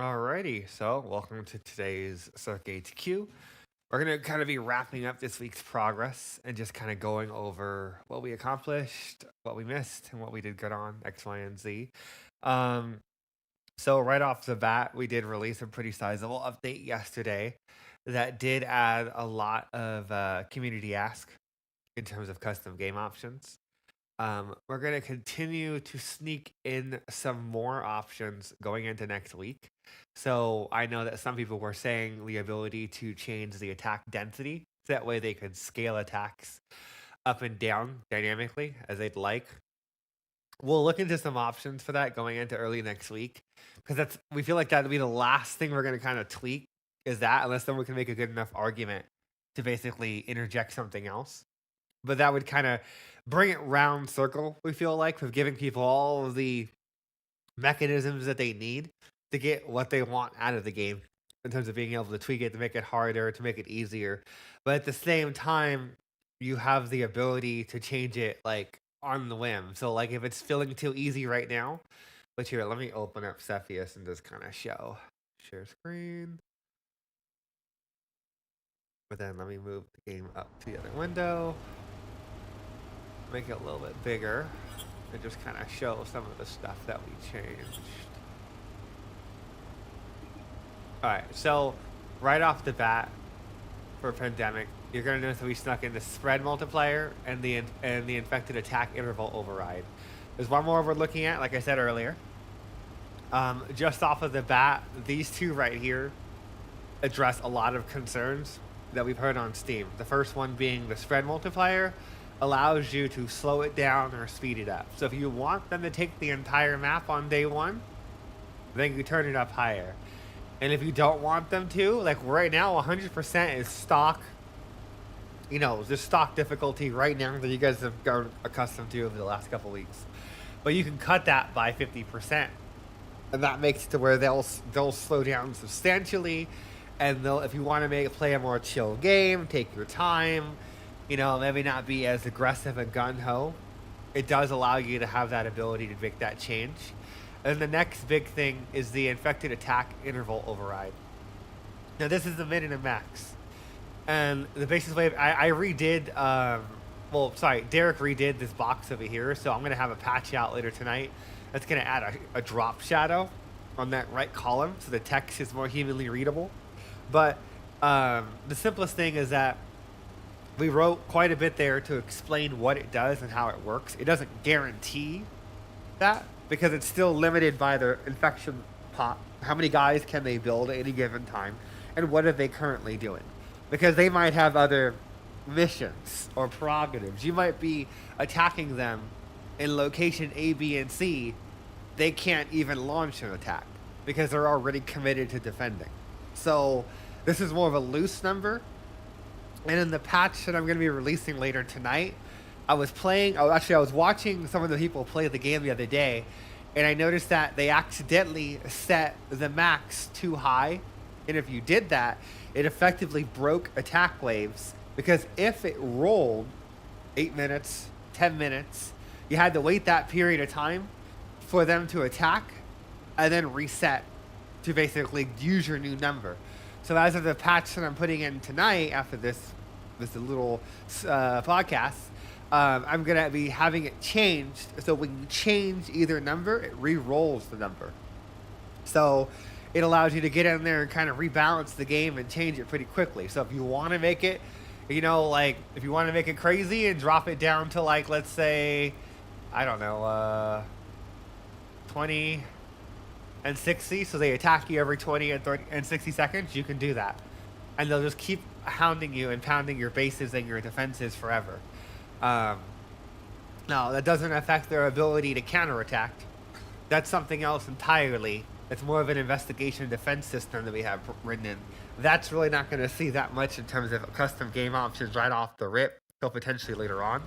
Alrighty, so welcome to today's CERC HQ. We're going to kind of be wrapping up this week's progress and just kind of going over what we accomplished, what we missed, and what we did good on X, Y, and Z. Um, so right off the bat, we did release a pretty sizable update yesterday that did add a lot of community ask in terms of custom game options. We're going to continue to sneak in some more options going into next week. So I know that some people were saying the ability to change the attack density. So that way they could scale attacks up and down dynamically as they'd like. We'll look into some options for that going into early next week because we feel like that'll be the last thing we're going to kind of tweak is that unless someone can make a good enough argument to basically interject something else. But that would kind of bring it round circle, we feel like, with giving people all of the mechanisms that they need to get what they want out of the game in terms of being able to tweak it, to make it harder, to make it easier. But at the same time, you have the ability to change it like on the whim. So like if it's feeling too easy right now, but here, let me open up Cepheus and just kind of share screen. But then let me move the game up to the other window. Make it a little bit bigger and just kind of show some of the stuff that we changed. Alright, so right off the bat for Pandemic, you're going to notice that we snuck in the spread multiplier and the infected attack interval override. There's one more we're looking at, like I said earlier. Just off of the bat, these two right here address a lot of concerns that we've heard on Steam. The first one being the spread multiplier allows you to slow it down or speed it up. So if you want them to take the entire map on day one, then you turn it up higher. And if you don't want them to, like right now, 100% is stock, just stock difficulty right now that you guys have grown accustomed to over the last couple weeks. But you can cut that by 50%. And that makes it to where they'll slow down substantially. And if you want to play a more chill game, take your time, maybe not be as aggressive and gun-ho, it does allow you to have that ability to make that change. And the next big thing is the infected attack interval override. Now, this is the min and max. And the basic way, I redid, Derek redid this box over here, so I'm going to have a patch out later tonight that's going to add a drop shadow on that right column so the text is more humanly readable. But the simplest thing is that we wrote quite a bit there to explain what it does and how it works. It doesn't guarantee that because it's still limited by their infection pot. How many guys can they build at any given time? And what are they currently doing? Because they might have other missions or prerogatives. You might be attacking them in location A, B, and C. They can't even launch an attack because they're already committed to defending. So this is more of a loose number. And in the patch that I'm going to be releasing later tonight, I was watching some of the people play the game the other day, and I noticed that they accidentally set the max too high. And if you did that, it effectively broke attack waves, because if it rolled 8 minutes, 10 minutes, you had to wait that period of time for them to attack and then reset to basically use your new number. So as of the patch that I'm putting in tonight after this little podcast, I'm going to be having it changed. So when you change either number, it re-rolls the number. So it allows you to get in there and kind of rebalance the game and change it pretty quickly. So if you want to make it, if you want to make it crazy and drop it down to let's say, 20 and 60, so they attack you every 20 and 30 and 60 seconds, you can do that. And they'll just keep hounding you and pounding your bases and your defenses forever. Now, that doesn't affect their ability to counterattack. That's something else entirely. It's more of an investigation defense system that we have written in. That's really not going to see that much in terms of custom game options right off the rip, so potentially later on.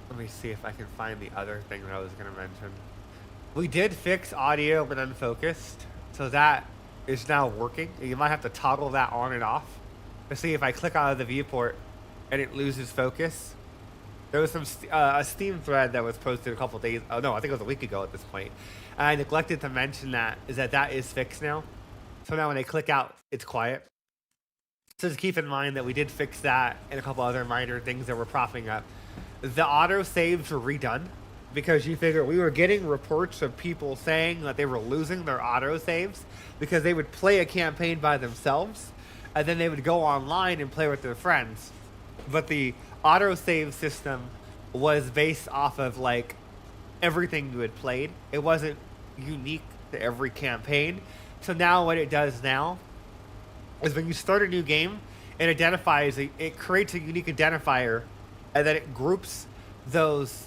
Let me see if I can find the other thing that I was going to mention. We did fix audio when unfocused, so that is now working. You might have to toggle that on and off to see if I click out of the viewport and it loses focus. There was a Steam thread that was posted a couple days. Oh no, I think it was a week ago at this point, I neglected to mention that is fixed now. So now when I click out, it's quiet. So just keep in mind that we did fix that and a couple other minor things that were propping up. The auto saves were redone because you figure we were getting reports of people saying that they were losing their auto saves because they would play a campaign by themselves and then they would go online and play with their friends. But the auto save system was based off of like everything you had played. It wasn't unique to every campaign. So now what it does now is when you start a new game, it creates a unique identifier, and then it groups those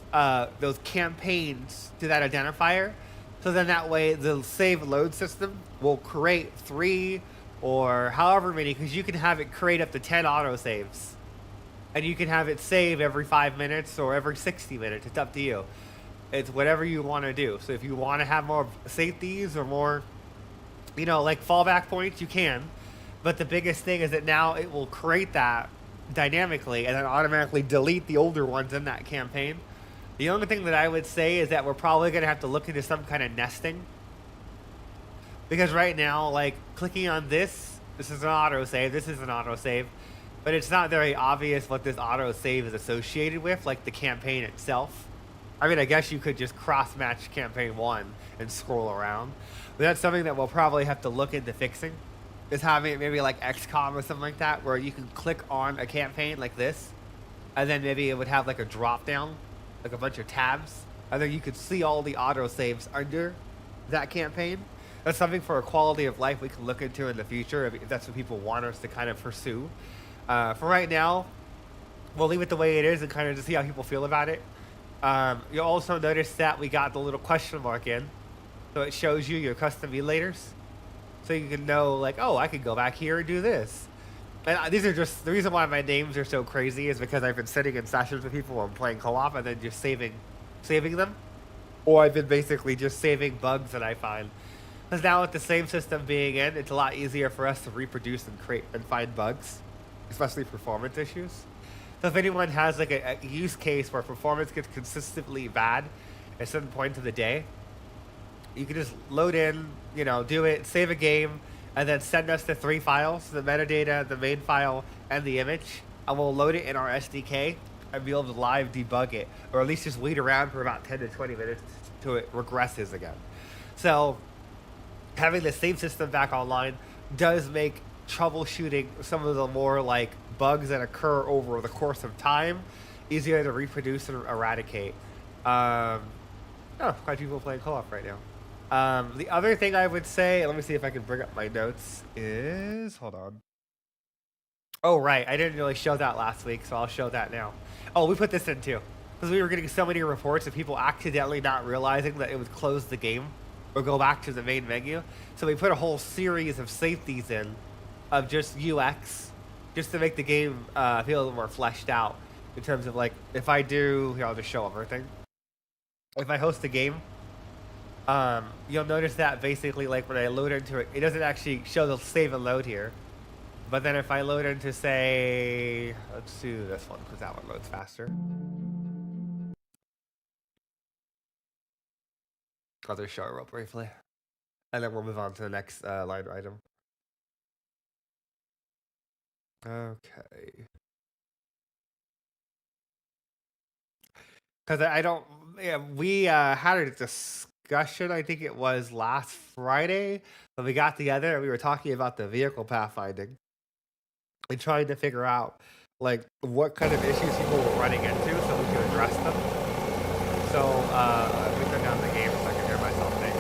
campaigns to that identifier. So then that way the save load system will create 3 or however many, because you can have it create up to 10 autosaves. And you can have it save every 5 minutes or every 60 minutes. It's up to you. It's whatever you want to do. So if you want to have more safeties or more, like fallback points, you can. But the biggest thing is that now it will create that dynamically and then automatically delete the older ones in that campaign. The only thing that I would say is that we're probably going to have to look into some kind of nesting. Because right now, like, clicking on this is an autosave, this is an autosave, but it's not very obvious what this autosave is associated with, like the campaign itself. I mean, I guess you could just cross-match campaign 1 and scroll around. But that's something that we'll probably have to look into fixing. Is having it maybe like XCOM or something like that, where you can click on a campaign like this, and then maybe it would have like a drop down, like a bunch of tabs, and then you could see all the autosaves under that campaign. That's something for a quality of life we can look into in the future if that's what people want us to kind of pursue. For right now, we'll leave it the way it is and kind of just see how people feel about it. You'll also notice that we got the little question mark in, so it shows you your custom emulators. So you can know, like, oh, I could go back here and do this. And these are just, the reason why my names are so crazy is because I've been sitting in sessions with people and playing co-op and then just saving them. Or I've been basically just saving bugs that I find. Because now with the same system being in, it's a lot easier for us to reproduce and create and find bugs, especially performance issues. So if anyone has like a use case where performance gets consistently bad at certain points of the day, you can just load in, do it, save a game, and then send us the 3 files, the metadata, the main file, and the image, and we'll load it in our SDK and be able to live debug it, or at least just wait around for about 10 to 20 minutes till it regresses again. So having the same system back online does make troubleshooting some of the more like bugs that occur over the course of time easier to reproduce and eradicate. Quite people playing co-op right now. The other thing I would say, let me see if I can bring up my notes, is, hold on. Oh, right, I didn't really show that last week, so I'll show that now. Oh, we put this in too, because we were getting so many reports of people accidentally not realizing that it would close the game or go back to the main menu. So we put a whole series of safeties in of just UX, just to make the game feel a little more fleshed out in terms of like, if I do, here, I'll just show everything. If I host a game, you'll notice that basically like when I load into it, it doesn't actually show the save and load here. But then if I load into, say, let's do this one because that one loads faster. I'll just show it real briefly. And then we'll move on to the next line item. Okay. Because I don't, yeah, we had a discussion, I think it was last Friday, when we got together and we were talking about the vehicle pathfinding and trying to figure out like what kind of issues people were running into so we could address them. So let me turn down the game so I can hear myself think.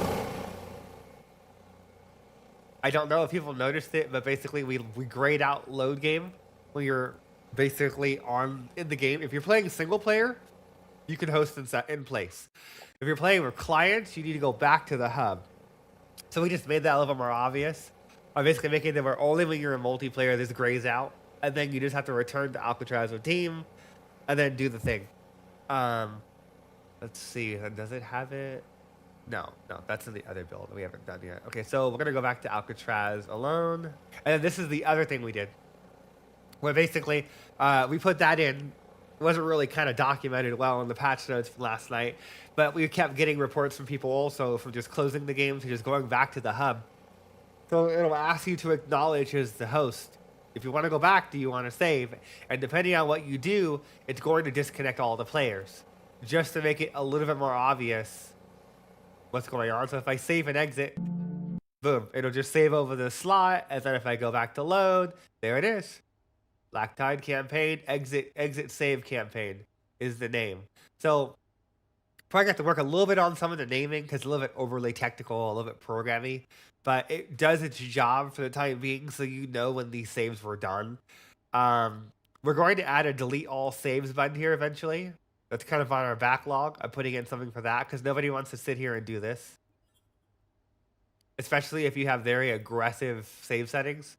I don't know if people noticed it, but basically we grayed out load game when you're basically in the game. If you're playing single player, you can host in place. If you're playing with clients, you need to go back to the hub. So we just made that a little bit more obvious. By basically making it where only when you're in multiplayer, this grays out. And then you just have to return to Alcatraz with team. And then do the thing. Let's see. Does it have it? No, that's in the other build we haven't done yet. Okay, so we're going to go back to Alcatraz alone. And then this is the other thing we did. Where basically, we put that in. wasn't really kind of documented well in the patch notes from last night, but we kept getting reports from people also from just closing the game to just going back to the hub. So it'll ask you to acknowledge as the host. If you want to go back, do you want to save? And depending on what you do, it's going to disconnect all the players just to make it a little bit more obvious what's going on. So if I save and exit, boom, it'll just save over the slot. And then if I go back to load, there it is. Black Tide campaign, exit save campaign is the name. So probably got to work a little bit on some of the naming because it's a little bit overly technical, a little bit programmy, but it does its job for the time being, so you know when these saves were done. Um, we're going to add a delete all saves button here eventually. That's kind of on our backlog. I'm putting in something for that because nobody wants to sit here and do this, especially if you have very aggressive save settings.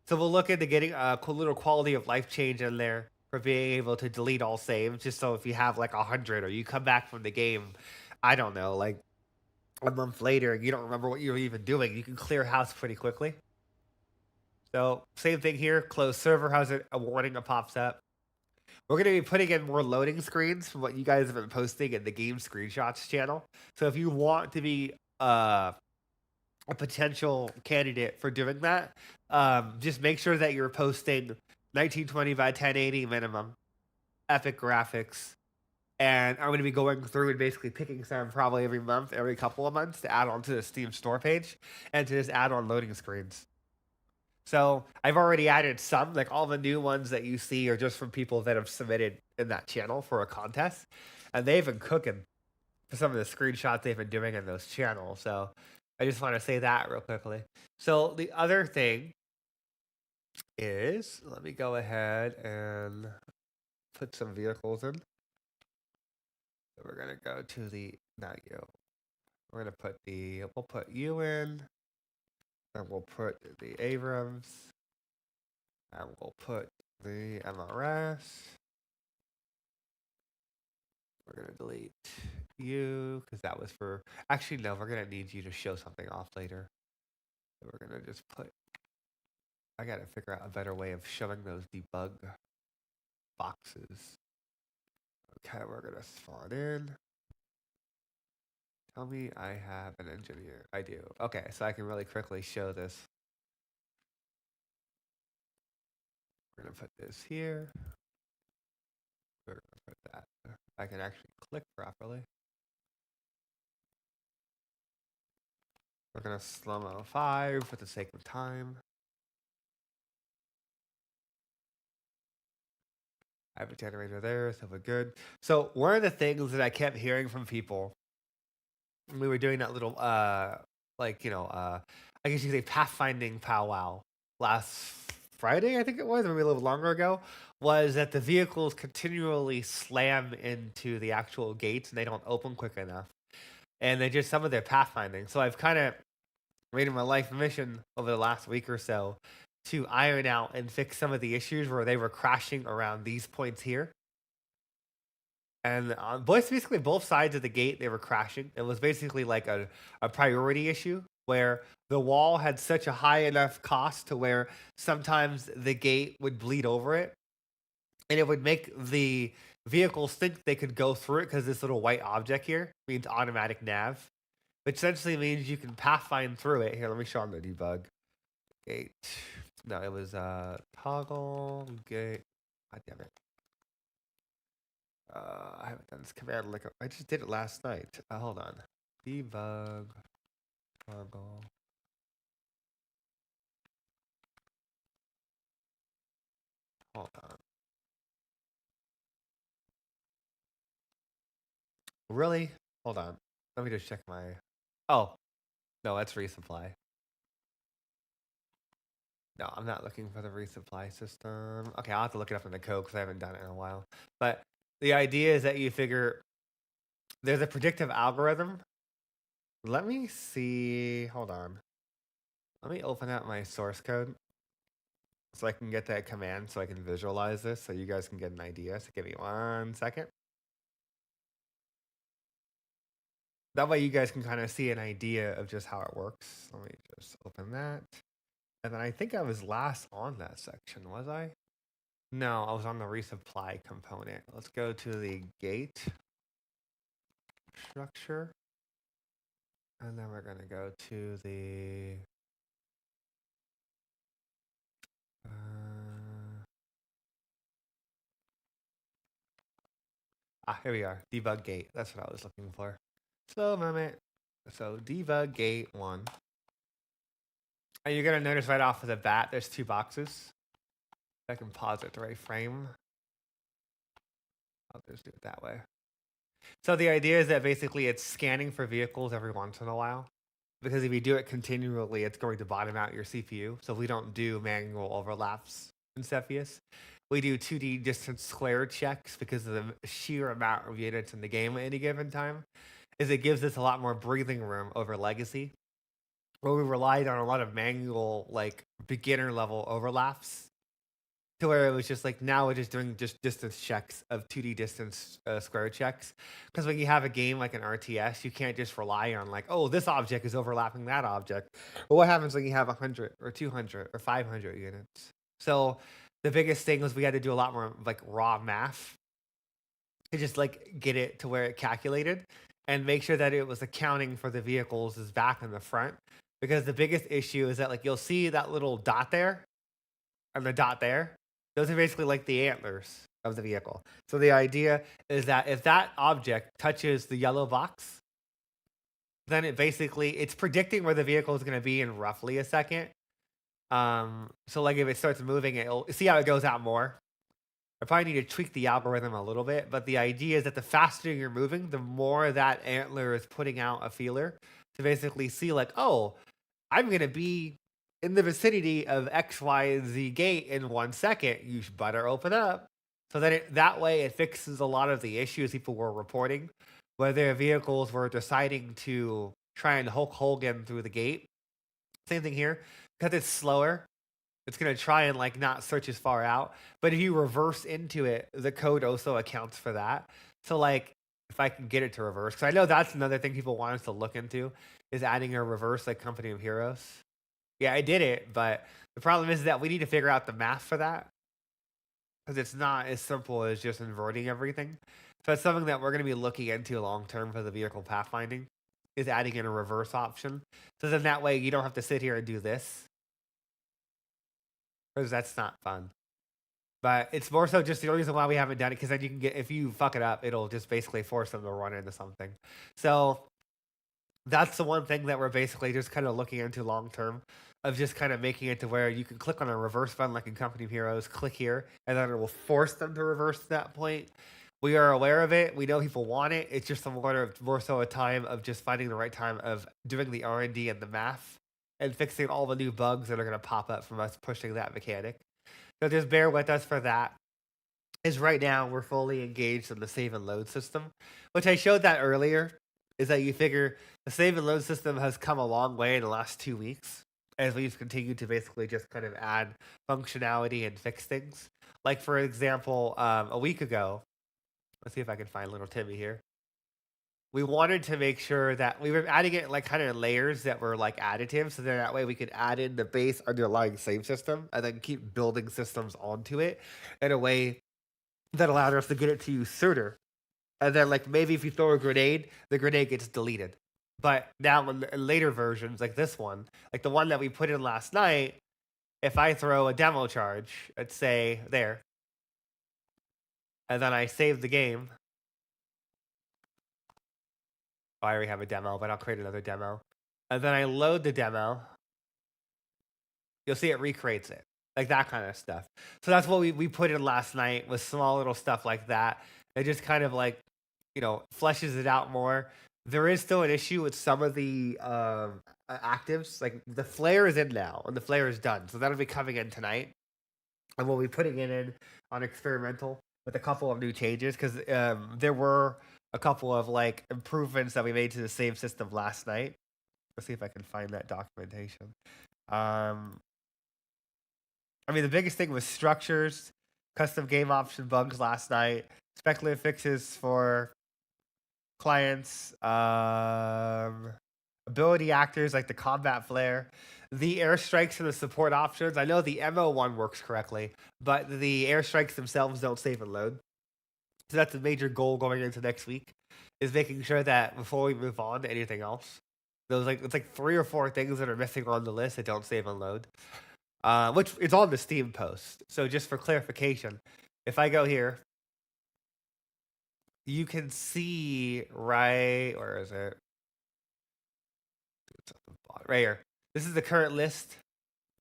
So we'll look into getting a little quality of life change in there for being able to delete all saves, just so if you have like 100 or you come back from the game, I don't know, like a month later and you don't remember what you were even doing, you can clear house pretty quickly. So same thing here, close server has a warning that pops up. We're going to be putting in more loading screens from what you guys have been posting in the game screenshots channel. So if you want to be a potential candidate for doing that, just make sure that you're posting 1920 by 1080 minimum, epic graphics, and I'm going to be going through and basically picking some probably every month, every couple of months to add onto the Steam store page and to just add on loading screens. So I've already added some, like all the new ones that you see are just from people that have submitted in that channel for a contest, and they've been cooking for some of the screenshots they've been doing in those channels. So I just want to say that real quickly. So the other thing is, let me go ahead and put some vehicles in. We're gonna go to the, not you. We're gonna put we'll put you in, and we'll put the Abrams, and we'll put the MRS. We're gonna delete you because that was for. Actually, no. We're gonna need you to show something off later. So we're gonna just put. I gotta figure out a better way of showing those debug boxes. Okay, we're gonna spawn in. Tell me I have an engineer. I do. Okay, so I can really quickly show this. We're gonna put this here. We're gonna put that. I can actually click properly. We're gonna slow-mo 5 for the sake of time. I have a generator there, so we're good. So one of the things that I kept hearing from people when we were doing that little like, I guess you could say pathfinding powwow last Friday, I think it was, maybe a little longer ago, was that the vehicles continually slam into the actual gates and they don't open quick enough. And they just some of their pathfinding. So I've kind of made it my life mission over the last week or so to iron out and fix some of the issues where they were crashing around these points here. And on basically both sides of the gate, they were crashing. It was basically like a priority issue where the wall had such a high enough cost to where sometimes the gate would bleed over it. And it would make the vehicles think they could go through it because this little white object here means automatic nav, which essentially means you can pathfind through it. Here, let me show them the debug. Gate. No, it was toggle gate. God damn it. I haven't done this command like I just did it last night. Hold on. Debug toggle. Hold on. Really? Hold on. Let me just check my. Oh, no, that's resupply. No, I'm not looking for the resupply system. Okay, I'll have to look it up in the code because I haven't done it in a while. But the idea is that you figure there's a predictive algorithm. Let me see. Hold on. Let me open up my source code so I can get that command so I can visualize this so you guys can get an idea. So give me 1 second. That way you guys can kind of see an idea of just how it works. Let me just open that. And then I think I was last on that section, was I? No, I was on the resupply component. Let's go to the gate structure. And then we're going to go to the... here we are. Debug gate. That's what I was looking for. Slow moment. So debug gate 1. And you're going to notice right off of the bat, there's 2 boxes. I can pause it the right frame. I'll just do it that way. So the idea is that basically it's scanning for vehicles every once in a while. Because if you do it continually, it's going to bottom out your CPU. So we don't do manual overlaps in Cepheus. We do 2D distance square checks because of the sheer amount of units in the game at any given time. Is it gives us a lot more breathing room over legacy, where we relied on a lot of manual, like beginner level overlaps, to where it was just like now we're just doing just distance checks of 2D distance square checks. Because when you have a game like an RTS, you can't just rely on like, oh, this object is overlapping that object. But what happens when you have 100 or 200 or 500 units? So the biggest thing was we had to do a lot more like raw math to just like get it to where it calculated and make sure that it was accounting for the vehicles is back and the front. Because the biggest issue is that like you'll see that little dot there and the dot there. Those are basically like the antlers of the vehicle. So the idea is that if that object touches the yellow box, then it's predicting where the vehicle is going to be in roughly a second. So like if it starts moving, it'll see how it goes out more. I probably need to tweak the algorithm a little bit, but the idea is that the faster you're moving, the more that antler is putting out a feeler to basically see like, oh, I'm going to be in the vicinity of X, Y, and Z gate in 1 second. You better open up. So that way it fixes a lot of the issues people were reporting, where their vehicles were deciding to try and Hulk Hogan through the gate. Same thing here. Because it's slower, it's going to try and like not search as far out. But if you reverse into it, the code also accounts for that. So like if I can get it to reverse, because I know that's another thing people want us to look into is adding a reverse like Company of Heroes. Yeah, I did it, but the problem is that we need to figure out the math for that because it's not as simple as just inverting everything. So it's something that we're going to be looking into long term for the vehicle pathfinding is adding in a reverse option. So then that way you don't have to sit here and do this because that's not fun. But it's more so just the only reason why we haven't done it because then you can get, if you fuck it up, it'll just basically force them to run into something. So that's the one thing that we're basically just kind of looking into long term of just kind of making it to where you can click on a reverse button like in Company of Heroes, click here, and then it will force them to reverse to that point. We are aware of it. We know people want it. It's just more so a time of just finding the right time of doing the R&D and the math and fixing all the new bugs that are going to pop up from us pushing that mechanic. So just bear with us for that. Is right now we're fully engaged in the save and load system, which I showed that earlier, is that you figure the save and load system has come a long way in the last 2 weeks as we've continued to basically just kind of add functionality and fix things. Like, for example, a week ago, let's see if I can find little Timmy here. We wanted to make sure that we were adding it like kind of layers that were like additive. So then that way we could add in the base underlying save system and then keep building systems onto it in a way that allowed us to get it to use sooner. And then like maybe if you throw a grenade, the grenade gets deleted. But now in later versions, like this one, like the one that we put in last night, if I throw a demo charge, let's say there, and then I save the game. Oh, I already have a demo, but I'll create another demo. And then I load the demo. You'll see it recreates it. Like that kind of stuff. So that's what we put in last night with small little stuff like that. It just kind of like, fleshes it out more. There is still an issue with some of the actives. Like the flare is in now, and the flare is done. So that'll be coming in tonight. And we'll be putting it in on experimental with a couple of new changes because there were a couple of like improvements that we made to the save system last night. Let's see if I can find that documentation. I mean, the biggest thing was structures, custom game option bugs last night, speculative fixes for clients, a ability actors like the combat flare, the airstrikes and the support options. I know the MO one works correctly, but the airstrikes themselves don't save and load. So that's a major goal going into next week, is making sure that before we move on to anything else, those like it's like 3 or 4 things that are missing on the list that don't save and load. Which is on the Steam post. So just for clarification, if I go here, you can see where is it? Right here. This is the current list.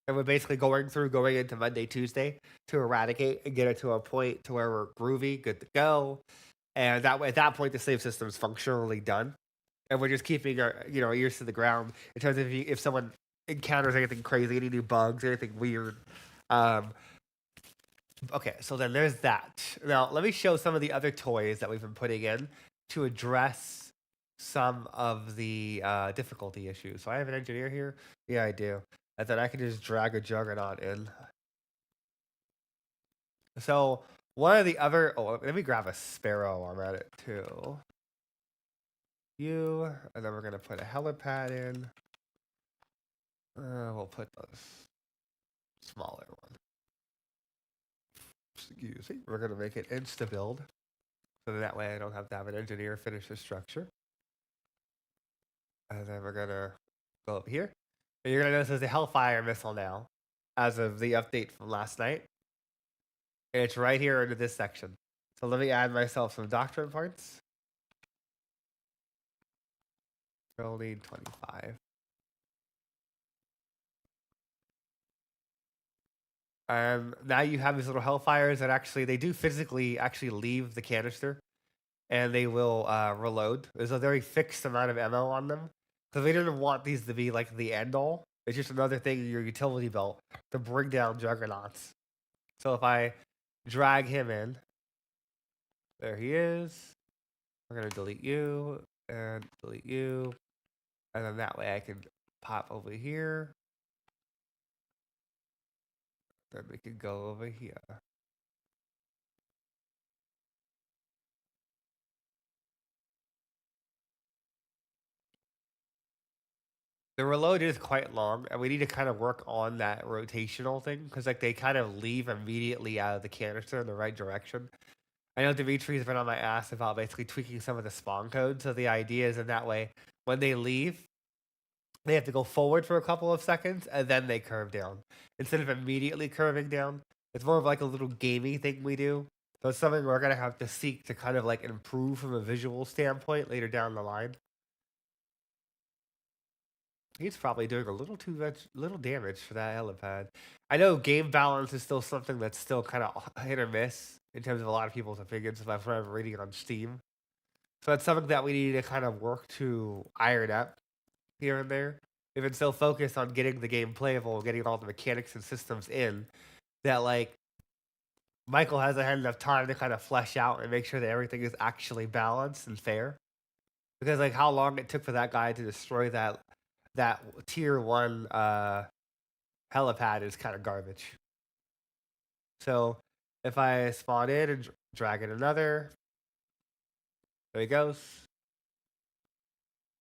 And we're basically going into Monday, Tuesday to eradicate and get it to a point to where we're groovy, good to go. And that way, at that point, the save system is functionally done. And we're just keeping our ears to the ground in terms of if someone encounters anything crazy, any new bugs, anything weird. Okay, so then there's that. Now, let me show some of the other toys that we've been putting in to address some of the difficulty issues. So I have an engineer here. Yeah, I do. And then I can just drag a juggernaut in. So one of the other... Oh, let me grab a sparrow while I'm at it, too. And then we're going to put a helipad in. We'll put the smaller one. Excuse me. We're going to make it insta-build. So that way I don't have to have an engineer finish the structure. And then we're going to go up here. And you're going to notice there's a Hellfire missile now, as of the update from last night. And it's right here into this section. So let me add myself some doctrine parts. We'll need 25. Now you have these little Hellfires that actually, they do physically actually leave the canister. And they will reload. There's a very fixed amount of ammo on them. Because we didn't want these to be like the end all. It's just another thing in your utility belt to bring down juggernauts. So if I drag him in, there he is. We're going to delete you and delete you. And then that way I can pop over here. Then we can go over here. The reload is quite long, and we need to kind of work on that rotational thing, because like they kind of leave immediately out of the canister in the right direction. I know Dimitri's been on my ass about basically tweaking some of the spawn code, so the idea is in that way, when they leave, they have to go forward for a couple of seconds, and then they curve down. Instead of immediately curving down, it's more of like a little gamey thing we do. So it's something we're going to have to seek to kind of like improve from a visual standpoint later down the line. He's probably doing a little too much, little damage for that helipad. I know game balance is still something that's still kind of hit or miss in terms of a lot of people's opinions. If I'm reading it on Steam, so that's something that we need to kind of work to iron up here and there. We've been so focused on getting the game playable, getting all the mechanics and systems in, that like Michael hasn't had enough time to kind of flesh out and make sure that everything is actually balanced and fair. Because like how long it took for that guy to destroy that tier 1 helipad is kind of garbage. So if I spawn in and drag in another, there he goes.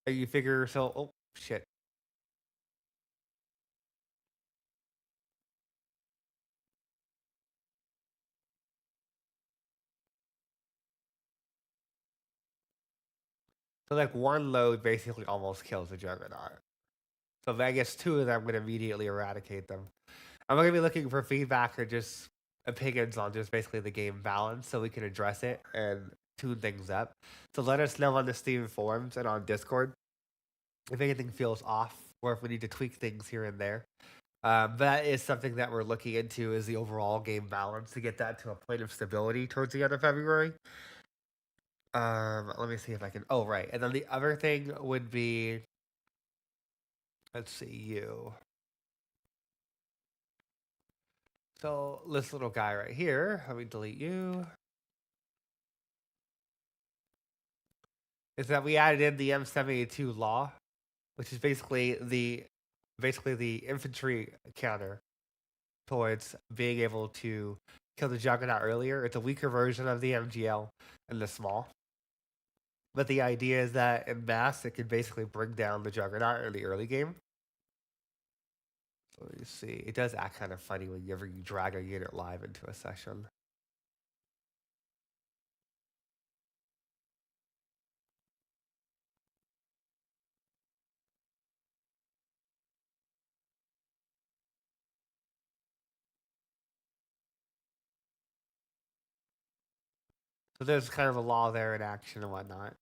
And you figure, so, oh, shit. So like one load basically almost kills a juggernaut. So if I guess 2 of them, I'm going to immediately eradicate them. I'm going to be looking for feedback or just opinions on just basically the game balance so we can address it and tune things up. So let us know on the Steam forums and on Discord if anything feels off or if we need to tweak things here and there. That is something that we're looking into, is the overall game balance, to get that to a point of stability towards the end of February. Let me see if I can... Oh, right. And then the other thing would be... Let's see, you. So this little guy right here, let me delete you. Is that we added in the M782 law, which is basically the infantry counter towards being able to kill the Juggernaut earlier. It's a weaker version of the MGL and the small. But the idea is that in mass, it can basically bring down the Juggernaut in the early game. So you see, it does act kind of funny whenever you drag a unit live into a session. So there's kind of a law there in action and whatnot.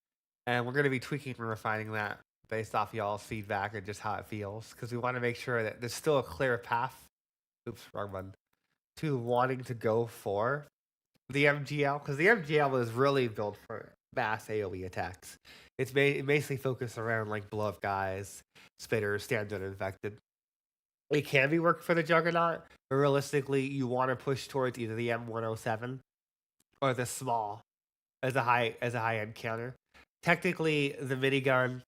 And we're going to be tweaking and refining that based off y'all's feedback and just how it feels. Because we want to make sure that there's still a clear path. Oops, wrong one. To wanting to go for the MGL. Because the MGL was really built for mass AoE attacks. It's basically focused around like blow up guys, spitters, standard infected. It can be worked for the Juggernaut, but realistically, you want to push towards either the M107 or the small as a high end counter. Technically, the minigun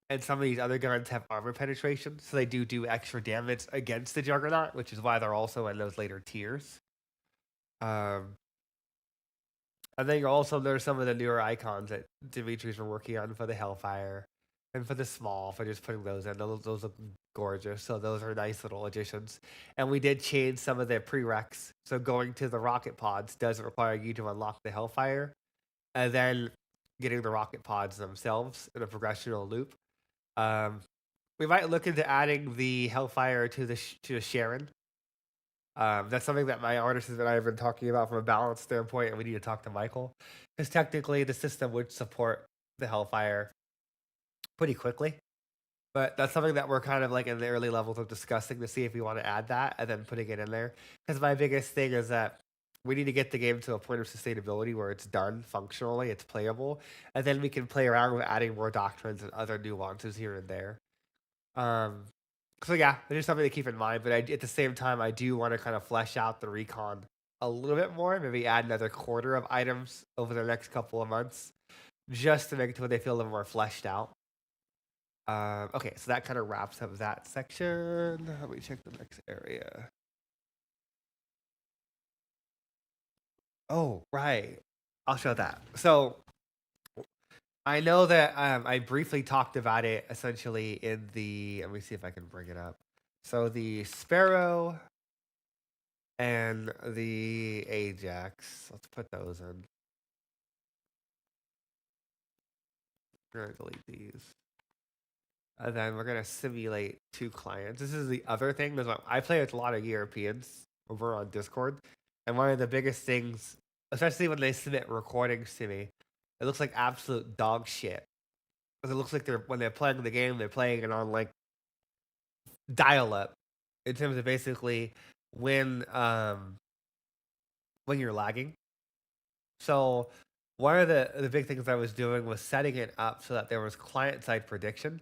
and some of these other guns have armor penetration, so they do extra damage against the Juggernaut, which is why they're also in those later tiers. And then there's some of the newer icons that Dimitri's been working on for the Hellfire and for the small, for just putting those in. Those look gorgeous, so those are nice little additions. And we did change some of the prereqs, so going to the rocket pods doesn't require you to unlock the Hellfire, and then getting the rocket pods themselves in a progressional loop. We might look into adding the Hellfire to the Sharon. That's something that my artists and I have been talking about from a balance standpoint, and we need to talk to Michael. Because technically, the system would support the Hellfire pretty quickly. But that's something that we're kind of like in the early levels of discussing to see if we want to add that and then putting it in there. Because my biggest thing is that we need to get the game to a point of sustainability where it's done functionally, it's playable, and then we can play around with adding more doctrines and other nuances here and there. So yeah, it's just something to keep in mind. But at the same time, I do want to kind of flesh out the recon a little bit more. Maybe add another quarter of items over the next couple of months, just to make it so they feel a little more fleshed out. Okay, so that kind of wraps up that section. Let me check the next area. Oh, right. I'll show that. So I know that I briefly talked about it essentially in the. Let me see if I can bring it up. So the Sparrow and the Ajax. Let's put those in. We're gonna delete these. And then we're gonna simulate 2 clients. This is the other thing. I play with a lot of Europeans over on Discord, and one of the biggest things, especially when they submit recordings to me, it looks like absolute dog shit. Because it looks like when they're playing the game, they're playing it on like dial up, in terms of basically when you're lagging. So one of the big things I was doing was setting it up so that there was client side prediction.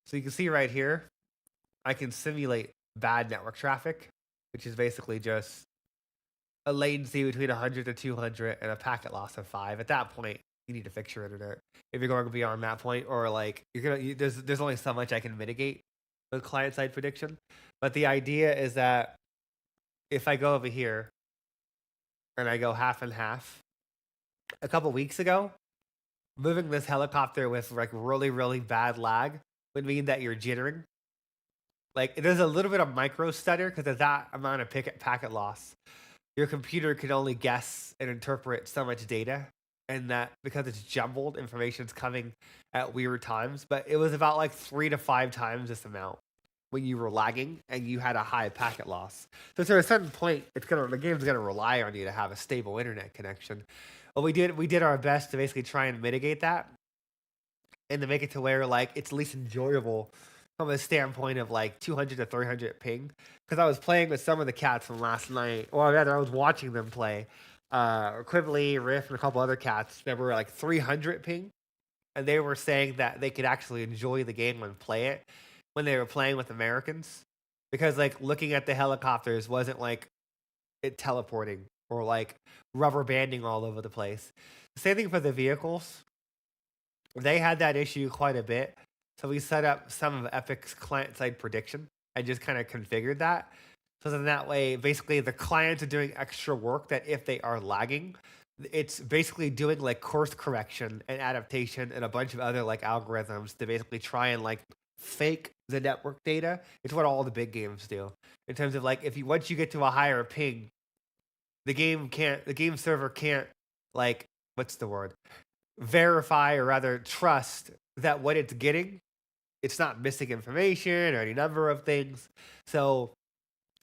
So you can see right here, I can simulate bad network traffic, which is basically just a latency between 100 to 200 and a packet loss of 5. At that point, you need to fix your internet. If you're going beyond that point, or like there's only so much I can mitigate with client side prediction. But the idea is that if I go over here and I go half and half, a couple weeks ago, moving this helicopter with like really, really bad lag would mean that you're jittering. Like there's a little bit of micro stutter because of that amount of packet loss. Your computer can only guess and interpret so much data, and that because it's jumbled, information's coming at weird times. But it was about like 3 to 5 times this amount when you were lagging and you had a high packet loss. So at a certain point, the game's gonna rely on you to have a stable internet connection. But we did our best to basically try and mitigate that, and to make it to where like it's at least enjoyable from a standpoint of like 200 to 300 ping. Because I was playing with some of the cats from last night, or rather, I was watching them play. Quibbly, Riff, and a couple other cats that were like 300 ping, and they were saying that they could actually enjoy the game and play it when they were playing with Americans, because like looking at the helicopters wasn't like it teleporting or like rubber banding all over the place. Same thing for the vehicles. They had that issue quite a bit. So we set up some of Epic's client-side prediction and just kind of configured that. So then that way, basically the clients are doing extra work that if they are lagging, it's basically doing like course correction and adaptation and a bunch of other like algorithms to basically try and like fake the network data. It's what all the big games do in terms of like if you once you get to a higher ping, the game server can't like what's the word verify or rather trust that what it's getting it's not missing information or any number of things. So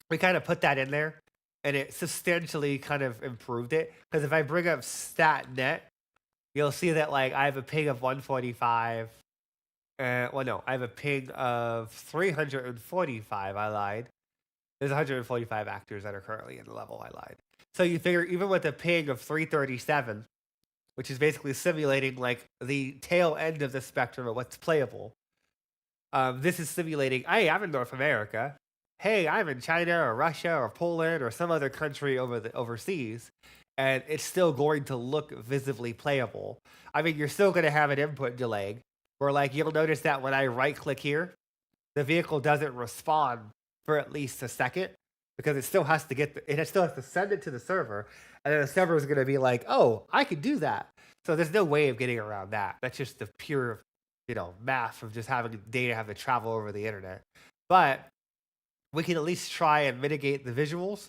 we kind of put that in there and it substantially kind of improved it. Because if I bring up StatNet, you'll see that like I have a ping of 145. Well, no, I have a ping of 345. I lied. There's 145 actors that are currently in the level. I lied. So you figure even with a ping of 337, which is basically simulating like the tail end of the spectrum of what's playable. This is simulating, hey, I'm in North America. Hey, I'm in China or Russia or Poland or some other country overseas, and it's still going to look visibly playable. I mean, you're still going to have an input delay, where like you'll notice that when I right click here, the vehicle doesn't respond for at least a second because it still has to it still has to send it to the server, and then the server is going to be like, oh, I can do that. So there's no way of getting around that. That's just the pure math of just having data have to travel over the internet. But we can at least try and mitigate the visuals.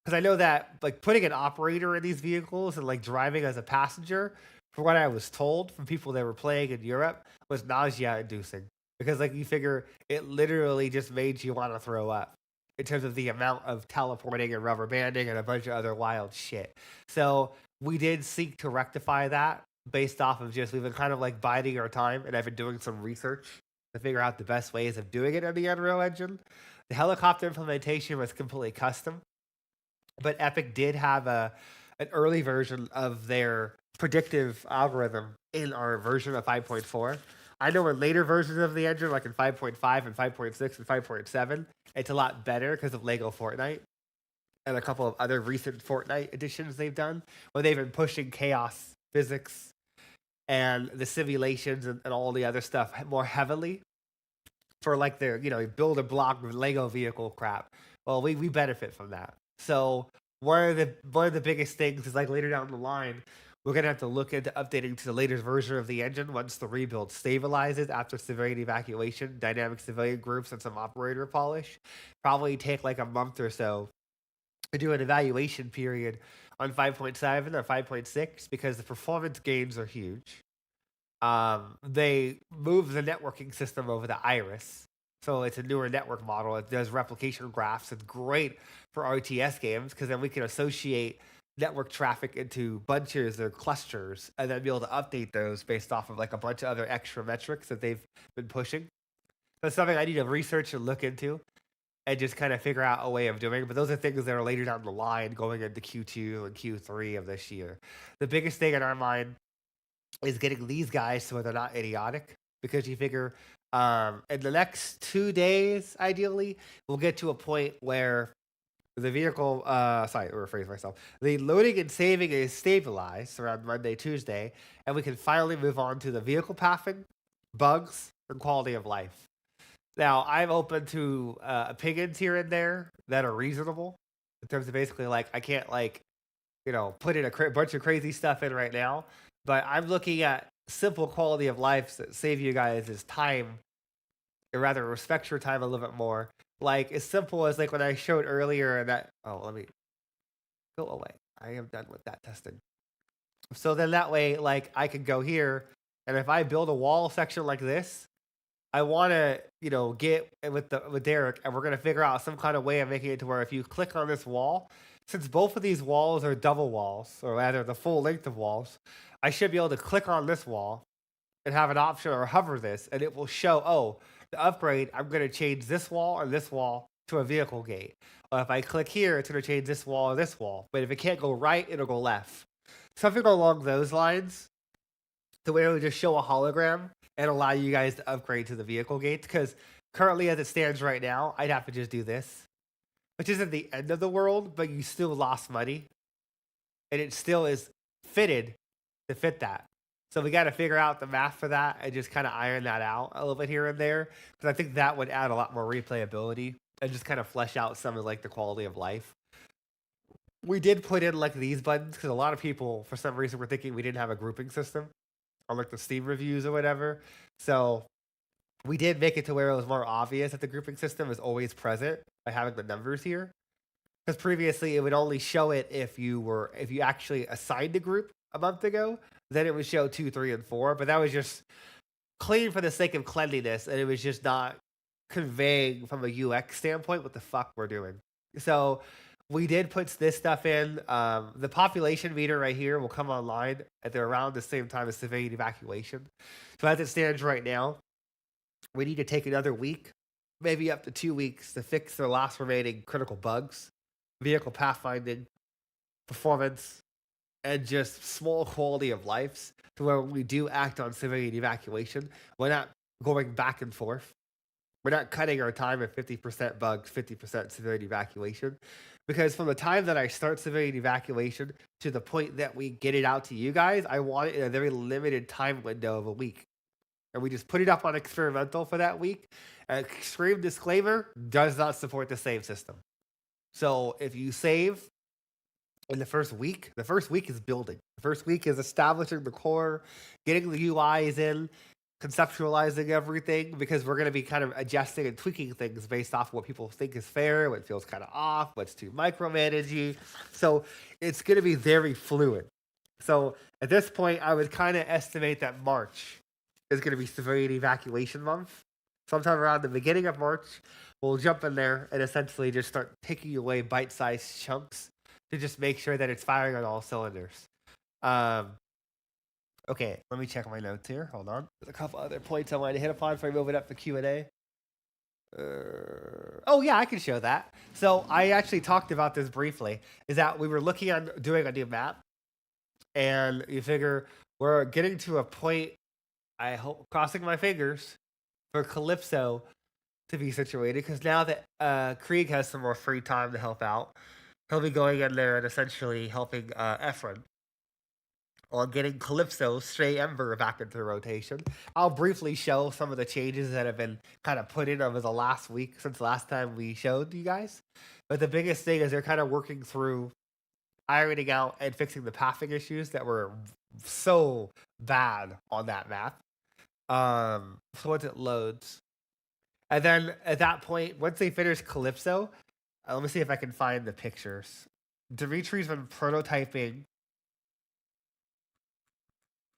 Because I know that like putting an operator in these vehicles and like driving as a passenger, from what I was told from people that were playing in Europe, was nausea inducing. Because like you figure it literally just made you want to throw up in terms of the amount of teleporting and rubber banding and a bunch of other wild shit. So we did seek to rectify that based off of just we've been kind of like biding our time, and I've been doing some research to figure out the best ways of doing it in the Unreal Engine. The helicopter implementation was completely custom, but Epic did have an early version of their predictive algorithm in our version of 5.4. I know in later versions of the engine, like in 5.5 and 5.6 and 5.7, it's a lot better because of Lego Fortnite and a couple of other recent Fortnite editions they've done, where they've been pushing chaos physics and the simulations and all the other stuff more heavily for like their build a block Lego vehicle crap. Well, we benefit from that. So one of the biggest things is like later down the line, we're gonna have to look into updating to the latest version of the engine once the rebuild stabilizes after civilian evacuation, dynamic civilian groups, and some operator polish. Probably take like a month or so to do an evaluation period on 5.7 or 5.6 because the performance gains are huge. They move the networking system over to Iris. So it's a newer network model. It does replication graphs. It's great for RTS games because then we can associate network traffic into bunches or clusters and then be able to update those based off of like a bunch of other extra metrics that they've been pushing. That's something I need to research and look into and just kind of figure out a way of doing. But those are things that are later down the line going into Q2 and Q3 of this year. The biggest thing in our mind is getting these guys so they're not idiotic because you figure in the next 2 days, ideally, we'll get to a point where the vehicle, sorry, rephrase myself. The loading and saving is stabilized around Monday, Tuesday, and we can finally move on to the vehicle pathing, bugs, and quality of life. Now, I'm open to opinions here and there that are reasonable in terms of basically like I can't like put in a bunch of crazy stuff in right now, but I'm looking at simple quality of life that save you guys is time, or rather respect your time a little bit more. Like as simple as like when I showed earlier that let me go away. I am done with that testing. So then that way, like I could go here, and if I build a wall section like this, I want to get with Derek, and we're gonna figure out some kind of way of making it to where if you click on this wall, since both of these walls are double walls, or rather the full length of walls, I should be able to click on this wall and have an option or hover this, and it will show, oh, the upgrade, I'm going to change this wall or this wall to a vehicle gate. Or if I click here, it's going to change this wall or this wall. But if it can't go right, it'll go left. Something along those lines, the way it would just show a hologram and allow you guys to upgrade to the vehicle gates. Because currently, as it stands right now, I'd have to just do this, which isn't the end of the world, but you still lost money. And it still is fitted to fit that. So we got to figure out the math for that and just kind of iron that out a little bit here and there. Because I think that would add a lot more replayability and just kind of flesh out some of like the quality of life. we did put in like these buttons because a lot of people, for some reason, were thinking we didn't have a grouping system on like the Steam reviews or whatever. So we did make it to where it was more obvious that the grouping system is always present by having the numbers here. Because previously it would only show it if you actually assigned a group a month ago, then it would show 2, 3, and 4. But that was just clean for the sake of cleanliness, and it was just not conveying from a UX standpoint what the fuck we're doing. So we did put this stuff in. The population meter right here will come online at around the same time as civilian evacuation. So as it stands right now, we need to take another week, maybe up to 2 weeks, to fix the last remaining critical bugs, vehicle pathfinding, performance, and just small quality of lives to where when we do act on civilian evacuation, we're not going back and forth. We're not cutting our time at 50% bugs, 50% civilian evacuation. Because from the time that I start civilian evacuation to the point that we get it out to you guys, I want it in a very limited time window of a week. And we just put it up on experimental for that week. Extreme disclaimer, does not support the save system. So if you save in the first week is building. The first week is establishing the core, getting the UIs in, conceptualizing everything, because we're going to be kind of adjusting and tweaking things based off of what people think is fair, what feels kind of off, what's too micromanagey. So it's going to be very fluid. So at this point, I would kind of estimate that March is going to be civilian evacuation month. Sometime around the beginning of March, we'll jump in there and essentially just start taking away bite-sized chunks to just make sure that it's firing on all cylinders. Okay, let me check my notes here. Hold on. There's a couple other points I wanted to hit upon before I move it up for Q&A. Oh, yeah, I can show that. So I actually talked about this briefly, is that we were looking at doing a new map, and you figure we're getting to a point, I hope, crossing my fingers, for Calypso to be situated, because now that Krieg has some more free time to help out, he'll be going in there and essentially helping Ephron on getting Calypso, Stray Ember back into rotation. I'll briefly show some of the changes that have been kind of put in over the last week since last time we showed you guys. But the biggest thing is they're kind of working through ironing out and fixing the pathing issues that were so bad on that map. So once it loads, and then at that point, once they finish Calypso, let me see if I can find the pictures. Dimitri's been prototyping.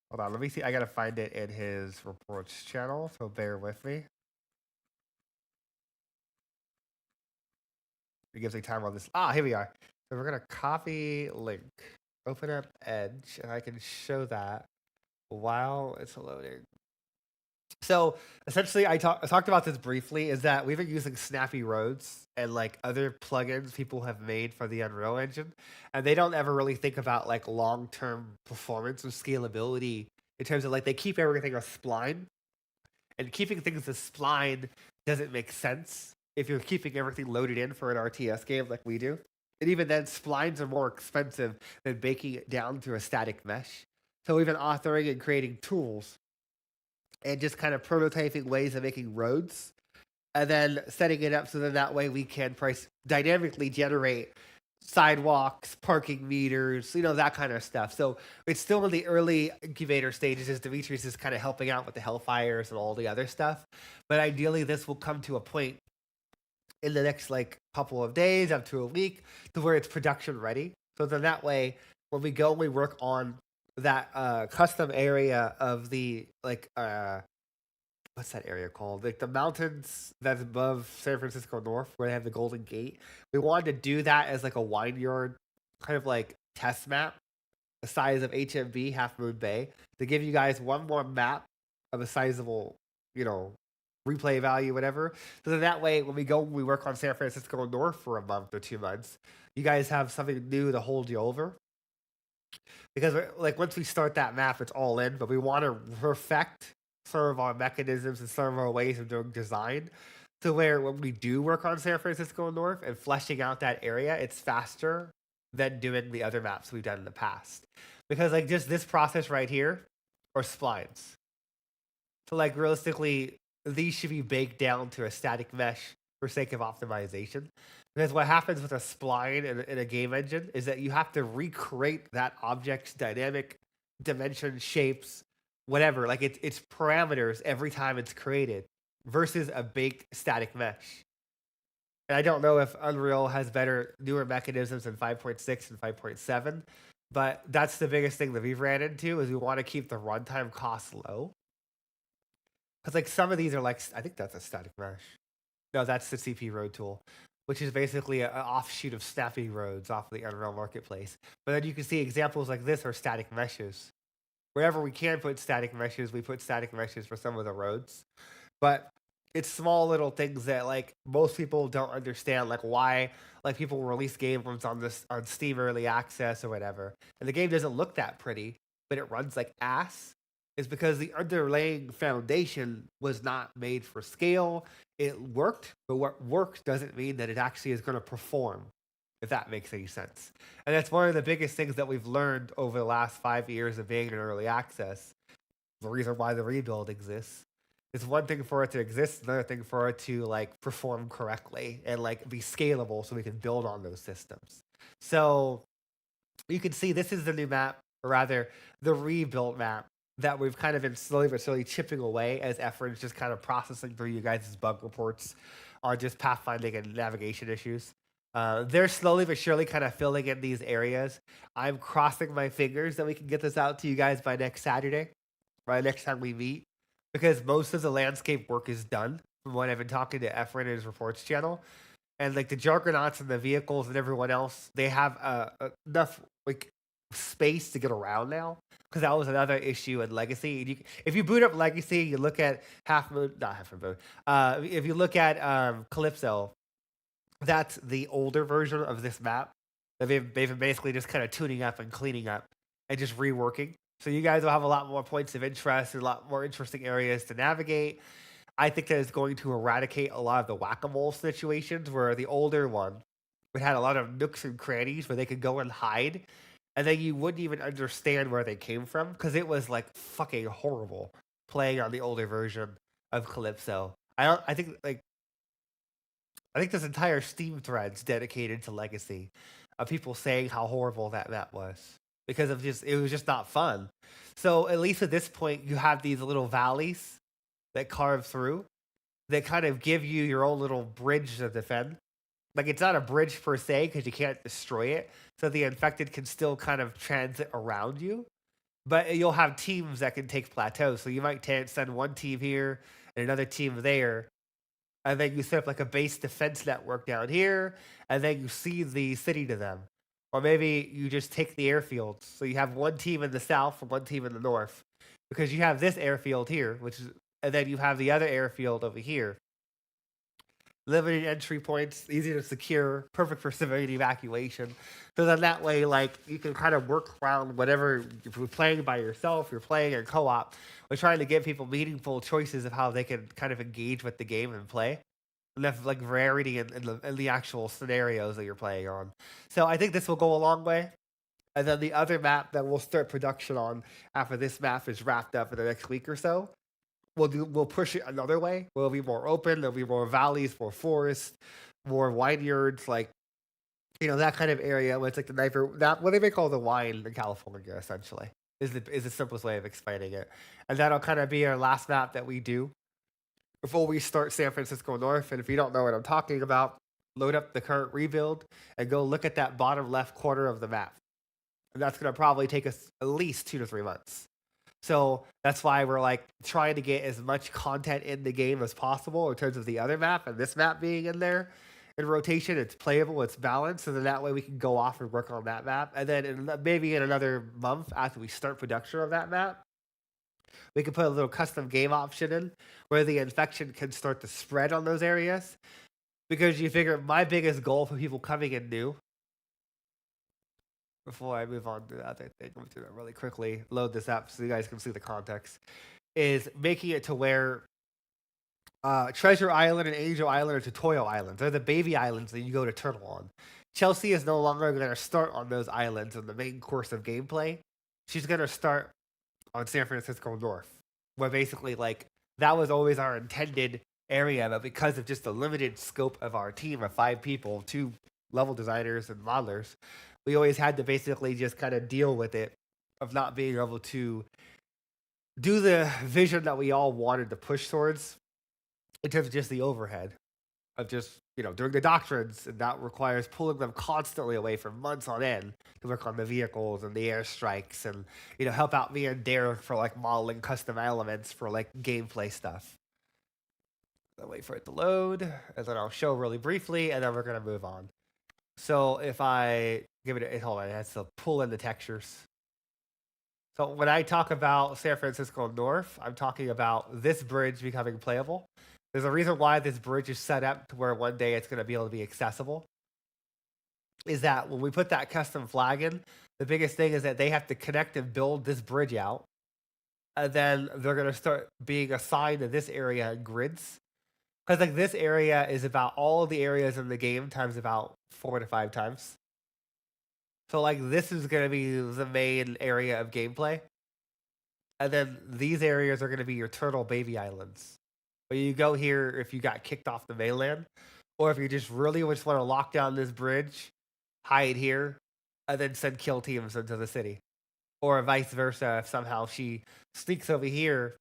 Hold on, let me see. I gotta find it in his reports channel, so bear with me. It gives me time on this. Here we are. So we're gonna copy link, open up Edge, and I can show that while it's loading. So essentially, I talked about this briefly, is that we've been using Snappy Roads and like other plugins people have made for the Unreal Engine, and they don't ever really think about like long-term performance or scalability in terms of like they keep everything a spline, and keeping things a spline doesn't make sense if you're keeping everything loaded in for an RTS game like we do. And even then, splines are more expensive than baking it down to a static mesh. So we've been authoring and creating tools and just kind of prototyping ways of making roads, and then setting it up so that way we can dynamically generate sidewalks, parking meters, that kind of stuff. So it's still in the early incubator stages as Demetrius is kind of helping out with the Hellfires and all the other stuff. But ideally, this will come to a point in the next like couple of days, up to a week, to where it's production ready. So then that way, when we go and we work on that custom area of the like what's that area called, like the mountains that's above San Francisco North where they have the Golden Gate, we wanted to do that as like a vineyard kind of like test map the size of HMB, Half Moon Bay, to give you guys one more map of a sizable replay value, whatever, so that way when we work on San Francisco North for a month or 2 months, you guys have something new to hold you over. Because like once we start that map, it's all in, but we want to perfect some of our mechanisms and some of our ways of doing design to where when we do work on San Francisco North and fleshing out that area, it's faster than doing the other maps we've done in the past. Because like just this process right here are splines. So like realistically, these should be baked down to a static mesh for sake of optimization. Because what happens with a spline in a game engine is that you have to recreate that object's dynamic dimension, shapes, whatever. Like its parameters every time it's created versus a baked static mesh. And I don't know if Unreal has better, newer mechanisms than 5.6 and 5.7, but that's the biggest thing that we've ran into is we want to keep the runtime costs low. Because like some of these are like, I think that's a static mesh. No, that's the CP Road tool, which is basically an offshoot of Snappy Roads off the Unreal Marketplace. But then you can see examples like this are static meshes. Wherever we can put static meshes, we put static meshes for some of the roads. But it's small little things that like most people don't understand, like why like people release games on Steam Early Access or whatever, and the game doesn't look that pretty, but it runs like ass. Is because the underlying foundation was not made for scale. It worked, but what worked doesn't mean that it actually is going to perform, if that makes any sense. And that's one of the biggest things that we've learned over the last 5 years of being in early access. The reason why the rebuild exists. It's one thing for it to exist, another thing for it to like perform correctly and like be scalable so we can build on those systems. So you can see this is the new map, or rather the rebuilt map that we've kind of been slowly but slowly chipping away as efforts just kind of processing through you guys' bug reports on just pathfinding and navigation issues. They're slowly but surely kind of filling in these areas. I'm crossing my fingers that we can get this out to you guys by next Saturday, by next time we meet, because most of the landscape work is done from what I've been talking to Efren and his reports channel. And like the juggernauts and the vehicles and everyone else, they have enough like space to get around now, because that was another issue in Legacy. If you boot up Legacy, you look at not Half Moon. If you look at Calypso, that's the older version of this map that they've been basically just kind of tuning up and cleaning up and just reworking. So you guys will have a lot more points of interest and a lot more interesting areas to navigate. I think that is going to eradicate a lot of the whack-a-mole situations where the older one would had a lot of nooks and crannies where they could go and hide, and then you wouldn't even understand where they came from because it was like fucking horrible playing on the older version of Calypso. I think this entire Steam thread's dedicated to Legacy of people saying how horrible that map was because of it was just not fun. So at least at this point, you have these little valleys that carve through that kind of give you your own little bridge to defend. Like it's not a bridge per se because you can't destroy it, so the infected can still kind of transit around you. But you'll have teams that can take plateaus, so you might send one team here and another team there, and then you set up like a base defense network down here, and then you cede the city to them. Or maybe you just take the airfields, so you have one team in the south and one team in the north, because you have this airfield here, and then you have the other airfield over here. Limited entry points, easy to secure, perfect for civilian evacuation. So then that way, like, you can kind of work around whatever, if you're playing by yourself, you're playing in co-op, we're trying to give people meaningful choices of how they can kind of engage with the game and play. Enough like variety in the actual scenarios that you're playing on. So I think this will go a long way. And then the other map that we'll start production on after this map is wrapped up in the next week or so, we'll push it another way. It'll be more open. There'll be more valleys, more forest, more vineyards, like that kind of area. Where it's like the knifer. That what they call the wine in California, essentially, is the simplest way of explaining it. And that'll kind of be our last map that we do before we start San Francisco North. And if you don't know what I'm talking about, load up the current rebuild and go look at that bottom left corner of the map. And that's going to probably take us at least 2 to 3 months. So that's why we're like trying to get as much content in the game as possible in terms of the other map and this map being in there in rotation. It's playable, it's balanced, so then that way we can go off and work on that map. And then maybe in another month after we start production of that map, we can put a little custom game option in where the infection can start to spread on those areas. Because you figure my biggest goal for people coming in new, before I move on to the other thing, I'm going to do that really quickly, load this up so you guys can see the context, is making it to where Treasure Island and Angel Island are tutorial islands. They're the baby islands that you go to turtle on. Chelsea is no longer going to start on those islands in the main course of gameplay. She's going to start on San Francisco North, where basically, like, that was always our intended area, but because of just the limited scope of our team of 5 people, 2 level designers and modelers, we always had to basically just kind of deal with it of not being able to do the vision that we all wanted to push towards in terms of just the overhead of just doing the doctrines, and that requires pulling them constantly away for months on end to work on the vehicles and the airstrikes, and help out me and Derek for like modeling custom elements for like gameplay stuff. I'll wait for it to load, and then I'll show really briefly, and then we're gonna move on. So if I give it hold on, it has to pull in the textures. So when I talk about San Francisco North, I'm talking about this bridge becoming playable. There's a reason why this bridge is set up to where one day it's going to be able to be accessible. Is that when we put that custom flag in, the biggest thing is that they have to connect and build this bridge out. And then they're going to start being assigned to this area in grids. Because like this area is about all of the areas in the game times about 4 to 5 times. So like this is going to be the main area of gameplay. And then these areas are going to be your turtle baby islands. Where you go here if you got kicked off the mainland. Or if you just really just want to lock down this bridge, hide here, and then send kill teams into the city. Or vice versa if somehow she sneaks over here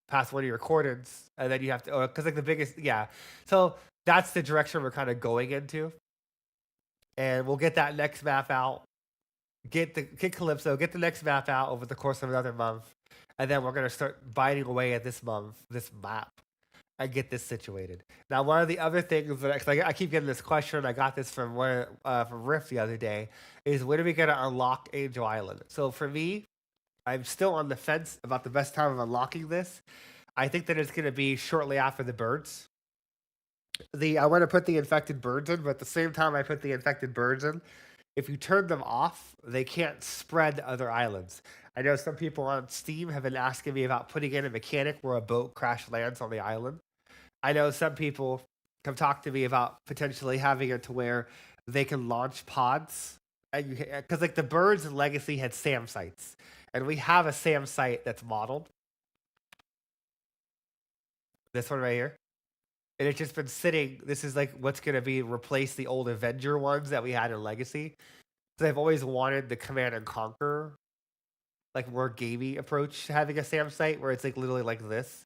past one of your cordons, and then you have to, because like the biggest, yeah. So that's the direction we're kind of going into. And we'll get that next map out. Get Calypso, get the next map out over the course of another month. And then we're going to start biting away at this map, and get this situated. Now, one of the other things that I keep getting this question, I got this from Riff the other day, is when are we going to unlock Angel Island? So for me, I'm still on the fence about the best time of unlocking this. I think that it's going to be shortly after the birds. I want to put the infected birds in, but at the same time I put the infected birds in, if you turn them off, they can't spread to other islands. I know some people on Steam have been asking me about putting in a mechanic where a boat crash lands on the island. I know some people have talked to me about potentially having it to where they can launch pods. Because like the birds in Legacy had SAM sites. And we have a SAM site that's modeled. This one right here. And it's just been sitting. This is like what's going to be replace the old Avenger ones that we had in Legacy. So I've always wanted the Command and Conquer, like more gamey approach to having a SAM site where it's like literally like this.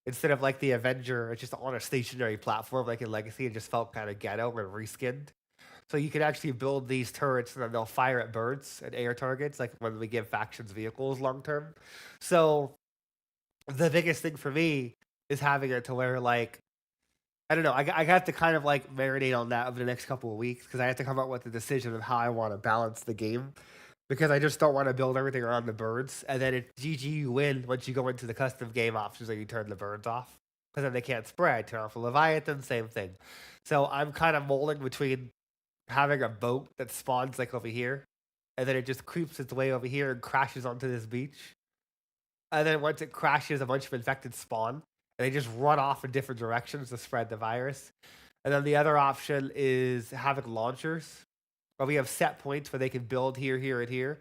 Instead of like the Avenger, it's just on a stationary platform like in Legacy. It just felt kind of ghetto and reskinned. So you can actually build these turrets and then they'll fire at birds and air targets, like when we give factions vehicles long term. So the biggest thing for me is having it to where like, I don't know. I have to kind of like marinate on that over the next couple of weeks because I have to come up with a decision of how I want to balance the game, because I just don't want to build everything around the birds and then it's GG you win once you go into the custom game options and you turn the birds off because then they can't spread. Turn off the Leviathan, same thing. So I'm kind of mulling between having a boat that spawns like over here and then it just creeps its way over here and crashes onto this beach. And then once it crashes, a bunch of infected spawn and they just run off in different directions to spread the virus. And then the other option is having launchers, where we have set points where they can build here, here, and here.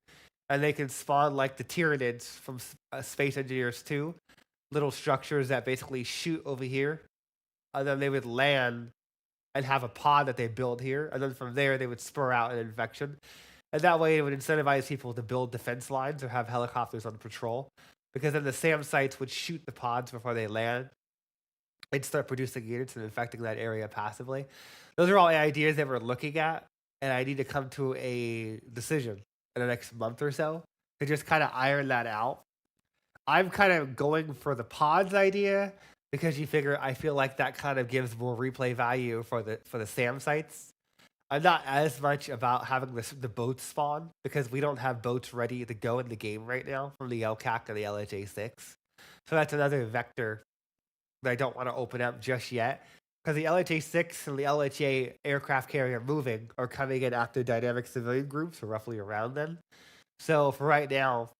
And they can spawn like the Tyranids from Space Engineers 2, little structures that basically shoot over here. And then they would land and have a pod that they build here. And then from there, they would spur out an infection. And that way, it would incentivize people to build defense lines or have helicopters on patrol. Because then the SAM sites would shoot the pods before they land and start producing units and infecting that area passively. Those are all ideas that we're looking at, and I need to come to a decision in the next month or so to just kind of iron that out. I'm kind of going for the pods idea because I feel like that kind of gives more replay value for the SAM sites. I'm not as much about having the boats spawn because we don't have boats ready to go in the game right now from the LCAC and the LHA6. So that's another vector that I don't want to open up just yet because the LHA6 and the LHA aircraft carrier moving are coming in after dynamic civilian groups or roughly around then. So for right now,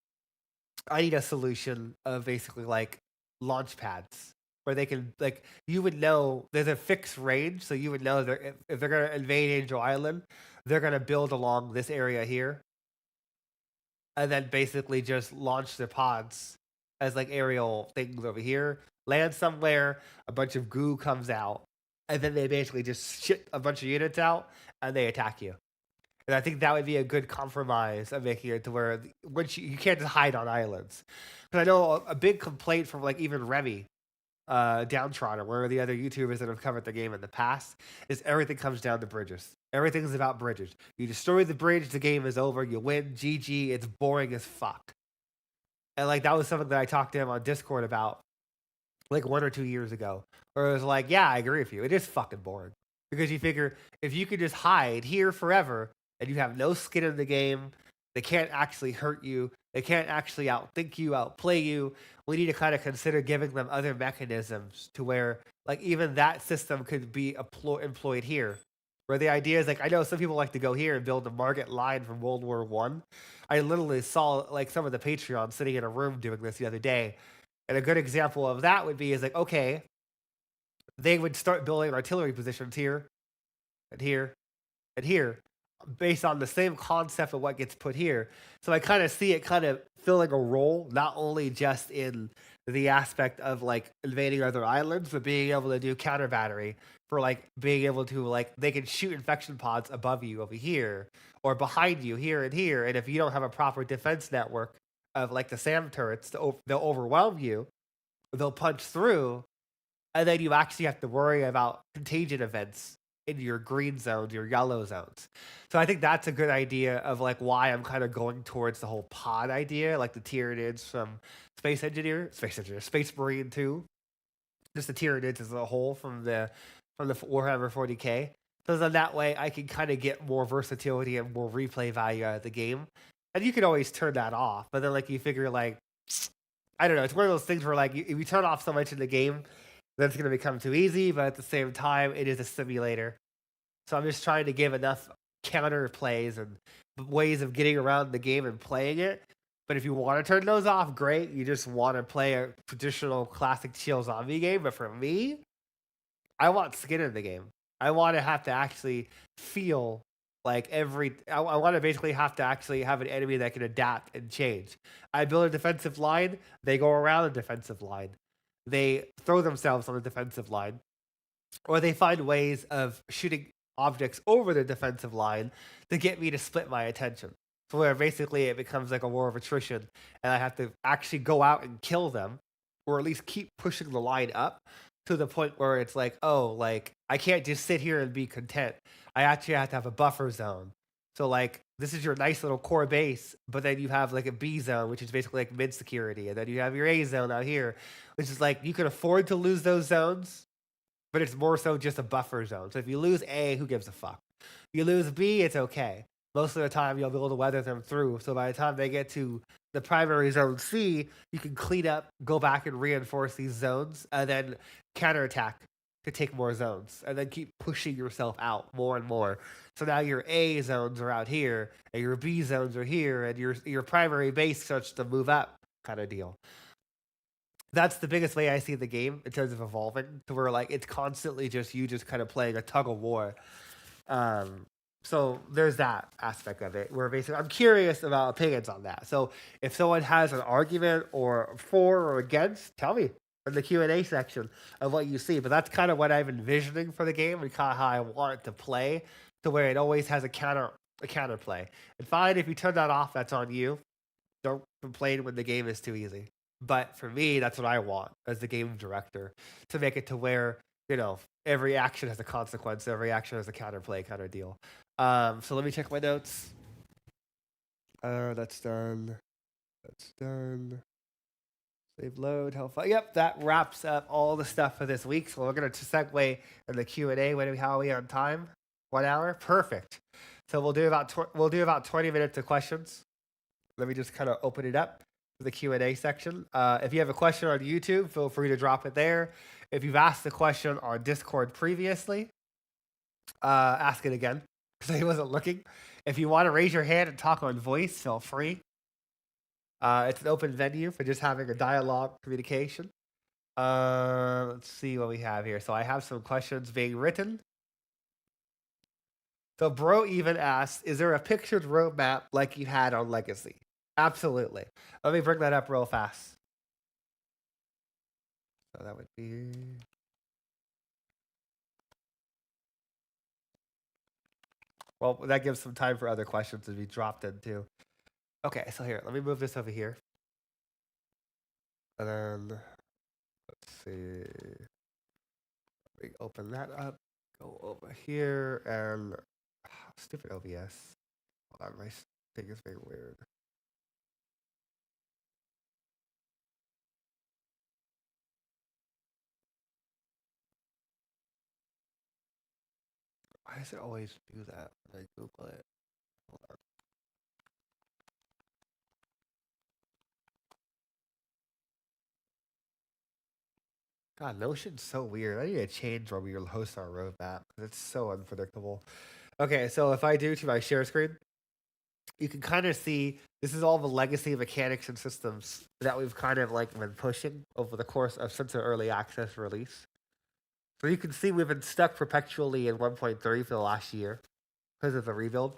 I need a solution of basically like launch pads where they can, like, you would know there's a fixed range, so you would know that if they're going to invade Angel Island, they're going to build along this area here and then basically just launch their pods as like aerial things over here, land somewhere, a bunch of goo comes out, and then they basically just shit a bunch of units out and they attack you. And I think that would be a good compromise of making it to where once you can't just hide on islands. Because I know a big complaint from like even Remy, Downtrodden, or the other YouTubers that have covered the game in the past, is everything comes down to bridges. Everything's about bridges. You destroy the bridge, the game is over. You win, GG. It's boring as fuck. And like that was something that I talked to him on Discord about like 1 or 2 years ago, where it was like, yeah, I agree with you. It is fucking boring because you figure if you could just hide here forever and you have no skin in the game, they can't actually hurt you. They can't actually outthink you, outplay you. We need to kind of consider giving them other mechanisms to where, like, even that system could be employed here. Where the idea is like, I know some people like to go here and build a Margate line from World War One. I literally saw like some of the Patreon sitting in a room doing this the other day, and a good example of that would be is like, okay, they would start building artillery positions here, and here, and here, based on the same concept of what gets put here. So I kind of see it kind of filling a role, not only just in the aspect of like invading other islands, but being able to do counter battery for like being able to like they can shoot infection pods above you over here or behind you here and here. And if you don't have a proper defense network of like the SAM turrets, they'll overwhelm you, they'll punch through, and then you actually have to worry about contagion events in your green zones, your yellow zones. So I think that's a good idea of like why I'm kind of going towards the whole pod idea, like the Tyranids from Space Marine 2, just the Tyranids as a whole from the Warhammer 40k. So then that way I can kind of get more versatility and more replay value out of the game. And you can always turn that off, but then like you figure like I don't know, it's one of those things where like if you turn off so much in the game, then it's going to become too easy, but at the same time, it is a simulator. So I'm just trying to give enough counter plays and ways of getting around the game and playing it. But if you want to turn those off, great. You just want to play a traditional classic chill zombie game. But for me, I want skin in the game. I want to have to actually feel like I want to basically have to actually have an enemy that can adapt and change. I build a defensive line, they go around the defensive line. They throw themselves on the defensive line, or they find ways of shooting objects over the defensive line to get me to split my attention. So where basically it becomes like a war of attrition, and I have to actually go out and kill them, or at least keep pushing the line up to the point where it's like, oh, like I can't just sit here and be content. I actually have to have a buffer zone. So like this is your nice little core base, but then you have like a B zone, which is basically like mid security, and then you have your A zone out here, which is like you can afford to lose those zones, but it's more so just a buffer zone. So if you lose A, who gives a fuck? You lose B, it's okay. Most of the time, you'll be able to weather them through. So by the time they get to the primary zone C, you can clean up, go back and reinforce these zones, and then counterattack to take more zones, and then keep pushing yourself out more and more. So now your A zones are out here, and your B zones are here, and your primary base starts to move up, kind of deal. That's the biggest way I see the game in terms of evolving, to where like it's constantly just you just kind of playing a tug of war. So there's that aspect of it where basically I'm curious about opinions on that. So if someone has an argument or for or against, tell me in the Q&A section of what you see. But that's kind of what I'm envisioning for the game and kind of how I want it to play, to where it always has a counter play. And fine, if you turn that off, that's on you. Don't complain when the game is too easy. But for me, that's what I want as the game director, to make it to where, you know, every action has a consequence, every action has a counterplay kind of deal. So let me check my notes. That's done. That's done. Save load. Yep, that wraps up all the stuff for this week. So we're gonna segue in the Q&A. How are we on time? 1 hour. Perfect. So we'll do about 20 minutes of questions. Let me just kind of open it up for the Q&A section. If you have a question on YouTube, feel free to drop it there. If you've asked the question on Discord previously, ask it again, because I wasn't looking. If you want to raise your hand and talk on voice, feel free. It's an open venue for just having a dialogue communication. Let's see what we have here. So I have some questions being written. So Bro even asked, is there a pictured roadmap like you had on Legacy? Absolutely. Let me bring that up real fast. So that would be... Well, that gives some time for other questions to be dropped in too. Okay, so here, let me move this over here. And then, let's see. Let me open that up. Go over here and... stupid OBS. Hold on, my thing is very weird. Why does it always do that when I Google it? Hold on. God, Notion's so weird. I need to change where we host our roadmap. It's so unpredictable. Okay, so if I do to my share screen, you can kind of see this is all the legacy mechanics and systems that we've kind of like been pushing over the course of since the early access release. So you can see we've been stuck perpetually in 1.3 for the last year because of the rebuild.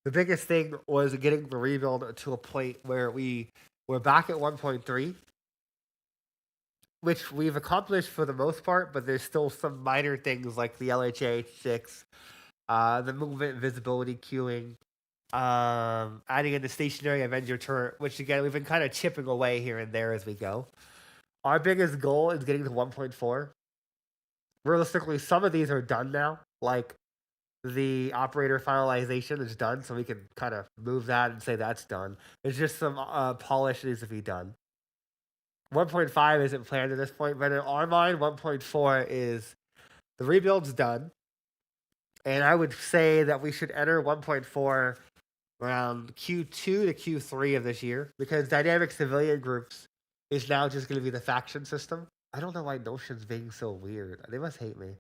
The biggest thing was getting the rebuild to a point where we're back at 1.3, which we've accomplished for the most part, but there's still some minor things like the LHA6, the movement visibility queuing, adding in the stationary Avenger turret, which again, we've been kind of chipping away here and there as we go. Our biggest goal is getting to 1.4. Realistically, some of these are done now. Like the operator finalization is done, so we can kind of move that and say that's done. There's just some polish needs to be done. 1.5 isn't planned at this point, but in our mind, 1.4 is the rebuild's done. And I would say that we should enter 1.4 around Q2 to Q3 of this year, because dynamic civilian groups is now just going to be the faction system. I don't know why Notion's being so weird. They must hate me.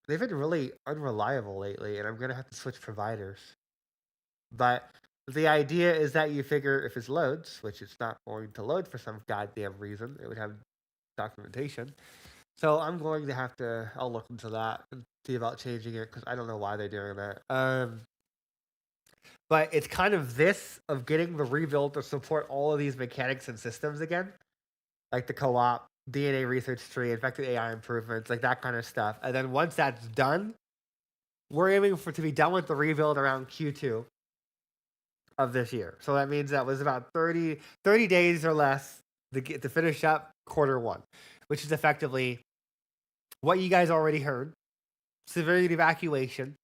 They've been really unreliable lately, and I'm going to have to switch providers. But the idea is that you figure if it loads, which it's not going to load for some goddamn reason, it would have documentation. So I'm going to have to, I'll look into that and see about changing it, because I don't know why they're doing that. But it's kind of this of getting the rebuild to support all of these mechanics and systems again, like the co-op, DNA research tree, infected AI improvements, like that kind of stuff. And then once that's done, we're aiming to be done with the rebuild around Q2 of this year. So that means that was about 30 days or less to finish up Q1, which is effectively what you guys already heard, civilian evacuation.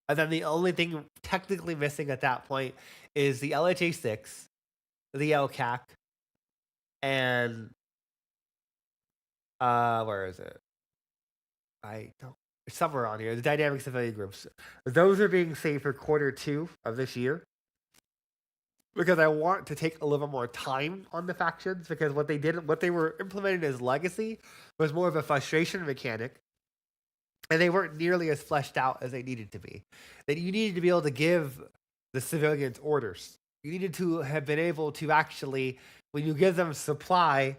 And then the only thing technically missing at that point is the LHA6, the LCAC, and where is it? I don't. It's somewhere on here. The dynamic civilian groups. Those are being saved for Q2 of this year, because I want to take a little more time on the factions, because what they were implementing as legacy was more of a frustration mechanic. And they weren't nearly as fleshed out as they needed to be. That you needed to be able to give the civilians orders. You needed to have been able to actually, when you give them supply,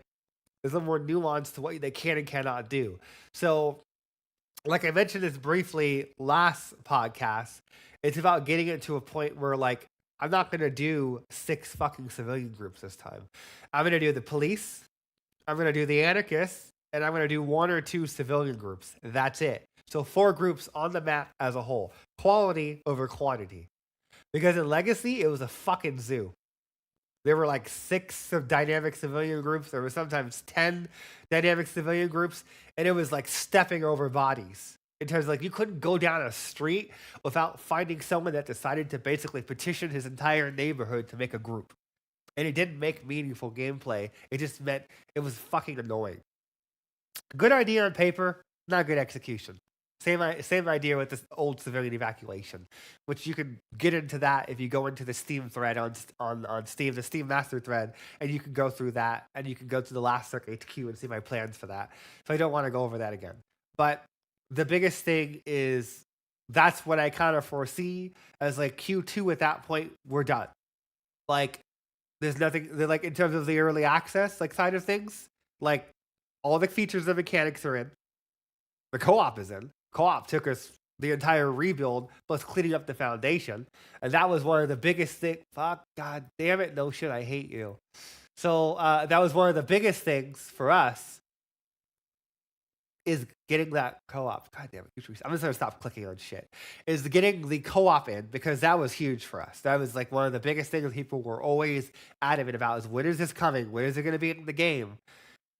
there's a little more nuance to what they can and cannot do. So, like I mentioned this briefly last podcast, it's about getting it to a point where, like, I'm not going to do 6 fucking civilian groups this time. I'm going to do the police, I'm going to do the anarchists, and I'm going to do 1 or 2 civilian groups. That's it. So 4 groups on the map as a whole. Quality over quantity. Because in Legacy, it was a fucking zoo. There were like 6 of dynamic civilian groups. There were sometimes 10 dynamic civilian groups. And it was like stepping over bodies. In terms of, like, you couldn't go down a street without finding someone that decided to basically petition his entire neighborhood to make a group. And it didn't make meaningful gameplay. It just meant it was fucking annoying. Good idea on paper, not good execution. Same idea with this old civilian evacuation, which you can get into that if you go into the Steam thread on Steam, the Steam master thread, and you can go through that, and you can go to the last CERC HQ and see my plans for that. So I don't want to go over that again. But the biggest thing is that's what I kind of foresee as like Q2 at that point, we're done. Like, there's nothing, like, in terms of the early access, like, side of things, like, all the features and mechanics are in. The co-op is in. Co-op took us the entire rebuild, plus cleaning up the foundation. And that was one of the biggest things. Fuck, god damn it, Notion, I hate you. So that was one of the biggest things for us is getting that co-op. God damn it. I'm just going to stop clicking on shit. Is getting the co-op in because that was huge for us. That was like one of the biggest things people were always adamant about is when is this coming? When is it going to be in the game?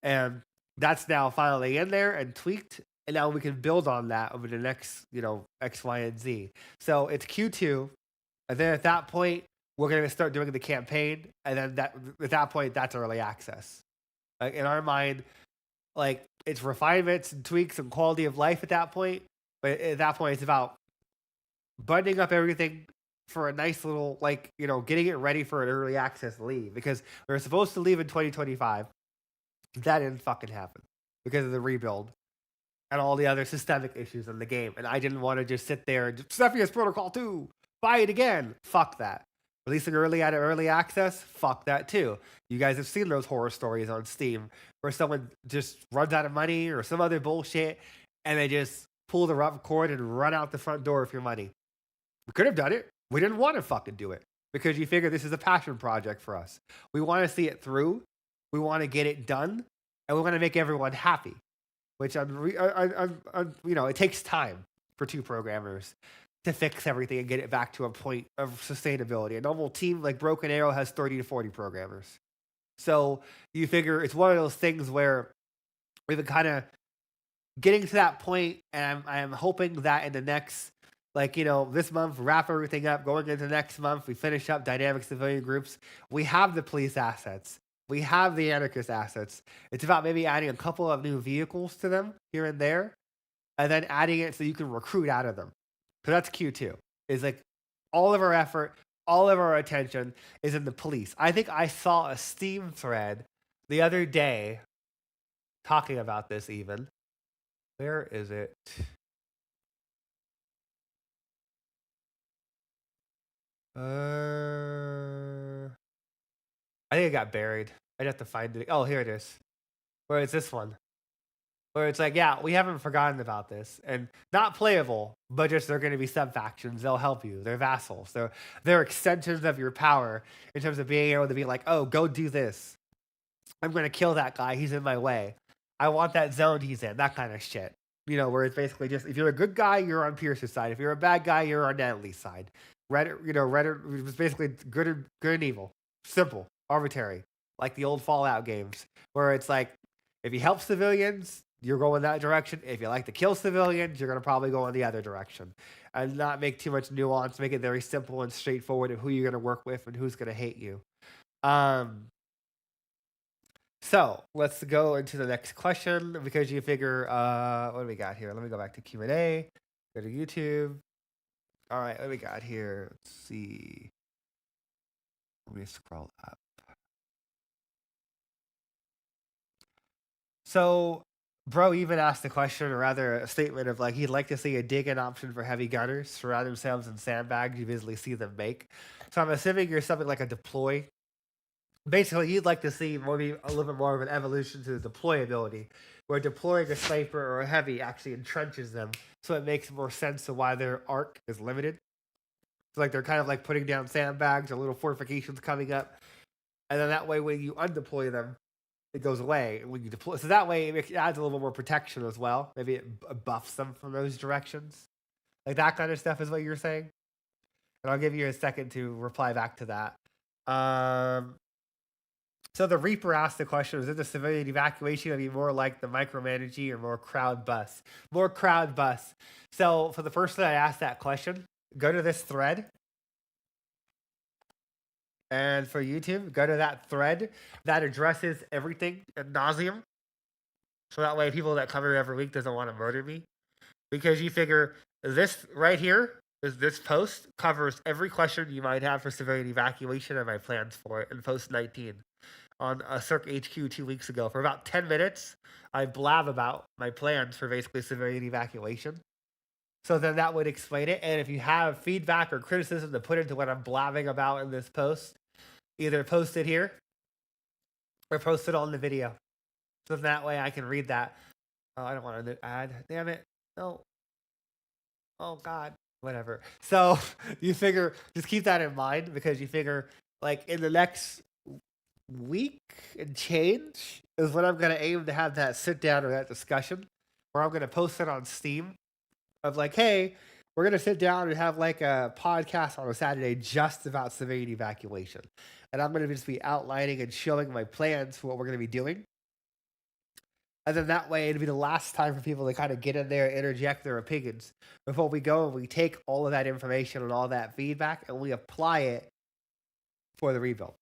And that's now finally in there and tweaked. And now we can build on that over the next, X, Y, and Z. So it's Q2. And then at that point, we're going to start doing the campaign. And then at that point, that's early access. Like in our mind, like it's refinements and tweaks and quality of life at that point. But at that point, it's about buttoning up everything for a nice little, getting it ready for an early access leave. Because we were supposed to leave in 2025. That didn't fucking happen because of the rebuild and all the other systemic issues in the game. And I didn't want to just sit there and Cepheus Protocol 2, buy it again. Fuck that. Releasing early out of early access, fuck that too. You guys have seen those horror stories on Steam where someone just runs out of money or some other bullshit and they just pull the rub cord and run out the front door with your money. We could have done it. We didn't want to fucking do it because you figure this is a passion project for us. We want to see it through. We want to get it done, and we want to make everyone happy. Which it takes time for two programmers to fix everything and get it back to a point of sustainability. A normal team like Broken Arrow has 30 to 40 programmers. So you figure it's one of those things where we've been kind of getting to that point, and I'm hoping that in the next, this month, wrap everything up. Going into next month, we finish up dynamic civilian groups. We have the police assets. We have the anarchist assets. It's about maybe adding a couple of new vehicles to them here and there, and then adding it so you can recruit out of them. So that's Q2. Is like all of our effort, all of our attention is in the police. I think I saw a Steam thread the other day talking about this even. Where is it? I think it got buried. I'd have to find it. Oh, here it is. Where is this one? Where it's like, yeah, we haven't forgotten about this. And not playable, but just they're going to be sub-factions. They'll help you. They're vassals. They're extensions of your power in terms of being able to be like, oh, go do this. I'm going to kill that guy. He's in my way. I want that zone he's in. That kind of shit. Where it's basically just, if you're a good guy, you're on Pierce's side. If you're a bad guy, you're on Natalie's side. Reddit was basically good and evil. Simple. Arbitrary. Like the old Fallout games, where it's like, if you help civilians, you're going that direction. If you like to kill civilians, you're going to probably go in the other direction. And not make too much nuance, make it very simple and straightforward of who you're going to work with and who's going to hate you. So let's go into the next question because you figure, what do we got here? Let me go back to Q&A, go to YouTube. All right, what do we got here? Let's see. Let me scroll up. So, bro even asked the question, or rather a statement of like, he'd like to see a dig-in option for heavy gunners, surround themselves in sandbags you visibly see them make. So I'm assuming you're something like a deploy. Basically, you'd like to see maybe a little bit more of an evolution to the deployability, where deploying a sniper or a heavy actually entrenches them, so it makes more sense of why their arc is limited. So like they're kind of like putting down sandbags or little fortifications coming up, and then that way when you undeploy them, it goes away when you deploy. So that way it adds a little more protection as well. Maybe it buffs them from those directions. Like that kind of stuff is what you're saying. And I'll give you a second to reply back to that. So the Reaper asked the question, is it the civilian evacuation going to be more like the micromanaging or more crowd bus? More crowd bus. So for the person that asked that question, go to this thread. And for YouTube, go to that thread that addresses everything ad nauseum. So that way people that come here every week doesn't want to murder me. Because you figure this right here, this post covers every question you might have for civilian evacuation and my plans for it in post 19. On a CERC HQ 2 weeks ago. For about 10 minutes, I blab about my plans for basically civilian evacuation. So then that would explain it. And if you have feedback or criticism to put into what I'm blabbing about in this post, either post it here or post it on the video. So that way I can read that. Oh, I don't want to add. Damn it. No. Oh, God. Whatever. So you figure, just keep that in mind because you figure, like, in the next week and change is when I'm gonna aim to have that sit down or that discussion, where I'm gonna post it on Steam of like, hey, we're gonna sit down and have like a podcast on a Saturday just about civilian evacuation, and I'm gonna just be outlining and showing my plans for what we're gonna be doing. And then that way, it'd be the last time for people to kind of get in there, interject their opinions before we go and we take all of that information and all that feedback and we apply it for the rebuild,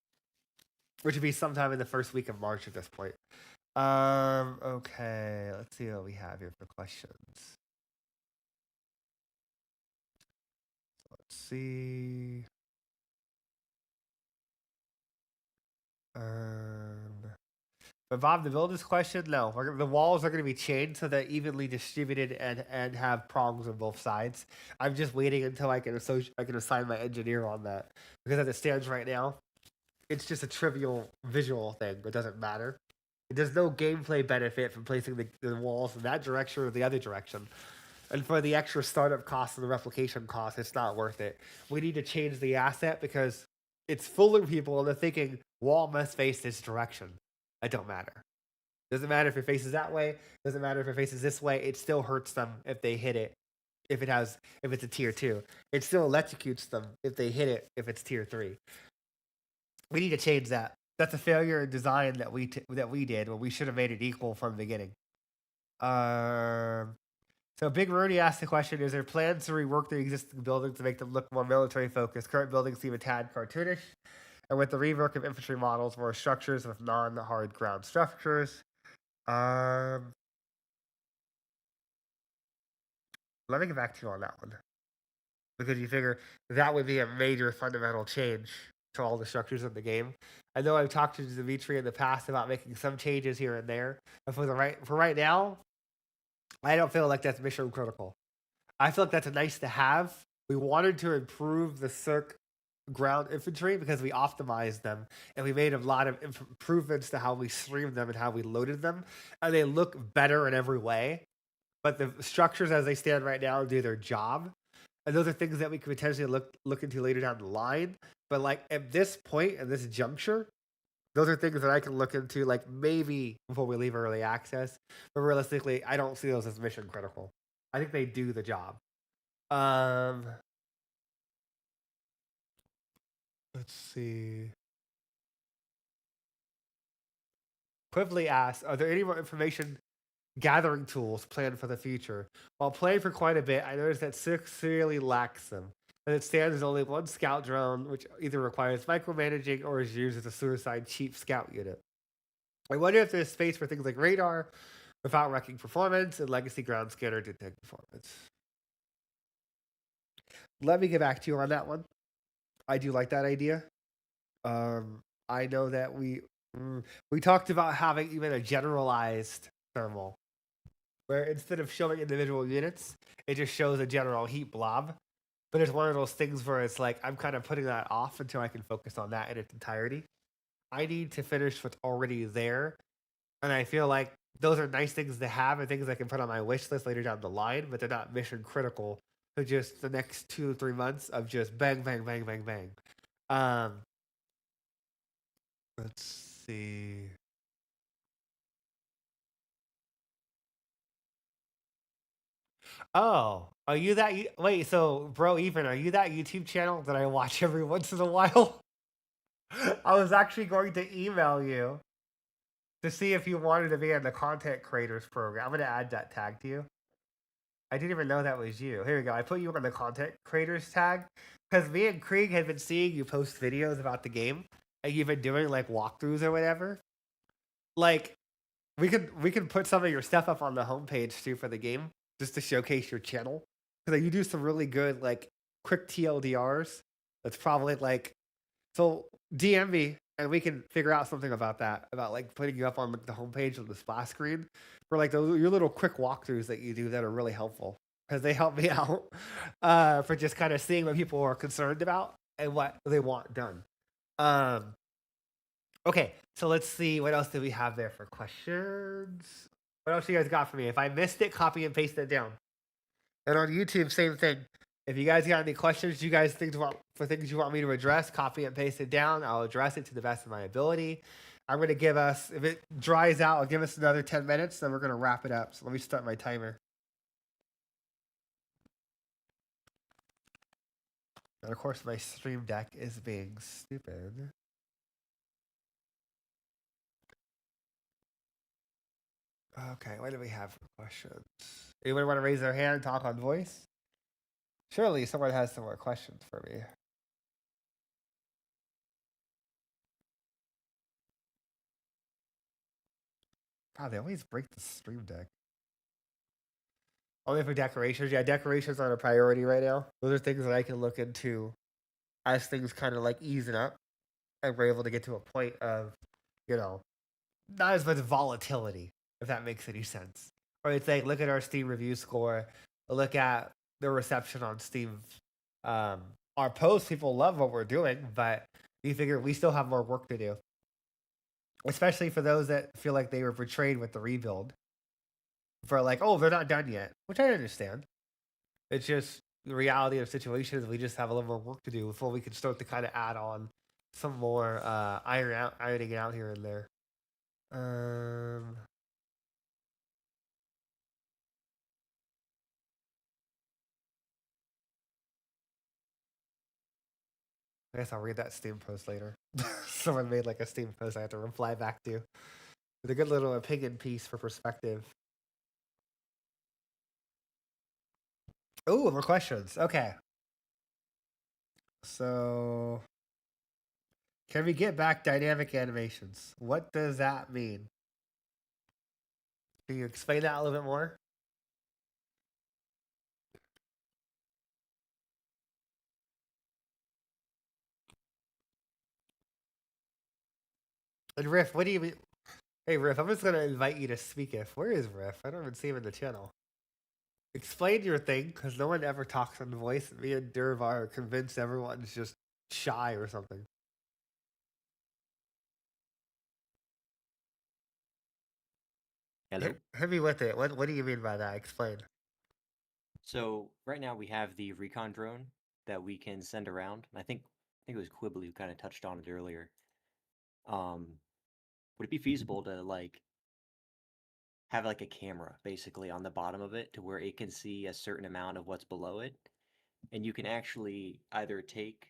which would be sometime in the first week of March at this point. Okay, let's see what we have here for questions. Let's see. But Bob, to build this question, no, the walls are going to be chained so they're evenly distributed and have prongs on both sides. I'm just waiting until I can assign my engineer on that, because as it stands right now, it's just a trivial visual thing. It doesn't matter. There's no gameplay benefit from placing the walls in that direction or the other direction. And for the extra startup costs and the replication costs, it's not worth it. We need to change the asset because it's fooling people into thinking wall must face this direction. It don't matter. Doesn't matter if it faces that way. Doesn't matter if it faces this way. It still hurts them if they hit it. If it's a tier 2, it still electrocutes them if they hit it. If it's tier 3, we need to change that. That's a failure in design that we did when we should have made it equal from the beginning. So Big Rooney asked the question: is there plans to rework the existing buildings to make them look more military focused? Current buildings seem a tad cartoonish, and with the rework of infantry models, more structures with non-hard ground structures. Let me get back to you on that one, because you figure that would be a major fundamental change to all the structures in the game. I know I've talked to Dimitri in the past about making some changes here and there, but for right now, I don't feel like that's mission critical. I feel like that's a nice to have. We wanted to improve the CERC ground infantry because we optimized them and we made a lot of improvements to how we streamed them and how we loaded them, and they look better in every way. But the structures as they stand right now do their job, and those are things that we could potentially look into later down the line. But like at this point, at this juncture, those are things that I can look into, like maybe before we leave early access. But realistically, I don't see those as mission critical. I think they do the job. Let's see. Quively asks, are there any more information gathering tools planned for the future? While playing for quite a bit, I noticed that CERC severely lacks them. As it stands, there's only one scout drone, which either requires micromanaging or is used as a suicide cheap scout unit. I wonder if there's space for things like radar without wrecking performance and legacy ground scanner detect performance. Let me get back to you on that one. I do like that idea. I know that we talked about having even a generalized thermal, where instead of showing individual units, it just shows a general heat blob. But it's one of those things where it's like I'm kind of putting that off until I can focus on that in its entirety. I need to finish what's already there, and I feel like those are nice things to have and things I can put on my wish list later down the line, but they're not mission critical to just the next 2 or 3 months of just bang, bang, bang, bang, bang. Let's see. Oh, are you that? Wait, so bro, even are you that YouTube channel that I watch every once in a while? I was actually going to email you to see if you wanted to be in the content creators program. I'm gonna add that tag to you. I didn't even know that was you. Here we go. I put you on the content creators tag because me and Krieg had been seeing you post videos about the game, and you've been doing like walkthroughs or whatever. Like, we could put some of your stuff up on the homepage too for the game, just to showcase your channel, because like, you do some really good like quick TLDRs. That's probably like, so DM me and we can figure out something about that, about like putting you up on like, the homepage of the splash screen for like your little quick walkthroughs that you do that are really helpful, because they help me out for just kind of seeing what people are concerned about and what they want done. Okay, so let's see, what else do we have there for questions? What else you guys got for me? If I missed it, copy and paste it down. And on YouTube, same thing. If you guys got any questions, you guys think for things you want me to address, copy and paste it down. I'll address it to the best of my ability. I'm gonna give us, if it dries out, I'll give us another 10 minutes, then we're gonna wrap it up. So let me start my timer. And of course, my stream deck is being stupid. Okay, what do we have for questions? Anyone want to raise their hand, talk on voice? Surely someone has some more questions for me. God, they always break the stream deck. Only for decorations. Yeah, decorations aren't a priority right now. Those are things that I can look into as things kind of like easing up and we're able to get to a point of, you know, not as much volatility, if that makes any sense. Or it's like, look at our Steam review score, look at the reception on Steam. Our posts, people love what we're doing, but you figure we still have more work to do. Especially for those that feel like they were betrayed with the rebuild. For like, oh, they're not done yet, which I understand. It's just the reality of the situation is we just have a little more work to do before we can start to kind of add on some more ironing it out here and there. I guess I'll read that Steam post later. Someone made like a Steam post I have to reply back to. With a good little opinion piece for perspective. Oh, more questions. Okay. So, can we get back dynamic animations? What does that mean? Can you explain that a little bit more? And Riff, what do you mean? Hey, Riff, I'm just going to invite you to speak if. Where is Riff? I don't even see him in the channel. Explain your thing, because no one ever talks on voice. Me and Durvar are convinced everyone's just shy or something. Hello. Hit me with it. What do you mean by that? Explain. So right now we have the recon drone that we can send around. I think it was Quibbly who kind of touched on it earlier. Would it be feasible to like have like a camera basically on the bottom of it to where it can see a certain amount of what's below it, and you can actually either take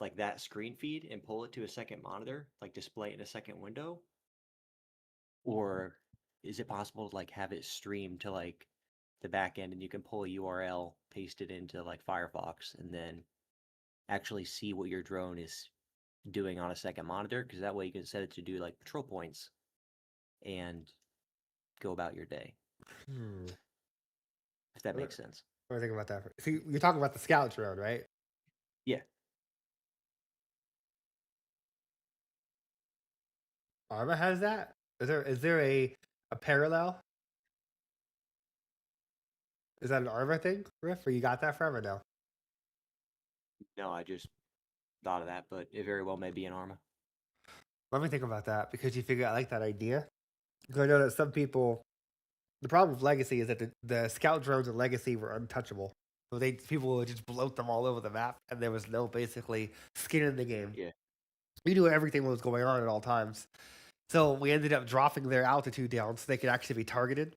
like that screen feed and pull it to a second monitor, like display it in a second window, or is it possible to like have it stream to like the back end and you can pull a URL, paste it into like Firefox, and then actually see what your drone is doing on a second monitor? Because that way you can set it to do like patrol points and go about your day. If that makes sense. What do I think about that? See, you're talking about the scout drone, right? Yeah. Arma has that? Is there a parallel? Is that an Arma thing, Riff? Or you got that from or no? No, I just thought of that, but it very well may be an Arma. Let me think about that because you figure I like that idea. Because I know that some people, the problem with Legacy is that the scout drones in Legacy were untouchable. So people would just bloat them all over the map, and there was no basically skin in the game. Yeah. We knew everything was going on at all times. So we ended up dropping their altitude down so they could actually be targeted.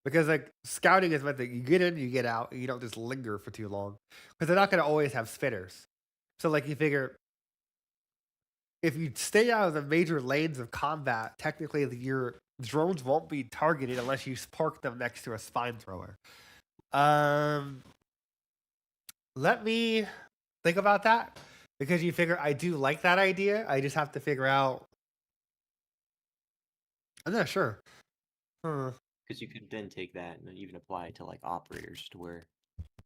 Because like scouting is meant that you get in, you get out, and you don't just linger for too long. Because they're not going to always have spinners. So like you figure, if you stay out of the major lanes of combat, technically your drones won't be targeted unless you park them next to a spine thrower. Let me think about that because you figure I do like that idea. I just have to figure out. I'm not sure. Because you could then take that and even apply it to like operators to where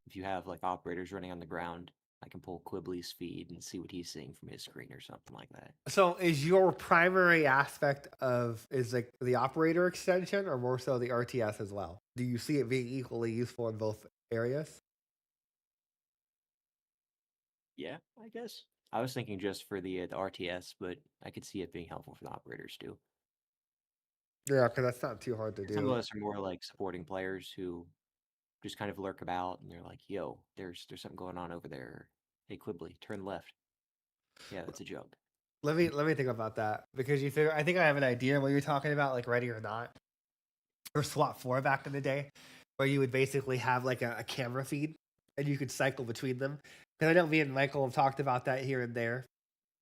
if you have like operators running on the ground, I can pull Quibbly's feed and see what he's seeing from his screen or something like that. So is your primary aspect is like the operator extension or more so the RTS as well? Do you see it being equally useful in both areas? Yeah, I guess. I was thinking just for the RTS, but I could see it being helpful for the operators too. Yeah, because that's not too hard to Some of do. us are more like supporting players who just kind of lurk about, and they're like, "Yo, there's something going on over there. Hey, Quibbly, turn left." Yeah, that's a joke. Let me think about that because you figure I think I have an idea what you're talking about, like Ready or Not or SWAT 4 back in the day, where you would basically have like a camera feed and you could cycle between them. Because I know me and Michael have talked about that here and there.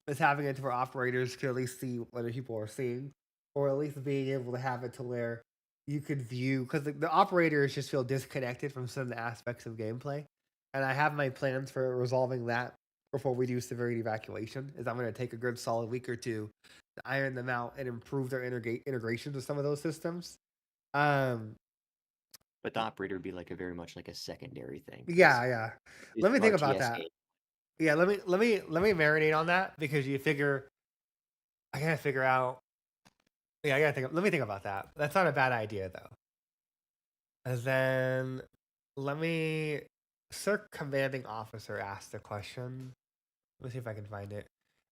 Is having it to where operators can at least see what other people are seeing, or at least being able to have it to where you could view because the operators just feel disconnected from some of the aspects of gameplay. And I have my plans for resolving that before we do severity evacuation. Is I'm going to take a good solid week or two to iron them out and improve their integrations with some of those systems. Um, But the operator would be like a very much like a secondary thing because yeah, yeah. it's Let me an think about RTS that. game. Yeah, let me marinate on that because you figure I gotta figure out. Yeah, I gotta think. Let me think about that. That's not a bad idea though. And then let me. CERC commanding officer asked a question. Let me see if I can find it.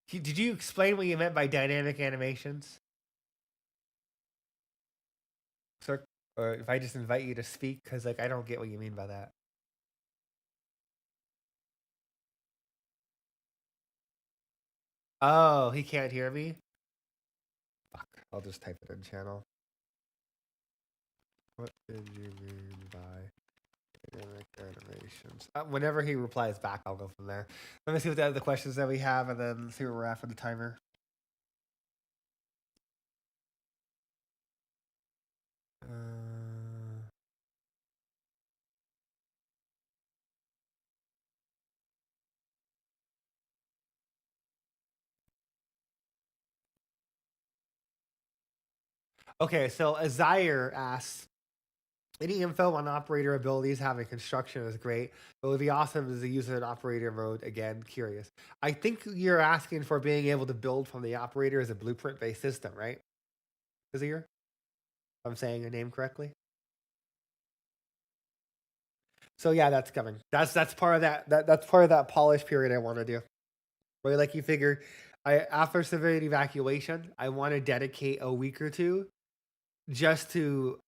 Did you explain what you meant by dynamic animations, CERC? Or if I just invite you to speak, because like I don't get what you mean by that. Oh, he can't hear me. Fuck. I'll just type it in channel. What did you mean by dynamic animations? Whenever he replies back, I'll go from there. Let me see what the other questions that we have, and then see where we're at for the timer. Uh, okay, so Azire asks, any info on operator abilities having construction is great, but it would be awesome to use it in operator mode again. Curious. I think you're asking for being able to build from the operator as a blueprint based system, right? Azire? If I'm saying your name correctly. So yeah, that's coming. That's part of that's part of that polish period I want to do. Right, like you figure, I after severity evacuation, I want to dedicate a week or two just to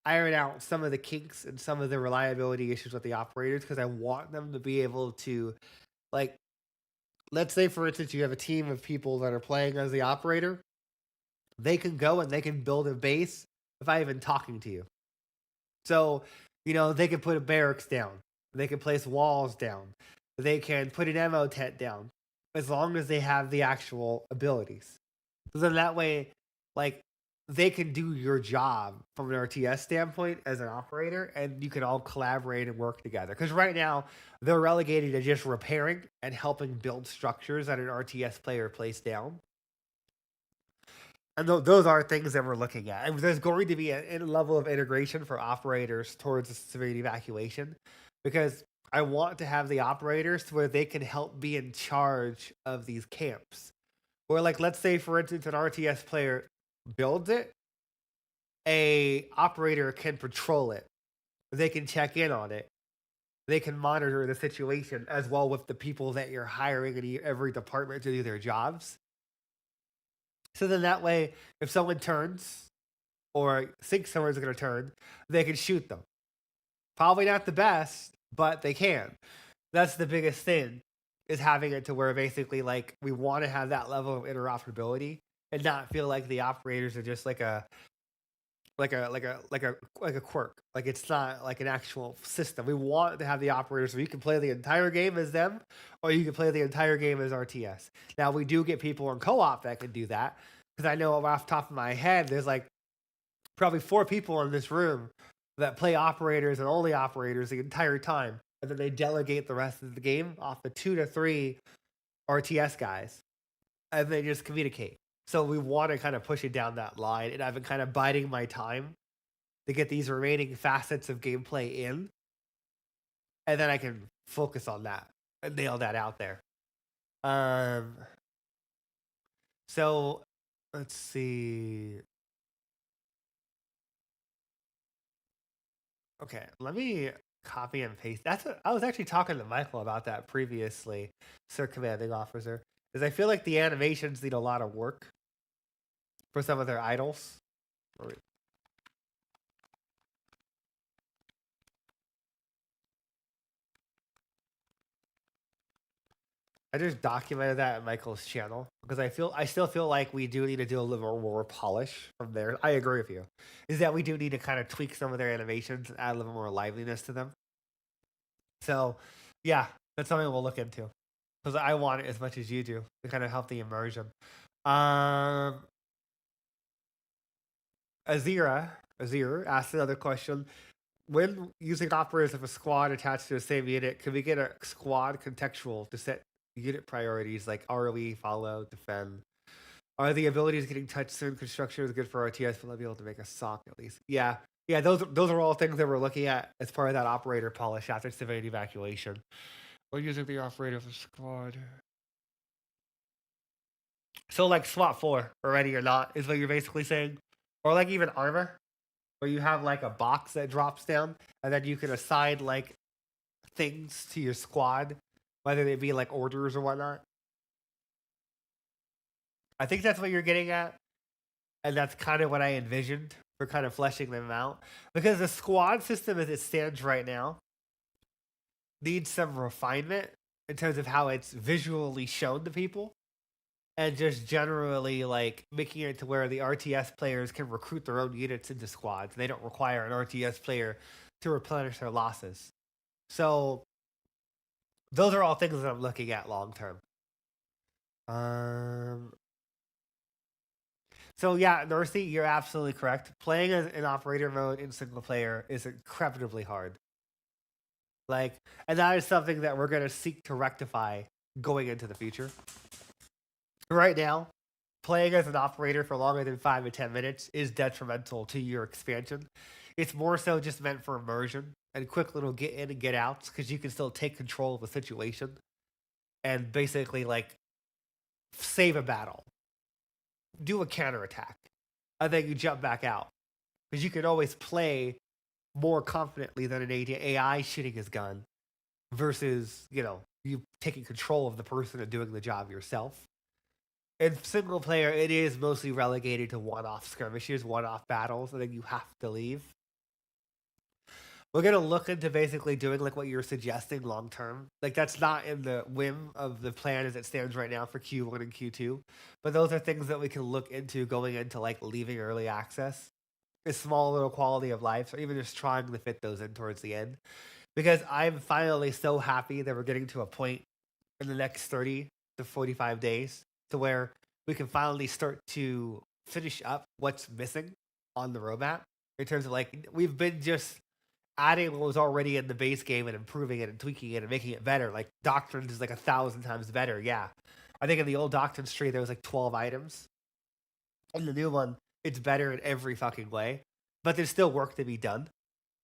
iron out some of the kinks and some of the reliability issues with the operators because I want them to be able to, like, let's say for instance you have a team of people that are playing as the operator, they can go and they can build a base without even talking to you. So, they can put a barracks down, they can place walls down, they can put an ammo tent down, as long as they have the actual abilities. So then that way, like, they can do your job from an RTS standpoint as an operator, and you can all collaborate and work together. Because right now, they're relegated to just repairing and helping build structures that an RTS player placed down. And those are things that we're looking at. And there's going to be a level of integration for operators towards the severity evacuation because I want to have the operators to where they can help be in charge of these camps. Or like, let's say, for instance, an RTS player builds it, a operator can patrol it. They can check in on it. They can monitor the situation as well with the people that you're hiring in every department to do their jobs. So then that way, if someone turns or thinks someone's going to turn, they can shoot them. Probably not the best, but they can. That's the biggest thing is having it to where basically like we want to have that level of interoperability and not feel like the operators are just like a quirk. Like it's not like an actual system. We want to have the operators so you can play the entire game as them, or you can play the entire game as RTS. Now we do get people in co-op that can do that because I know off the top of my head, there's like probably 4 people in this room that play operators and only operators the entire time, and then they delegate the rest of the game off the 2 to 3 RTS guys, and they just communicate. So we want to kind of push it down that line, and I've been kind of biding my time to get these remaining facets of gameplay in, and then I can focus on that and nail that out there. Um, so let's see. Okay, let me copy and paste. I was actually talking to Michael about that previously, Sir Commanding Officer, is I feel like the animations need a lot of work for some of their idols. I just documented that at Michael's channel because I still feel like we do need to do a little more polish from there. I agree with you. Is that we do need to kind of tweak some of their animations and add a little more liveliness to them. So, yeah, that's something we'll look into because I want it as much as you do to kind of help the immersion. Um, Azir asked another question. When using operators of a squad attached to the same unit, can we get a squad contextual to set unit priorities like ROE, follow, defend? Are the abilities getting touched soon? Construction is good for RTS, but I'll be able to make a sock at least. Yeah, yeah. Those are all things that we're looking at as part of that operator polish after civilian evacuation. We're using the operator of a squad. So like SWAT 4, ready or not, is what you're basically saying, or like even armor, where you have like a box that drops down, and then you can assign like things to your squad, whether they be like orders or whatnot. I think that's what you're getting at, and that's kind of what I envisioned for kind of fleshing them out. Because the squad system as it stands right now needs some refinement in terms of how it's visually shown to people. And just generally like making it to where the RTS players can recruit their own units into squads. They don't require an RTS player to replenish their losses. So those are all things that I'm looking at long term. So yeah, Northy, you're absolutely correct. Playing as an operator mode in single player is incredibly hard. Like, and that is something that we're gonna seek to rectify going into the future. Right now, playing as an operator for longer than 5 to 10 minutes is detrimental to your expansion. It's more so just meant for immersion and quick little get in and get outs because you can still take control of the situation and basically like save a battle, do a counterattack, and then you jump back out because you can always play more confidently than an AI shooting his gun versus you taking control of the person and doing the job yourself. In single player, it is mostly relegated to one-off skirmishes, one-off battles, and then you have to leave. We're gonna look into basically doing like what you're suggesting long term. Like that's not in the whim of the plan as it stands right now for Q1 and Q2, but those are things that we can look into going into like leaving early access, a small little quality of life, or even just trying to fit those in towards the end. Because I'm finally so happy that we're getting to a point in the next 30 to 45 days to where we can finally start to finish up what's missing on the roadmap in terms of like we've been just adding what was already in the base game and improving it and tweaking it and making it better. Like doctrines is like 1,000 times better. Yeah, I think in the old doctrines tree there was like 12 items. In the new one, it's better in every fucking way, but there's still work to be done.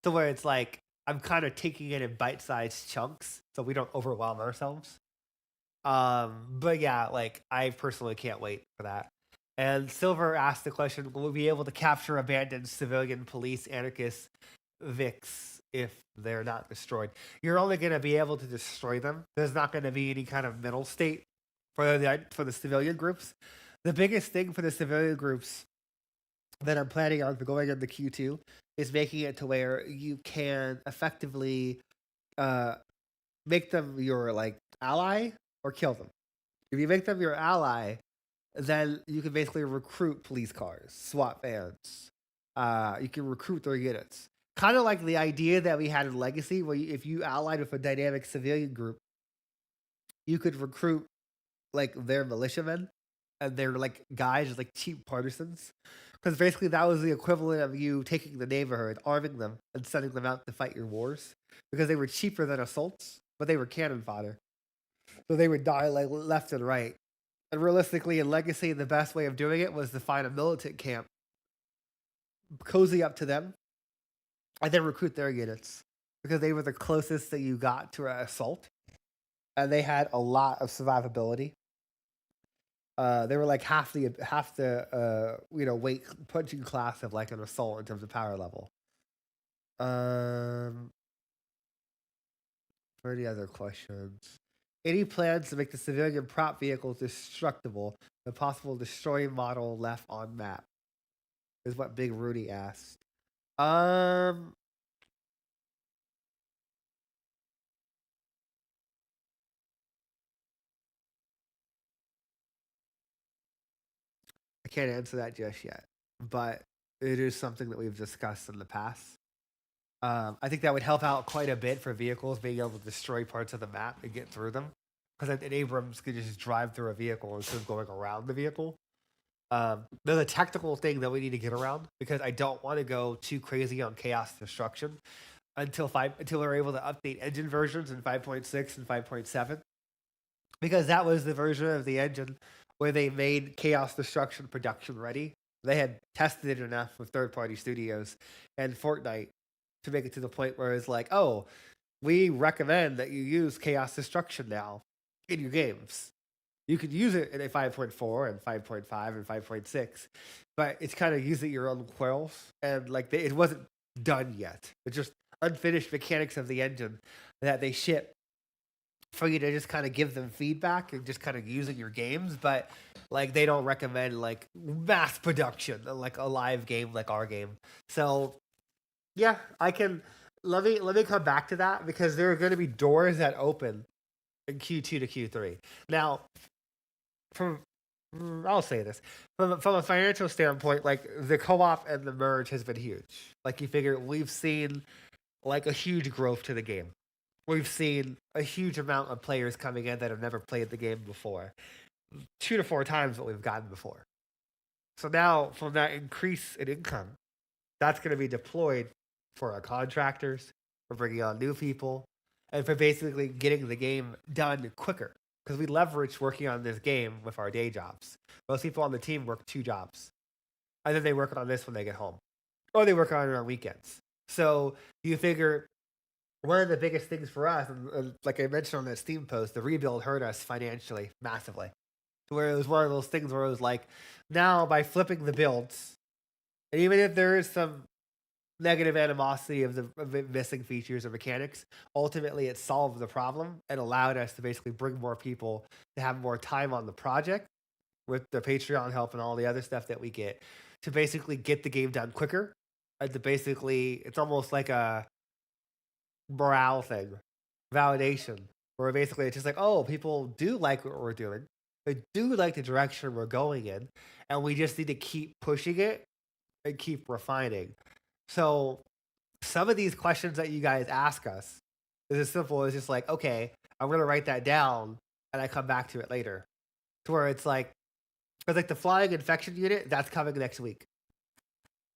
To where it's like I'm kind of taking it in bite-sized chunks so we don't overwhelm ourselves. But yeah, like I personally can't wait for that. And Silver asked the question: will we be able to capture abandoned civilian police anarchists Vix if they're not destroyed? You're only going to be able to destroy them. There's not going to be any kind of middle state for the civilian groups. The biggest thing for the civilian groups that I'm planning on for going into Q2 is making it to where you can effectively make them your like ally or kill them. If you make them your ally, then you can basically recruit police cars, SWAT vans. You can recruit their units. Kind of like the idea that we had in Legacy, where if you allied with a dynamic civilian group, you could recruit like their militiamen and their like guys, like cheap partisans. Because basically that was the equivalent of you taking the neighborhood, arming them, and sending them out to fight your wars. Because they were cheaper than assaults, but they were cannon fodder. So they would die like left and right. And realistically, in Legacy, the best way of doing it was to find a militant camp, cozy up to them, and then recruit their units. Because they were the closest that you got to an assault. And they had a lot of survivability. They were like half the weight punching class of like an assault in terms of power level. For any other questions? Any plans to make the civilian prop vehicles destructible? The possible destroy model left on map is what Big Rudy asked. I can't answer that just yet, but it is something that we've discussed in the past. I think that would help out quite a bit for vehicles being able to destroy parts of the map and get through them. Because then Abrams could just drive through a vehicle instead of going around the vehicle. There's a technical thing that we need to get around because I don't want to go too crazy on chaos destruction until we're able to update engine versions in 5.6 and 5.7, because that was the version of the engine where they made chaos destruction production ready. They had tested it enough with third-party studios and Fortnite to make it to the point where it's like, oh, we recommend that you use chaos destruction now in your games. You could use it in a 5.4 and 5.5 and 5.6, but it's kind of use it your own quills, and like it wasn't done yet. It's just unfinished mechanics of the engine that they ship for you to just kind of give them feedback and just kind of use in your games, but like they don't recommend like mass production like a live game like our game. So yeah, I can let me come back to that because there are going to be doors that open in Q2 to Q3. Now, from I'll say this from a financial standpoint, like the co-op and the merge has been huge. Like you figure we've seen like a huge growth to the game. We've seen a huge amount of players coming in that have never played the game before, 2 to 4 times what we've gotten before. So now, from that increase in income, that's going to be deployed for our contractors, for bringing on new people, and for basically getting the game done quicker. Because we leverage working on this game with our day jobs. Most people on the team work 2 jobs, and then they work on this when they get home, or they work on it on weekends. So you figure one of the biggest things for us, and like I mentioned on that Steam post, the rebuild hurt us financially massively. Where it was one of those things where it was like, now by flipping the builds, and even if there is some negative animosity of the missing features or mechanics, ultimately it solved the problem and allowed us to basically bring more people to have more time on the project with the Patreon help and all the other stuff that we get to basically get the game done quicker. And to basically, it's almost like a morale thing, validation, where basically it's just like, oh, people do like what we're doing. They do like the direction we're going in, and we just need to keep pushing it and keep refining. So some of these questions that you guys ask us is as simple as just like, okay, I'm gonna write that down and I come back to it later. To where it's like the flying infection unit, that's coming next week.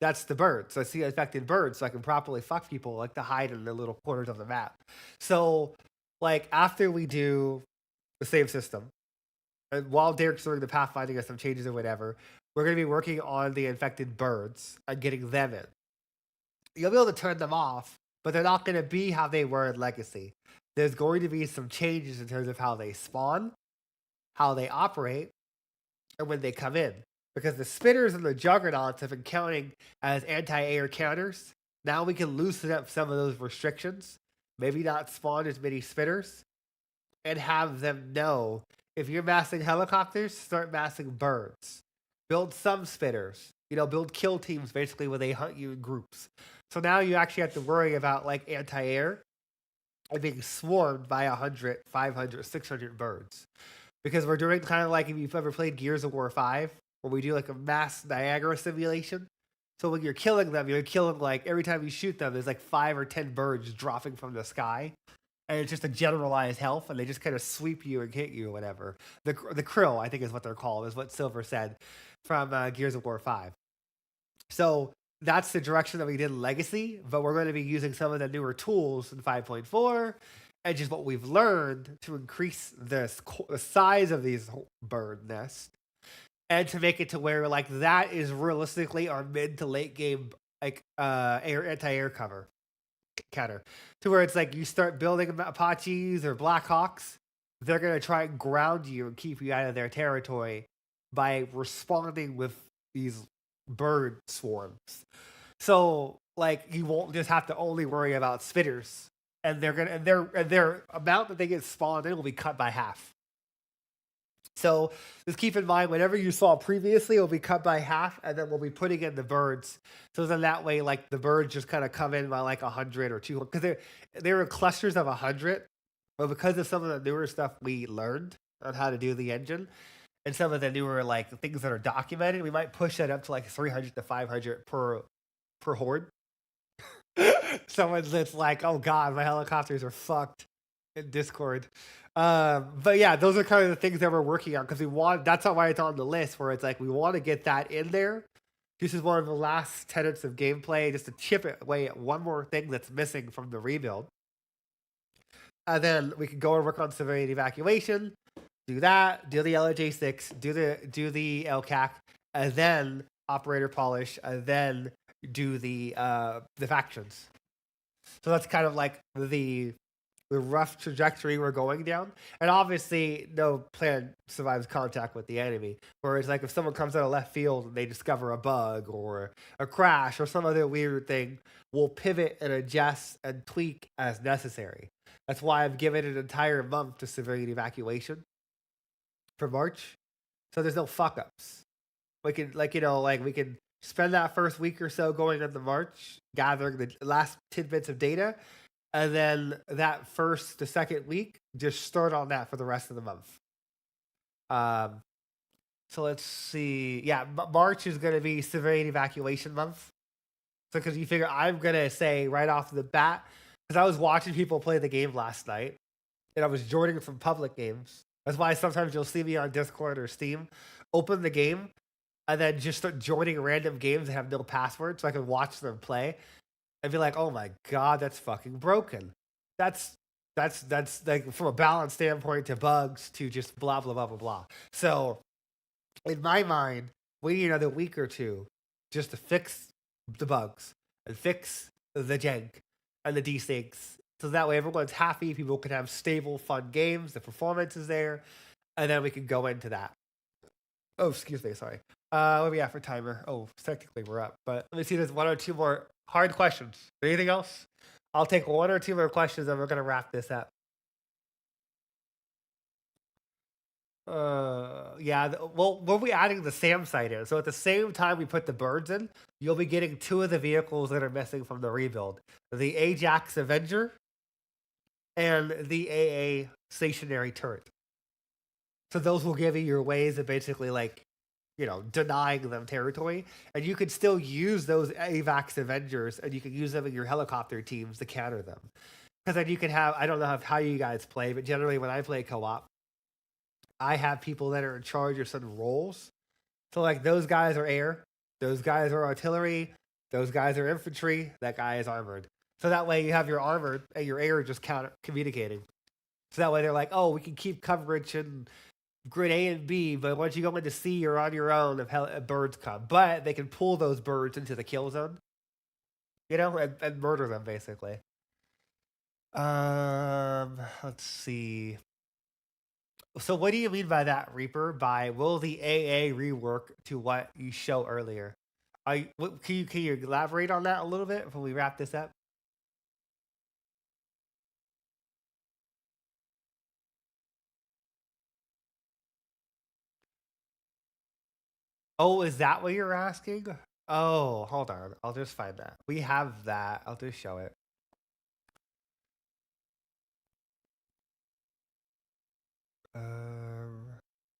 That's the birds. So I see infected birds, so I can properly fuck people like to hide in the little corners of the map. So like after we do the save system, and while Derek's doing the pathfinding and some changes or whatever, we're gonna be working on the infected birds and getting them in. You'll be able to turn them off, but they're not gonna be how they were in Legacy. There's going to be some changes in terms of how they spawn, how they operate, and when they come in. Because the spitters and the juggernauts have been counting as anti-air counters. Now we can loosen up some of those restrictions. Maybe not spawn as many spitters. And have them know, if you're massing helicopters, start massing birds. Build some spitters. Build kill teams basically where they hunt you in groups. So now you actually have to worry about like anti-air and being swarmed by 100, 500, 600 birds. Because we're doing kind of like if you've ever played Gears of War 5, where we do like a mass Niagara simulation. So when you're killing them like every time you shoot them, there's like 5 or 10 birds dropping from the sky. And it's just a generalized health, and they just kind of sweep you and hit you or whatever. The krill, I think is what they're called, is what Silver said from Gears of War 5. So that's the direction that we did in Legacy, but we're going to be using some of the newer tools in 5.4 and just what we've learned to increase the size of these bird nests and to make it to where like that is realistically our mid to late game like anti-air counter, to where it's like you start building Apaches or Blackhawks, they're going to try and ground you and keep you out of their territory by responding with these bird swarms. So like you won't just have to only worry about spitters, and their amount that they get spawned in will be cut by half. So just keep in mind, whatever you saw previously will be cut by half, and then we'll be putting in the birds. So then that way, like the birds just kind of come in by like 100 or 200, because they were clusters of 100. But because of some of the newer stuff we learned on how to do the engine, and some of the newer like things that are documented, we might push that up to like 300 to 500 per horde. Someone's just like, oh god, my helicopters are fucked in Discord. But yeah, those are kind of the things that we're working on because we want. That's why it's on the list where it's like we want to get that in there. This is one of the last tenets of gameplay, just to chip it away at one more thing that's missing from the rebuild. And then we can go and work on civilian evacuation, do that, do the LJ6, do the LCAC, and then operator polish, and then do the factions. So that's kind of like the rough trajectory we're going down. And obviously, no plan survives contact with the enemy. Whereas, like, if someone comes out of left field and they discover a bug or a crash or some other weird thing, we'll pivot and adjust and tweak as necessary. That's why I've given an entire month to civilian evacuation for March. So there's no fuck ups. We can, we can spend that first week or so going into March, gathering the last tidbits of data, and then the second week, just start on that for the rest of the month. So let's see. Yeah, March is going to be civilian evacuation month. So because you figure I'm going to say right off the bat, because I was watching people play the game last night, and I was joining from public games. That's why sometimes you'll see me on Discord or Steam, open the game, and then just start joining random games that have no password so I can watch them play and be like, oh my god, that's fucking broken. That's like from a balance standpoint to bugs to just blah blah blah blah blah. So in my mind, we need another week or two just to fix the bugs and fix the jank and the desyncs. So that way everyone's happy, people can have stable, fun games, the performance is there, and then we can go into that. Oh, excuse me, sorry. What do we have for timer? Oh, technically we're up, but let me see. There's one or two more hard questions. Anything else? I'll take one or two more questions, and we're gonna wrap this up. Yeah. Well, we'll be adding the SAM site in. So at the same time we put the birds in, you'll be getting two of the vehicles that are missing from the rebuild: the Ajax Avenger and the AA stationary turret. So those will give you your ways of basically denying them territory, and you can still use those AVAX Avengers, and you can use them in your helicopter teams to counter them. Because then you can have, I don't know how you guys play, but generally when I play co-op, I have people that are in charge of certain roles. So like those guys are air, those guys are artillery, those guys are infantry, that guy is armored. So that way you have your armored and your air just communicating. So that way they're like, oh, we can keep coverage and grid A and B, but once you go into C, you're on your own if birds come. But they can pull those birds into the kill zone, and murder them basically. Let's see. So what do you mean by that, Reaper? By will the AA rework to what you show earlier? Can you elaborate on that a little bit before we wrap this up? Oh, is that what you're asking? Oh, hold on. I'll just find that. We have that. I'll just show it.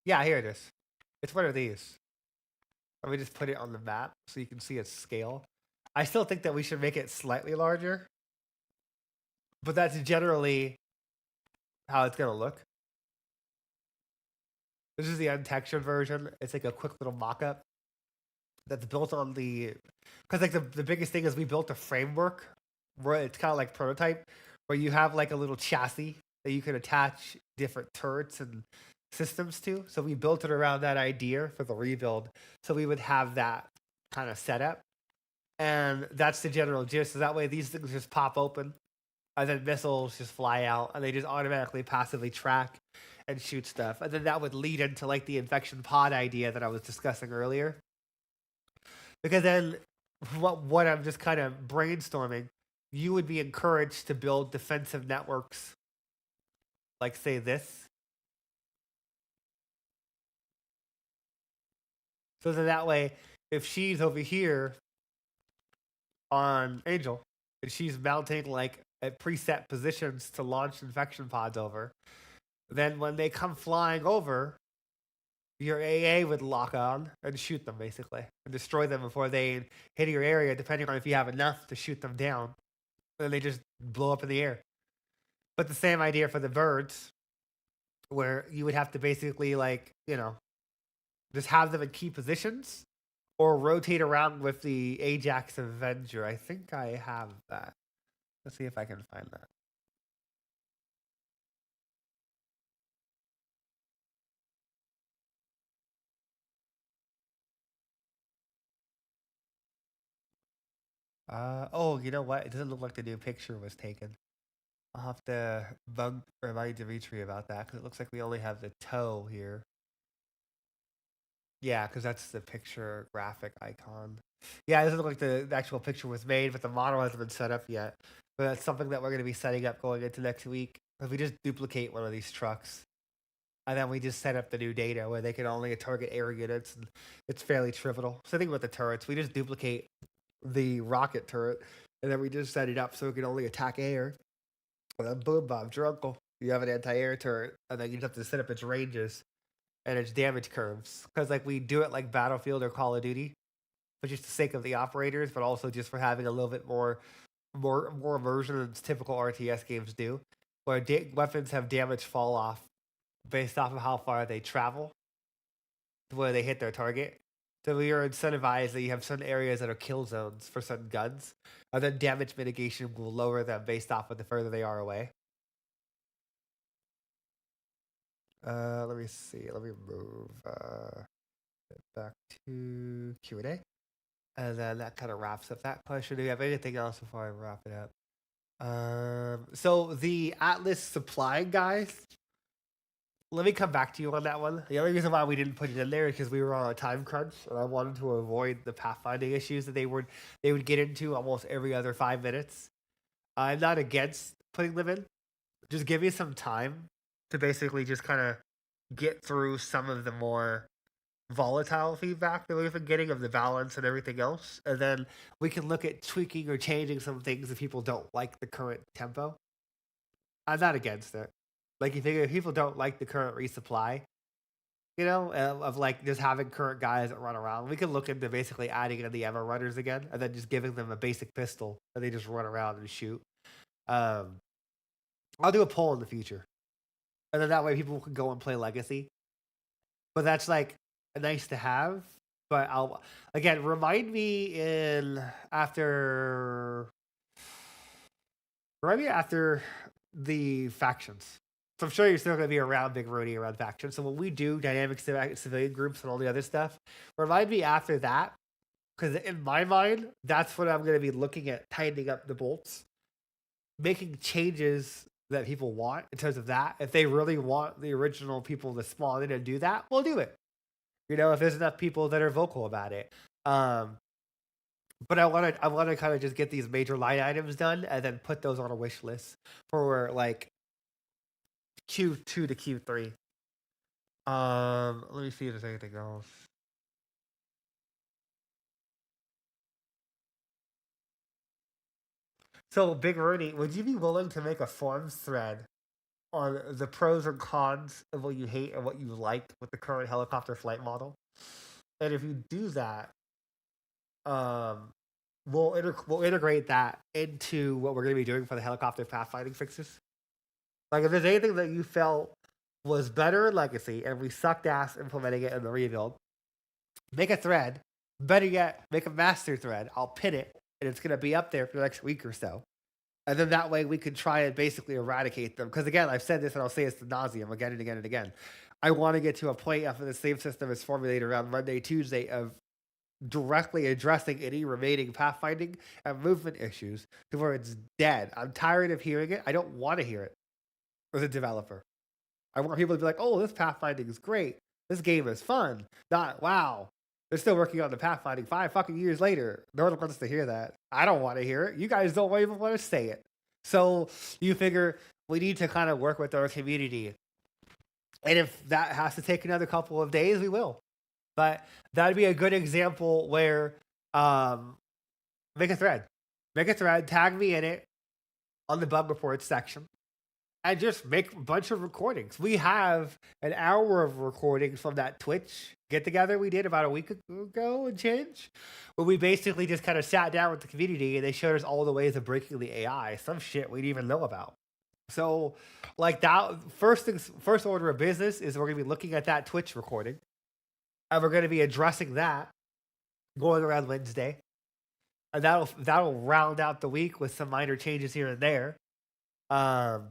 Yeah, here it is. It's one of these. Let me just put it on the map so you can see its scale. I still think that we should make it slightly larger, but that's generally how it's gonna look. This is the untextured version. It's like a quick little mock-up that's built on because like the biggest thing is we built a framework where it's kind of like prototype, where you have like a little chassis that you can attach different turrets and systems to. So we built it around that idea for the rebuild. So we would have that kind of setup. And that's the general gist. So that way these things just pop open and then missiles just fly out and they just automatically passively track and shoot stuff. And then that would lead into like the infection pod idea that I was discussing earlier. Because then what I'm just kind of brainstorming, you would be encouraged to build defensive networks like say this. So then that way, if she's over here on Angel, and she's mounting like at preset positions to launch infection pods over, then when they come flying over, your AA would lock on and shoot them basically and destroy them before they hit your area, depending on if you have enough to shoot them down. And they just blow up in the air. But the same idea for the birds, where you would have to basically just have them in key positions or rotate around with the Ajax Avenger. I think I have that. Let's see if I can find that. Oh, you know what? It doesn't look like the new picture was taken. I'll have to remind Dimitri about that because it looks like we only have the toe here. Yeah, because that's the picture graphic icon. Yeah, it doesn't look like the actual picture was made, but the model hasn't been set up yet. But that's something that we're going to be setting up going into next week. If we just duplicate one of these trucks, and then we just set up the new data where they can only target air units, and it's fairly trivial. So think about the turrets. We just duplicate the rocket turret, and then we just set it up so it can only attack air. And then boom, Bob, your uncle. You have an anti-air turret, and then you just have to set up its ranges and its damage curves. Because we do it like Battlefield or Call of Duty, for just the sake of the operators, but also just for having a little bit more immersion than typical RTS games do, where weapons have damage fall off based off of how far they travel to where they hit their target. So we are incentivized that you have certain areas that are kill zones for certain guns, and then damage mitigation will lower them based off of the further they are away. Let me see. Let me move back to Q&A. And then that kind of wraps up that question. Do you have anything else before I wrap it up? So the Atlas supply guys, let me come back to you on that one. The only reason why we didn't put it in there is because we were on a time crunch, and I wanted to avoid the pathfinding issues that they would get into almost every other 5 minutes. I'm not against putting them in. Just give me some time to basically just kind of get through some of the more volatile feedback that we've been getting of the balance and everything else, and then we can look at tweaking or changing some things if people don't like the current tempo. I'm not against it. If people don't like the current resupply, of just having current guys that run around, we can look into basically adding in the ever runners again, and then just giving them a basic pistol and they just run around and shoot. I'll do a poll in the future, and then that way people can go and play Legacy. But that's nice to have. But I'll again remind me after the factions. So I'm sure you're still going to be around Big Rudy around factions. So when we do dynamic civilian groups and all the other stuff, remind me after that, because in my mind, that's what I'm going to be looking at, tightening up the bolts, making changes that people want in terms of that. If they really want the original people to spawn in and do that, we'll do it. If there's enough people that are vocal about it. But I want to kind of just get these major line items done and then put those on a wish list for Q2 to Q3. Let me see if there's anything else. So, Big Rudy, would you be willing to make a forums thread on the pros and cons of what you hate and what you like with the current helicopter flight model? And if you do that, we'll integrate that into what we're going to be doing for the helicopter pathfinding fixes. If there's anything that you felt was better in Legacy and we sucked ass implementing it in the rebuild, make a thread. Better yet, make a master thread. I'll pin it, and it's going to be up there for the next week or so. And then that way we can try and basically eradicate them. Because again, I've said this and I'll say this to nauseum again and again and again. I want to get to a point after the save system is formulated around Monday, Tuesday of directly addressing any remaining pathfinding and movement issues to where it's dead. I'm tired of hearing it. I don't want to hear it as a developer. I want people to be like, oh, this pathfinding is great. This game is fun. Not, wow, they're still working on the pathfinding 5 fucking years later. No one wants to hear that. I don't want to hear it. You guys don't even want to say it. So you figure we need to kind of work with our community. And if that has to take another couple of days, we will. But that'd be a good example where make a thread. Make a thread, tag me in it on the bug reports section. and just make a bunch of recordings. We have an hour of recordings from that Twitch get together we did about a week ago and change, where we basically just kind of sat down with the community and they showed us all the ways of breaking the AI, some shit we didn't even know about. So, like that, first order of business is we're gonna be looking at that Twitch recording, and we're gonna be addressing that going around Wednesday, and that'll round out the week with some minor changes here and there. Um,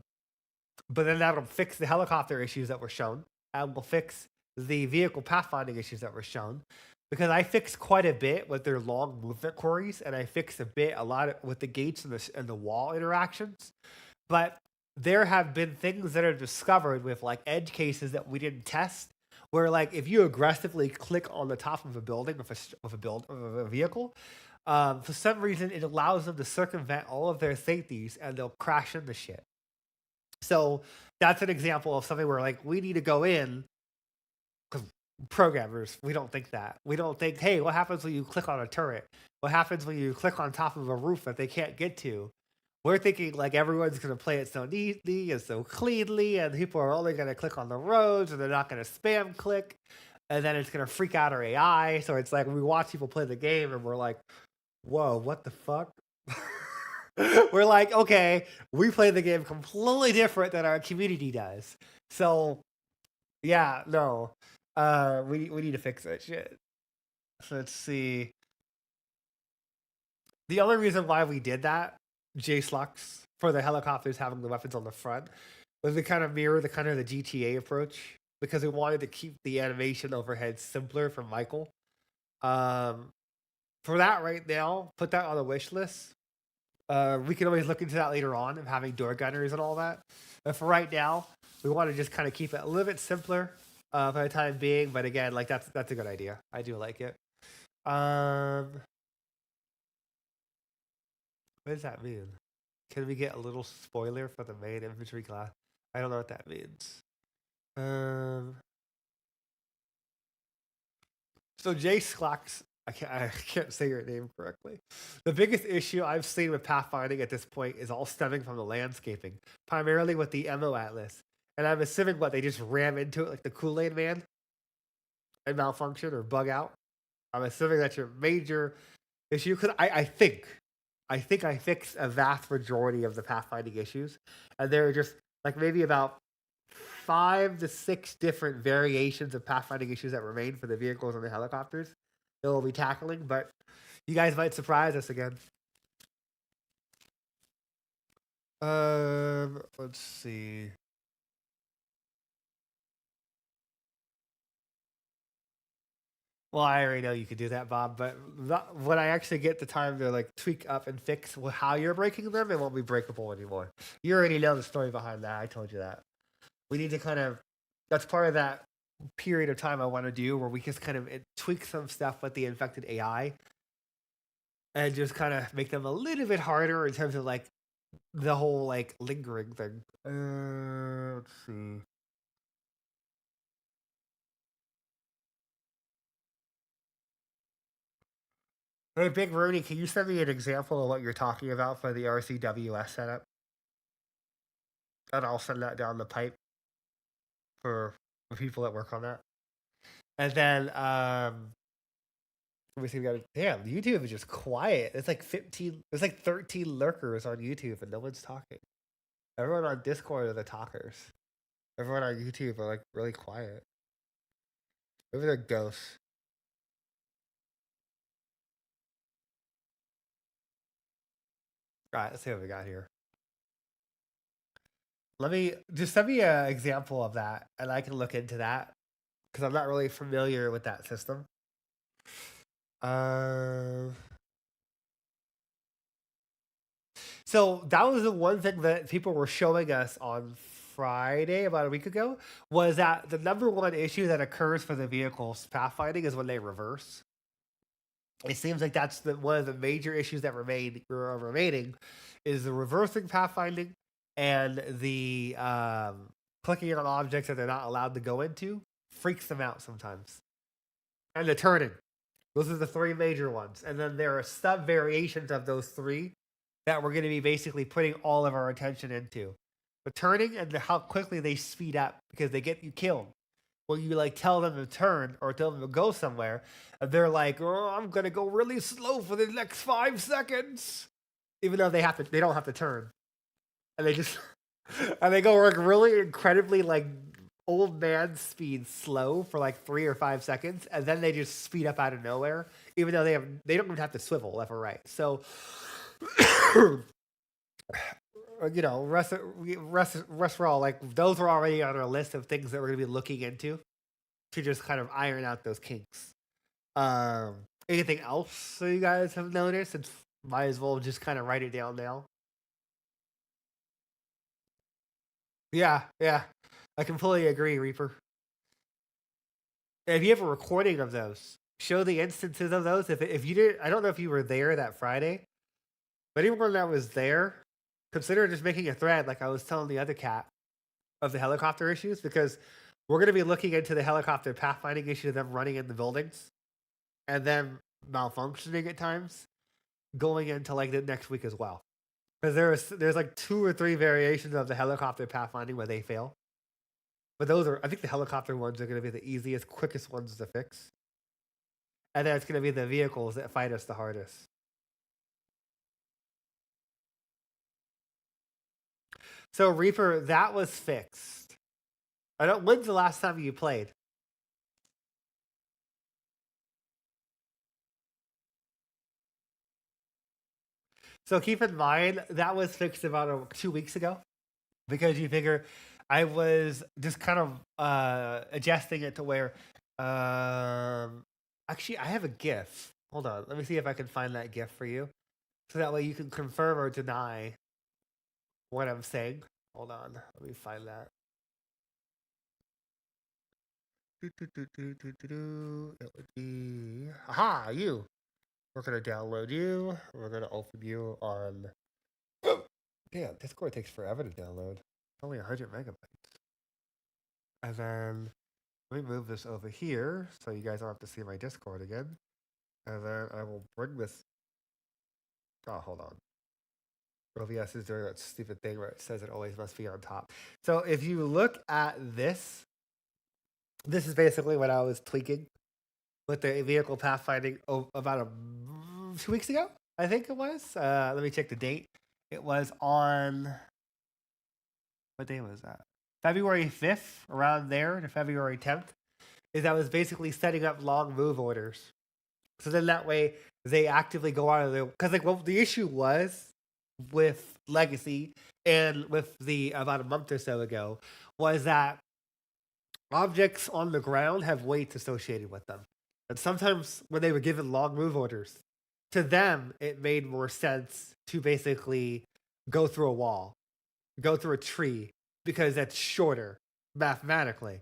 but then that'll fix the helicopter issues that were shown, and will fix the vehicle pathfinding issues that were shown. Because I fixed quite a bit with their long movement queries, and I fixed a lot with the gates and the wall interactions. But there have been things that are discovered with like edge cases that we didn't test, where like if you aggressively click on the top of a building with a vehicle, for some reason it allows them to circumvent all of their safeties and they'll crash into shit. So that's an example of something where like we need to go in, because programmers, we don't think that. We don't think, hey, what happens when you click on a turret? What happens when you click on top of a roof that they can't get to? We're thinking like everyone's going to play it so neatly and so cleanly, and people are only going to click on the roads and they're not going to spam click, and then it's going to freak out our AI. So it's like we watch people play the game and we're like, whoa, what the fuck? We're like, okay, we play the game completely different than our community does. So yeah, no, we need to fix that shit. So let's see. The only reason why we did that, JSLUX, for the helicopters having the weapons on the front, was to kind of mirror the kind of the GTA approach, because we wanted to keep the animation overhead simpler for Michael. For that right now, put that on the wish list. We can always look into that later on of having door gunners and all that. But for right now, we want to just kind of keep it a little bit simpler for the time being. But again, like that's a good idea. I do like it. What does that mean? Can we get a little spoiler for the main infantry class? I don't know what that means. So Jay Slacks, I can't say your name correctly. The biggest issue I've seen with pathfinding at this point is all stemming from the landscaping, primarily with the MO Atlas. And I'm assuming what they just ram into it like the Kool-Aid Man and malfunction or bug out. I'm assuming that's your major issue, because I think I fixed a vast majority of the pathfinding issues, and there are just like maybe about 5 to 6 different variations of pathfinding issues that remain for the vehicles and the helicopters that we'll be tackling. But you guys might surprise us again. Let's see. Well, I already know you could do that, Bob, but when I actually get the time to like tweak up and fix how you're breaking them, it won't be breakable anymore. You already know the story behind that. I told you that. We need to kind of, that's part of that period of time I want to do where we just kind of tweak some stuff with the infected AI and just kind of make them a little bit harder in terms of like the whole like lingering thing. Let's see. Hey, Big Rooney, can you send me an example of what you're talking about for the RCWS setup? And I'll send that down the pipe for people that work on that. And then, let me see. We got damn. YouTube is just quiet. It's like 15. There's like 13 lurkers on YouTube, and no one's talking. Everyone on Discord are the talkers. Everyone on YouTube are like really quiet. Maybe they're ghosts. All right, let's see what we got here. Let me just send me an example of that, and I can look into that because I'm not really familiar with that system. So that was the one thing that people were showing us on Friday about a week ago, was that the number one issue that occurs for the vehicles pathfinding is when they reverse. It seems like that's one of the major issues that remaining is the reversing pathfinding and the clicking on objects that they're not allowed to go into freaks them out sometimes. And the turning. Those are the 3 major ones. And then there are sub variations of those 3 that we're going to be basically putting all of our attention into. The turning and how quickly they speed up because they get you killed. When you like tell them to turn or tell them to go somewhere, and they're like, "Oh, I'm gonna go really slow for the next 5 seconds," even though they don't have to turn, and they just and they go like really incredibly like old man speed slow for like 3 or 5 seconds, and then they just speed up out of nowhere, even though they don't even have to swivel left or right. So rest for all, like those are already on our list of things that we're gonna be looking into to just kind of iron out those kinks. Anything else that you guys have noticed? And might as well just kind of write it down now. Yeah, yeah, I completely agree, Reaper. If you have a recording of those, show the instances of those. If you did, I don't know if you were there that Friday, but anyone that was there, consider just making a thread, like I was telling the other cat, of the helicopter issues, because we're going to be looking into the helicopter pathfinding issue of them running in the buildings and then malfunctioning at times going into like the next week as well. Because there's like 2 or 3 variations of the helicopter pathfinding where they fail. But I think the helicopter ones are going to be the easiest, quickest ones to fix. And then it's going to be the vehicles that fight us the hardest. So Reaper, that was fixed. When's the last time you played? So keep in mind that was fixed about 2 weeks ago, because you figure I was just kind of adjusting it to where actually I have a GIF. Hold on, let me see if I can find that GIF for you, so that way you can confirm or deny what I'm saying. Hold on, let me find that. It would be aha you. We're gonna download you. We're gonna open you on. Damn, Discord takes forever to download. It's only 100 megabytes. And then let me move this over here so you guys don't have to see my Discord again. And then I will bring this. Oh, hold on. OBS is doing that stupid thing where it says it always must be on top. So if you look at this, this is basically what I was tweaking with the vehicle pathfinding about 2 weeks ago, I think it was. Let me check the date. It was on. What day was that? February 5th, around there, to February 10th. Is I was basically setting up long move orders. So then that way they actively go out of the. Because like what the issue was with Legacy and with the about a month or so ago was that objects on the ground have weights associated with them. And sometimes when they were given long move orders, to them it made more sense to basically go through a wall, go through a tree, because that's shorter mathematically.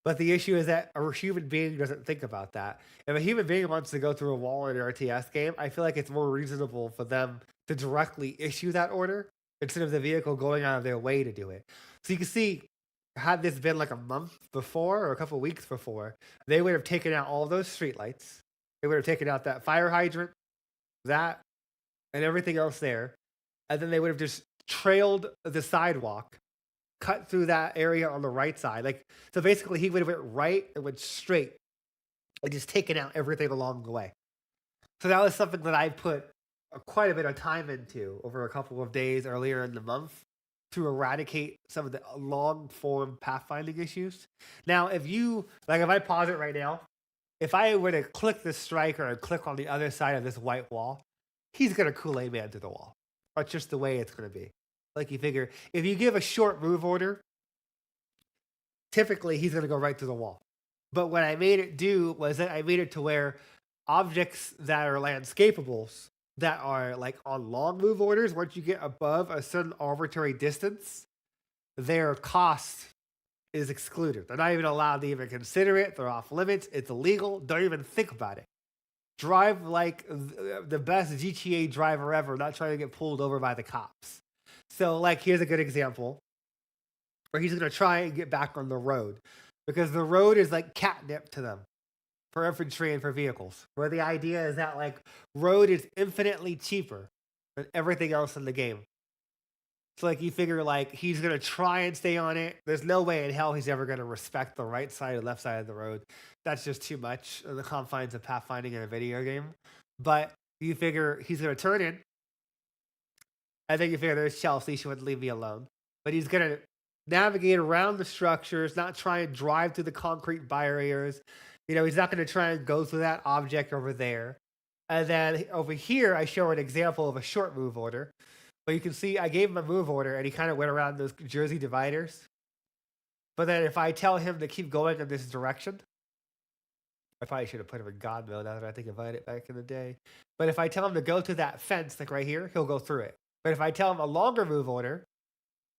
But the issue is that a human being doesn't think about that. If a human being wants to go through a wall in an RTS game, I feel like it's more reasonable for them to directly issue that order instead of the vehicle going out of their way to do it. So you can see, had this been like a month before or a couple weeks before, they would have taken out all those streetlights. They would have taken out that fire hydrant, that, and everything else there. And then they would have just trailed the sidewalk, cut through that area on the right side. Like, so basically he would have went right and went straight and just taken out everything along the way. So that was something that I put quite a bit of time into over a couple of days earlier in the month to eradicate some of the long form pathfinding issues. Now, if I pause it right now, if I were to click this striker and click on the other side of this white wall, he's going to Kool-Aid Man to the wall. That's just the way it's going to be. Like you figure, if you give a short move order, typically he's going to go right through the wall. But what I made it do was that I made it to where objects that are landscapables, that are like on long move orders, once you get above a certain arbitrary distance, their cost is excluded. They're not even allowed to even consider it. They're off limits. It's illegal. Don't even think about it. Drive like the best GTA driver ever, not trying to get pulled over by the cops. So, like, here's a good example where he's going to try and get back on the road, because the road is like catnip to them for infantry and for vehicles, where the idea is that like road is infinitely cheaper than everything else in the game. So like you figure like he's gonna try and stay on it. There's no way in hell he's ever gonna respect the right side or left side of the road. That's just too much in the confines of pathfinding in a video game. But you figure he's gonna turn in. I think you figure there's Chelsea, she wouldn't leave me alone. But he's gonna navigate around the structures, not try and drive through the concrete barriers. He's not gonna try and go through that object over there. And then over here, I show an example of a short move order. But you can see I gave him a move order and he kind of went around those Jersey dividers. But then if I tell him to keep going in this direction, I probably should have put him in God mode now that I think about it back in the day. But if I tell him to go to that fence, like right here, he'll go through it. But if I tell him a longer move order,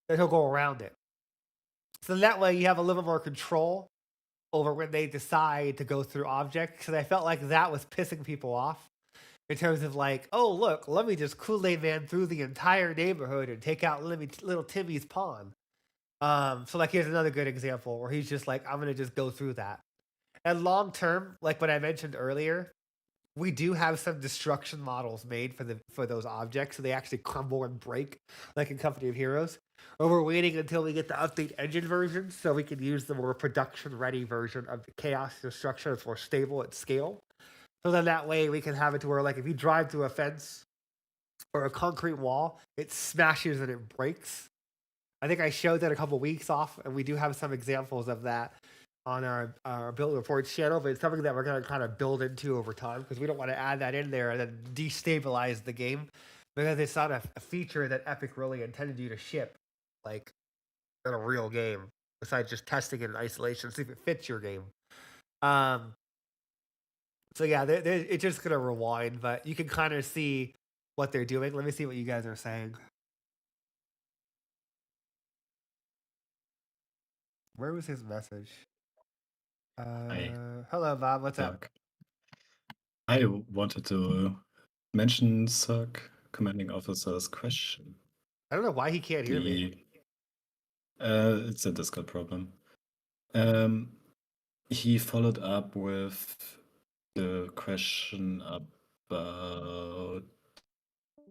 then he'll go around it. So that way you have a little more control over when they decide to go through objects. Because I felt like that was pissing people off in terms of like, oh look, let me just Kool-Aid Man through the entire neighborhood and take out little Timmy's pawn. So like here's another good example where he's just like, I'm gonna just go through that. And long term, like what I mentioned earlier, we do have some destruction models made for those objects, so they actually crumble and break, like in Company of Heroes. Or we're waiting until we get the update engine version, so we can use the more production ready version of the chaos destruction that's more stable at scale. So then that way we can have it to where like if you drive through a fence or a concrete wall, it smashes and it breaks. I think I showed that a couple weeks off, and we do have some examples of that on our build reports channel, but it's something that we're going to kind of build into over time because we don't want to add that in there and then destabilize the game because it's not a feature that Epic really intended you to ship like in a real game besides just testing it in isolation, see if it fits your game. So yeah, it's just going to rewind, but you can kind of see what they're doing. Let me see what you guys are saying. Where was his message? Hello, Bob. What's up? I wanted to mention CERC commanding officer's question. I don't know why he can't hear me. It's a Discord problem. He followed up with the question about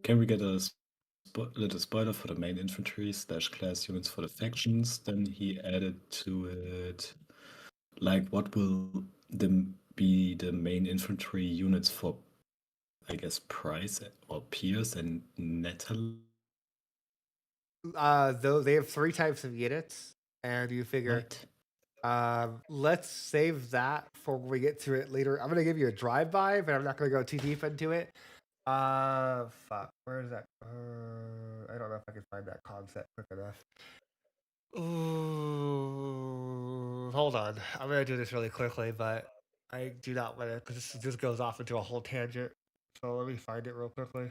can we get a little spoiler for the main infantry / class units for the factions? Then he added to it like what will be the main infantry units for, I guess, Price or Pierce and Natalie? Though they have 3 types of units, and you figure, let's save that for when we get to it later. I'm gonna give you a drive-by, but I'm not gonna go too deep into it. Fuck, where is that? I don't know if I can find that concept quick enough. Ooh, hold on. I'm gonna do this really quickly, but I do not want to because this just goes off into a whole tangent. So let me find it real quickly.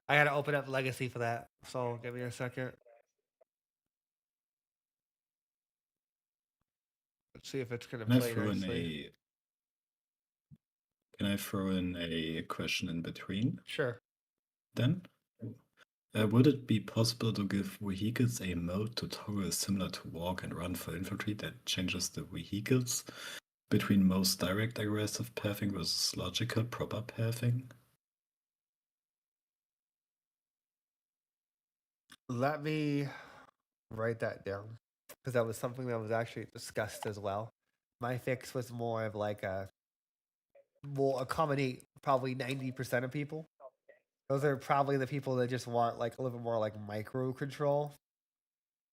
I gotta open up Legacy for that, so give me a second. Let's see if it's gonna play nicely. Can I throw in a question in between? Sure. Then? Would it be possible to give vehicles a mode to toggle similar to walk and run for infantry that changes the vehicles between most direct aggressive pathing versus logical proper pathing? Let me write that down because that was something that was actually discussed as well. My fix was more of like will accommodate probably 90% of people. Those are probably the people that just want like a little bit more like micro control.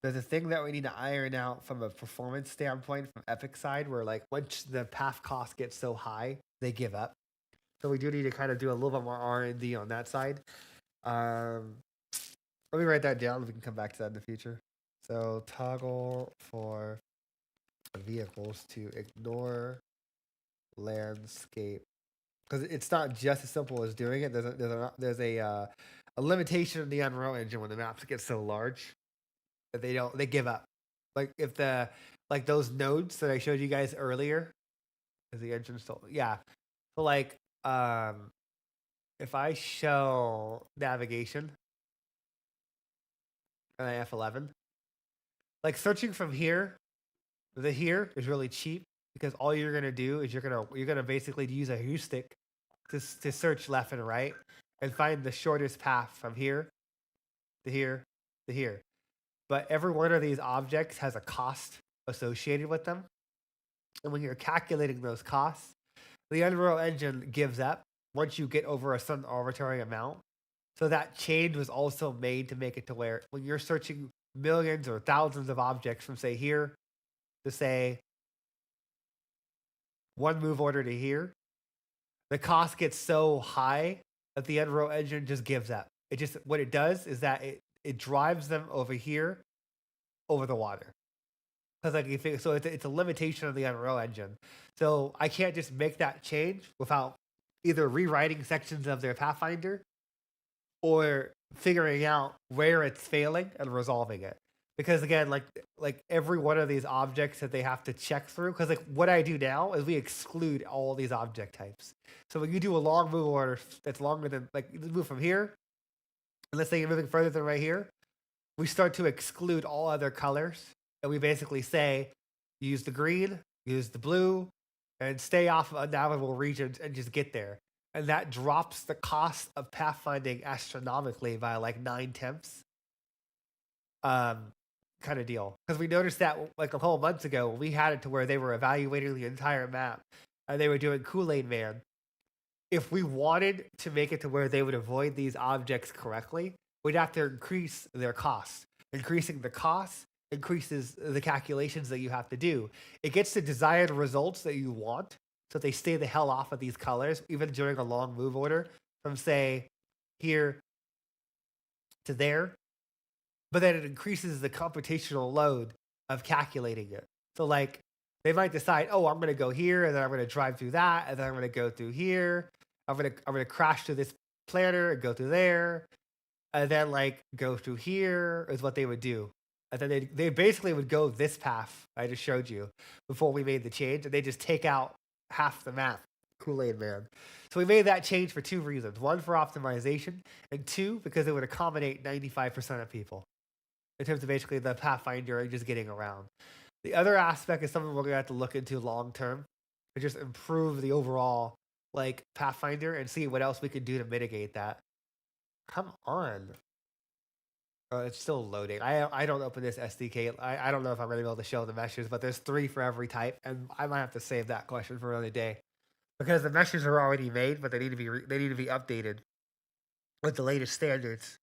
There's a thing that we need to iron out from a performance standpoint from Epic side where like once the path cost gets so high, they give up. So we do need to kind of do a little bit more R&D on that side. Let me write that down. We can come back to that in the future. So toggle for vehicles to ignore landscape because it's not just as simple as doing it. There's a limitation in the Unreal Engine when the maps get so large that they give up. Like if those nodes that I showed you guys earlier, is the engine still? Yeah. So like if I show navigation and I F11, like searching from here to here is really cheap because all you're gonna do is you're gonna basically use a heuristic to search left and right. and find the shortest path from here to here to here. But every one of these objects has a cost associated with them. And when you're calculating those costs, the Unreal Engine gives up once you get over a certain arbitrary amount. So that change was also made to make it to where when you're searching millions or thousands of objects from say here to say one move order to here, the cost gets so high that the Unreal Engine just gives up. It just what it does is that it drives them over here over the water. Because like you think so it's a limitation of the Unreal Engine. So I can't just make that change without either rewriting sections of their Pathfinder or figuring out where it's failing and resolving it. Because again, like every one of these objects that they have to check through, because like what I do now is we exclude all these object types. So when you do a long move order that's longer than like you move from here, and let's say you're moving further than right here, we start to exclude all other colors, and we basically say use the green, use the blue, and stay off of unnavigable regions and just get there. And that drops the cost of pathfinding astronomically by like 9/10. Kind of deal. Because we noticed that like a whole month ago, we had it to where they were evaluating the entire map and they were doing Kool-Aid Man. If we wanted to make it to where they would avoid these objects correctly, we'd have to increase their cost. Increasing the cost increases the calculations that you have to do. It gets the desired results that you want, so they stay the hell off of these colors, even during a long move order from say here to there. But then it increases the computational load of calculating it. So like they might decide, oh, I'm gonna go here, and then I'm gonna drive through that, and then I'm gonna go through here. I'm gonna crash through this planter and go through there, and then like go through here is what they would do. And then they basically would go this path I just showed you before we made the change, and they just take out half the map. Kool-Aid Man. So we made that change for two reasons. One, for optimization, and two, because it would accommodate 95% of people in terms of basically the Pathfinder and just getting around. The other aspect is something we're going to have to look into long term to just improve the overall like Pathfinder and see what else we can do to mitigate that. Come on. It's still loading. I don't open this SDK. I don't know if I'm going to be able to show the meshes, but there's 3 for every type, and I might have to save that question for another day because the meshes are already made, but they need to be updated with the latest standards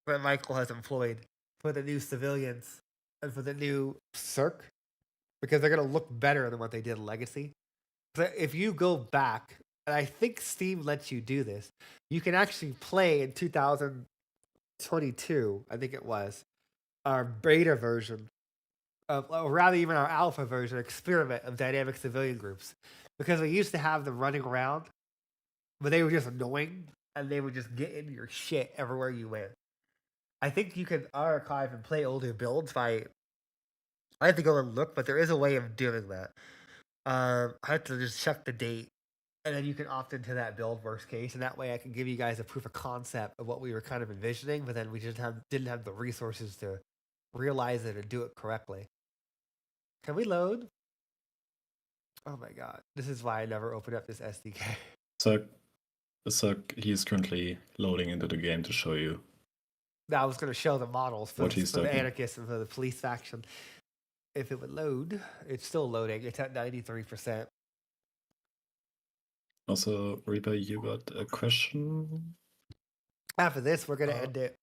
that Michael has employed for the new civilians and for the new CERC, because they're going to look better than what they did in Legacy. So if you go back, and I think Steam lets you do this, you can actually play in 2022, I think it was, our beta version, or rather even our alpha version experiment of dynamic civilian groups. Because we used to have them running around, but they were just annoying, and they would just get in your shit everywhere you went. I think you can archive and play older builds by. I have to go and look, but there is a way of doing that. I have to just check the date, and then you can opt into that build worst case, and that way I can give you guys a proof of concept of what we were kind of envisioning, but then we just didn't have the resources to realize it and do it correctly. Can we load? Oh my god, this is why I never opened up this SDK. So he's currently loading into the game to show you. I was going to show the models for What the he's talking. anarchists and for the police faction. If it would load, it's still loading. It's at 93%. Also, Reaper, you got a question? After this, we're going to end it.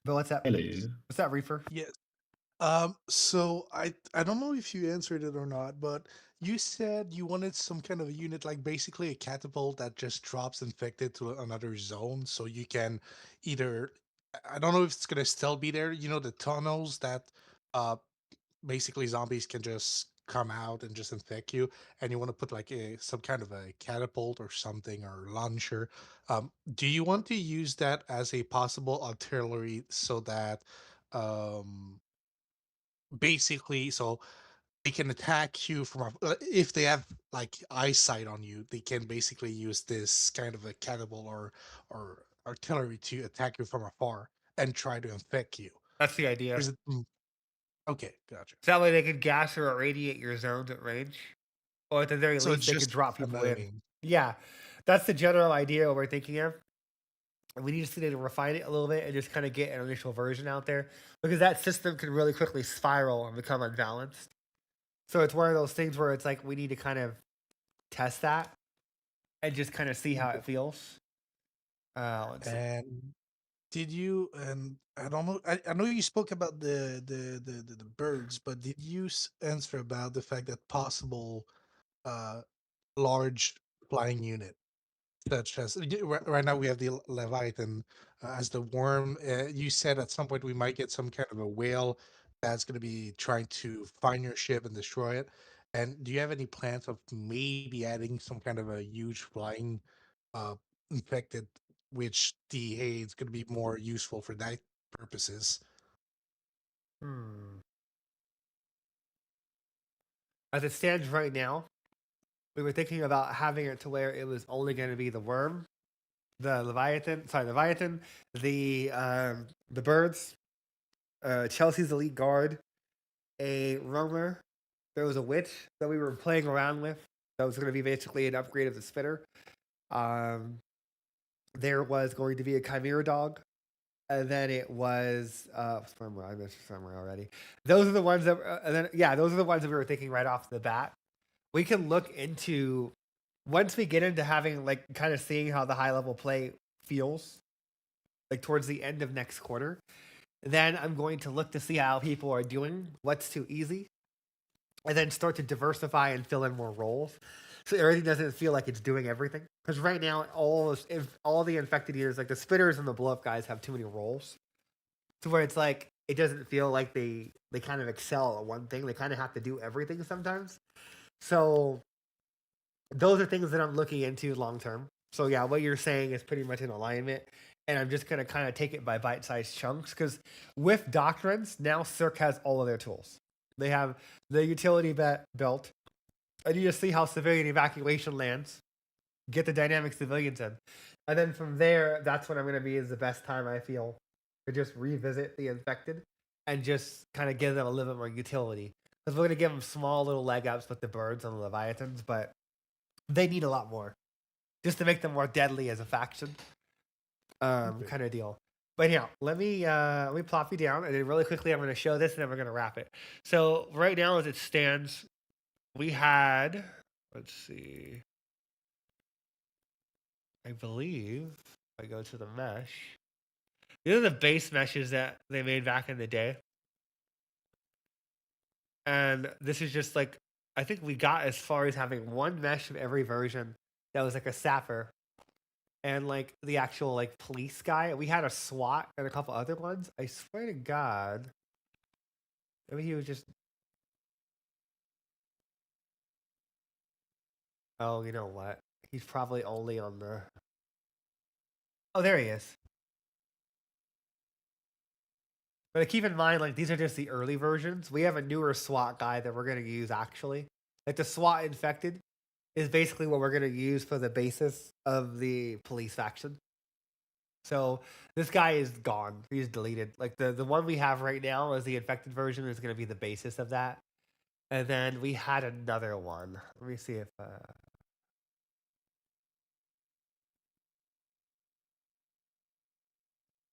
But what's that? Hello. What's that, Reaper? Yes. So I don't know if you answered it or not, but you said you wanted some kind of a unit, like basically a catapult that just drops infected to another zone, so you can either, I don't know if it's gonna still be there. You know, the tunnels that basically zombies can just come out and just infect you, and you want to put like some kind of a catapult or something or launcher. Do you want to use that as a possible artillery so that basically so they can attack you from if they have like eyesight on you, they can basically use this kind of a catapult or artillery to attack you from afar and try to infect you? That's the idea. Is it okay? Gotcha. So that way they can gas or irradiate your zones at range, or at the very So least it's they can just drop people in. annoying. Yeah, that's the general idea we're thinking of. And we just need to refine it a little bit and just kind of get an initial version out there because that system can really quickly spiral and become unbalanced. So it's one of those things where it's like we need to kind of test that and just kind of see how it feels. Let's see. And did you? And I don't know. I know you spoke about the birds, but did you answer about the fact that possible uh large flying unit, such as right now we have the Leviathan as the worm. You said at some point we might get some kind of a whale that's going to be trying to find your ship and destroy it. And do you have any plans of maybe adding some kind of a huge flying uh, infected, which the hey, it's going to be more useful for that purposes? Hmm. As it stands right now, we were thinking about having it to where it was only going to be the worm, the Leviathan, the birds, Chelsea's elite guard, a roamer. There was a witch that we were playing around with. That was going to be basically an upgrade of the spitter. Um, there was going to be a chimera dog, and then it was swimmer. I missed swimmer already. Those are the ones that, and then yeah, those are the ones that we were thinking right off the bat. We can look into once we get into having like kind of seeing how the high level play feels, like towards the end of next quarter. Then I'm going to look to see how people are doing, what's too easy, and then start to diversify and fill in more roles, so everything doesn't feel like it's doing everything. Because right now, all the infected eaters, like the spitters and the blow up guys, have too many roles, to where it's like it doesn't feel like they kind of excel at one thing. They kind of have to do everything sometimes. So those are things that I'm looking into long term. So yeah, what you're saying is pretty much in alignment, and I'm just gonna kind of take it by bite-sized chunks because with doctrines now, CERC has all of their tools. They have the utility belt. I need to see how civilian evacuation lands, get the dynamic civilians in, and then from there, that's when I'm gonna be is the best time I feel to just revisit the infected and just kind of give them a little bit more utility. Because we're gonna give them small little leg ups with the birds and the leviathans, but they need a lot more just to make them more deadly as a faction, kind of deal. But yeah, let me plop you down, and then really quickly I'm going to show this, and then we're going to wrap it. So right now, as it stands, we had, let's see, I believe if I go to the mesh. These are the base meshes that they made back in the day, and this is just like I think we got as far as having one mesh of every version that was like a sapper and like the actual like police guy. We had a SWAT and a couple other ones. I swear to God, maybe he was just. Oh, you know what? He's probably only on the. Oh, there he is. But keep in mind, like these are just the early versions. We have a newer SWAT guy that we're gonna use actually. Like the SWAT infected is basically what we're gonna use for the basis of the police faction. So this guy is gone. He's deleted. Like the one we have right now is the infected version is going to be the basis of that. And then we had another one. Let me see if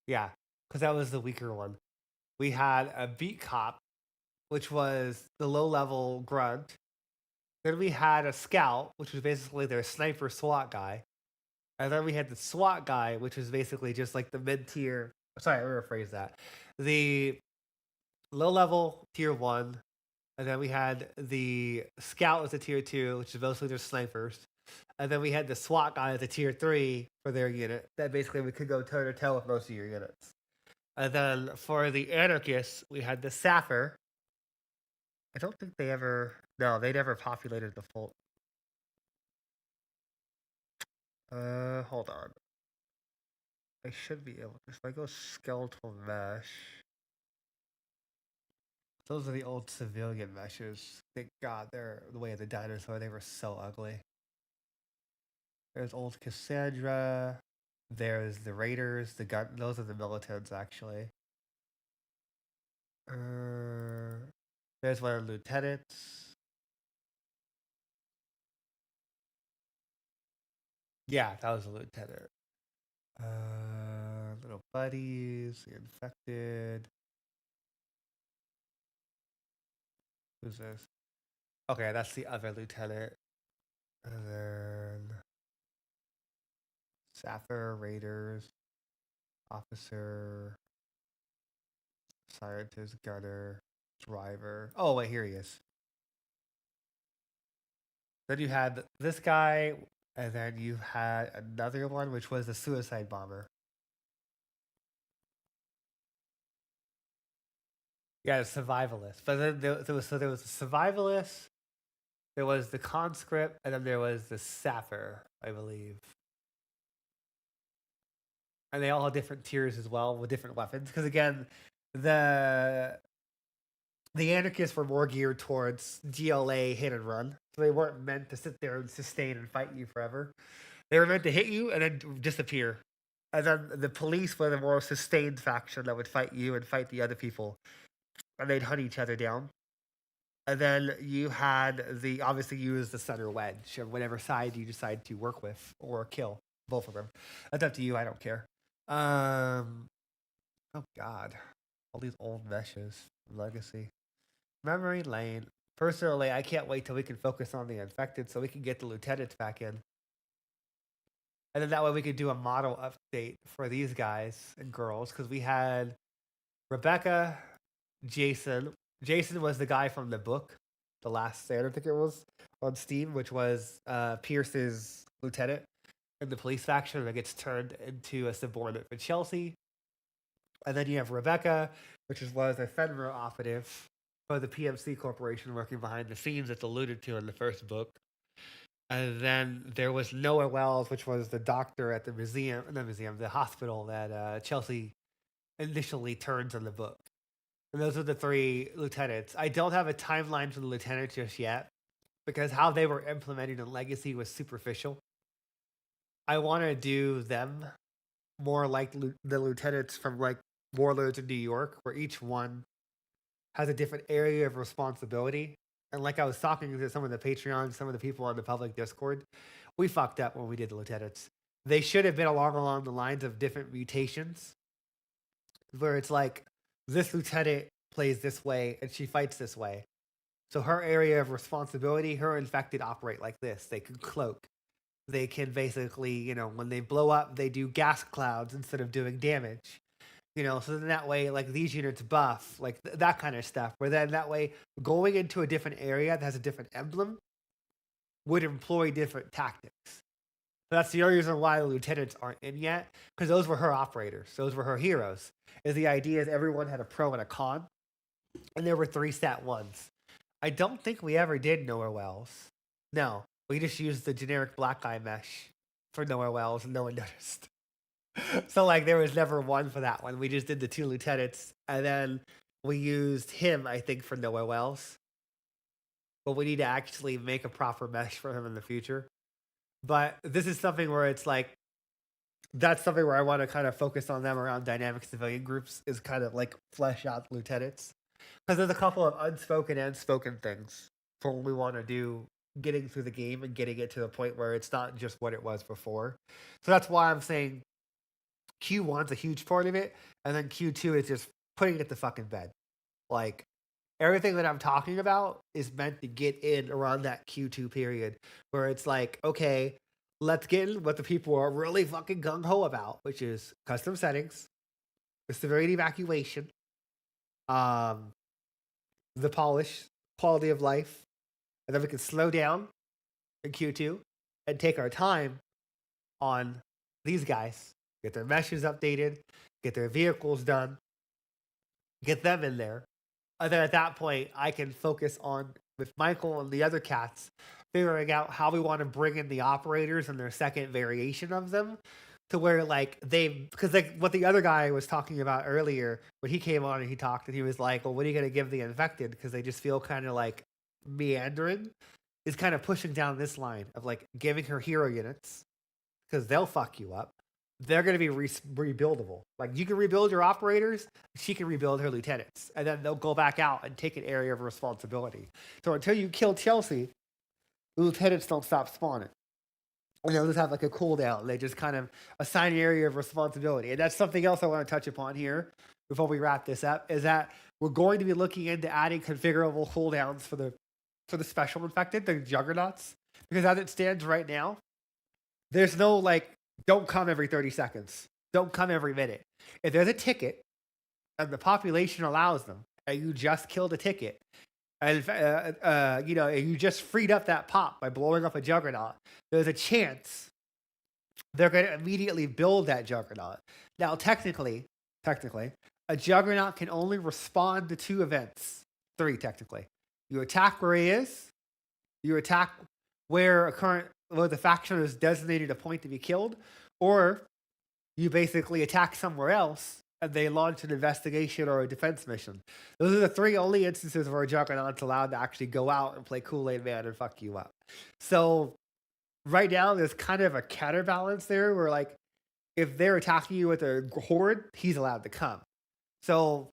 yeah, because that was the weaker one. We had a beat cop, which was the low level grunt. Then we had a scout, which was basically their sniper SWAT guy. And then we had the SWAT guy, which was basically just like the mid tier. Sorry, I rephrase that. The low level tier 1. And then we had the scout as a tier 2, which is mostly just snipers. And then we had the SWAT guy as a tier 3 for their unit. That basically we could go toe to toe with most of your units. And then for the anarchists, we had the Sapper. I don't think they ever. No, they never populated the full. Hold on. I should be able. If I go skeletal mesh, those are the old civilian meshes. Thank God they're the way of the dinosaur. They were so ugly. There's old Cassandra. There's the Raiders. The gun. Those are the militants actually. There's one of the lieutenants. Yeah, that was a lieutenant. Little buddies, the infected. Who's this? Okay, that's the other lieutenant. And then Sapphire Raiders, officer, scientist, gunner, driver. Oh wait, here he is. Then you had this guy, and then you had another one, which was the suicide bomber. Yeah, the survivalist. But then there was a survivalist, there was the conscript, and then there was the sapper, I believe. And they all had different tiers as well with different weapons. Because again, the anarchists were more geared towards GLA hit and run. So they weren't meant to sit there and sustain and fight you forever. They were meant to hit you and then disappear. And then the police were the more sustained faction that would fight you and fight the other people. And they'd hunt each other down. And then you had obviously you as the center wedge of whatever side you decide to work with or kill. Both of them. That's up to you, I don't care. Oh God. All these old meshes. Legacy. Memory lane. Personally, I can't wait till we can focus on the infected so we can get the lieutenants back in. And then that way we could do a model update for these guys and girls. Because we had Rebecca, Jason. Jason was the guy from the book, The Last Stand, I think it was, on Steam, which was Pierce's lieutenant in the police faction that gets turned into a subordinate for Chelsea. And then you have Rebecca, which was a Fenrir operative for the PMC Corporation working behind the scenes that's alluded to in the first book. And then there was Noah Wells, which was the doctor at the hospital that Chelsea initially turns in the book. And those are the three lieutenants. I don't have a timeline for the lieutenants just yet because how they were implemented in Legacy was superficial. I want to do them more like the lieutenants from like Warlords in New York, where each one has a different area of responsibility. And like I was talking to some of the Patreons, some of the people on the public Discord, we fucked up when we did the lieutenants. They should have been along the lines of different mutations, where it's like, this lieutenant plays this way and she fights this way. So her area of responsibility, her infected operate like this. They can cloak. They can basically, when they blow up, they do gas clouds instead of doing damage. So then that way, like these units buff, like that kind of stuff. Where then that way, going into a different area that has a different emblem would employ different tactics. So that's the only reason why the lieutenants aren't in yet, because those were her operators. Those were her heroes. The idea is everyone had a pro and a con, and there were 3 stat 1s. I don't think we ever did Noah Wells. No, we just used the generic black guy mesh for Noah Wells, and no one noticed. So like there was never one for that one. We just did the 2 lieutenants, and then we used him, I think, for Noah Wells. But we need to actually make a proper mesh for him in the future. But this is something where it's like, that's something where I want to kind of focus on them around dynamic civilian groups, is kind of like flesh out lieutenants. Because there's a couple of unspoken and spoken things for what we want to do getting through the game and getting it to the point where it's not just what it was before. So that's why I'm saying Q1's a huge part of it, and then Q2 is just putting it to fucking bed. Like, everything that I'm talking about is meant to get in around that Q2 period where it's like, okay, let's get in what the people are really fucking gung-ho about, which is custom settings, the severity evacuation, the polish, quality of life, and then we can slow down in Q2 and take our time on these guys, get their meshes updated, get their vehicles done, get them in there. And then at that point, I can focus on, with Michael and the other cats, figuring out how we want to bring in the operators and their second variation of them to where, like, because like what the other guy was talking about earlier, when he came on and he talked, and he was like, well, what are you going to give the infected? Because they just feel kind of like meandering, is kind of pushing down this line of like giving her hero units, because they'll fuck you up. They're going to be rebuildable. Like, you can rebuild your operators, she can rebuild her lieutenants, and then they'll go back out and take an area of responsibility. So until you kill Chelsea, the lieutenants don't stop spawning. and they'll just have like a cooldown. They just kind of assign an area of responsibility. And that's something else I want to touch upon here before we wrap this up, is that we're going to be looking into adding configurable cooldowns for the special infected, the juggernauts. Because as it stands right now, there's no like, don't come every 30 seconds. Don't come every minute. If there's a ticket and the population allows them, and you just killed a ticket, and you just freed up that pop by blowing up a juggernaut, there's a chance they're going to immediately build that juggernaut. Now, technically, a juggernaut can only respond to 2 events. 3, technically. You attack where he is. You attack where the faction is designated a point to be killed, or you basically attack somewhere else and they launch an investigation or a defense mission. Those are the 3 only instances where a juggernaut's allowed to actually go out and play Kool-Aid Man and fuck you up. So right now there's kind of a counterbalance there where like if they're attacking you with a horde, he's allowed to come. So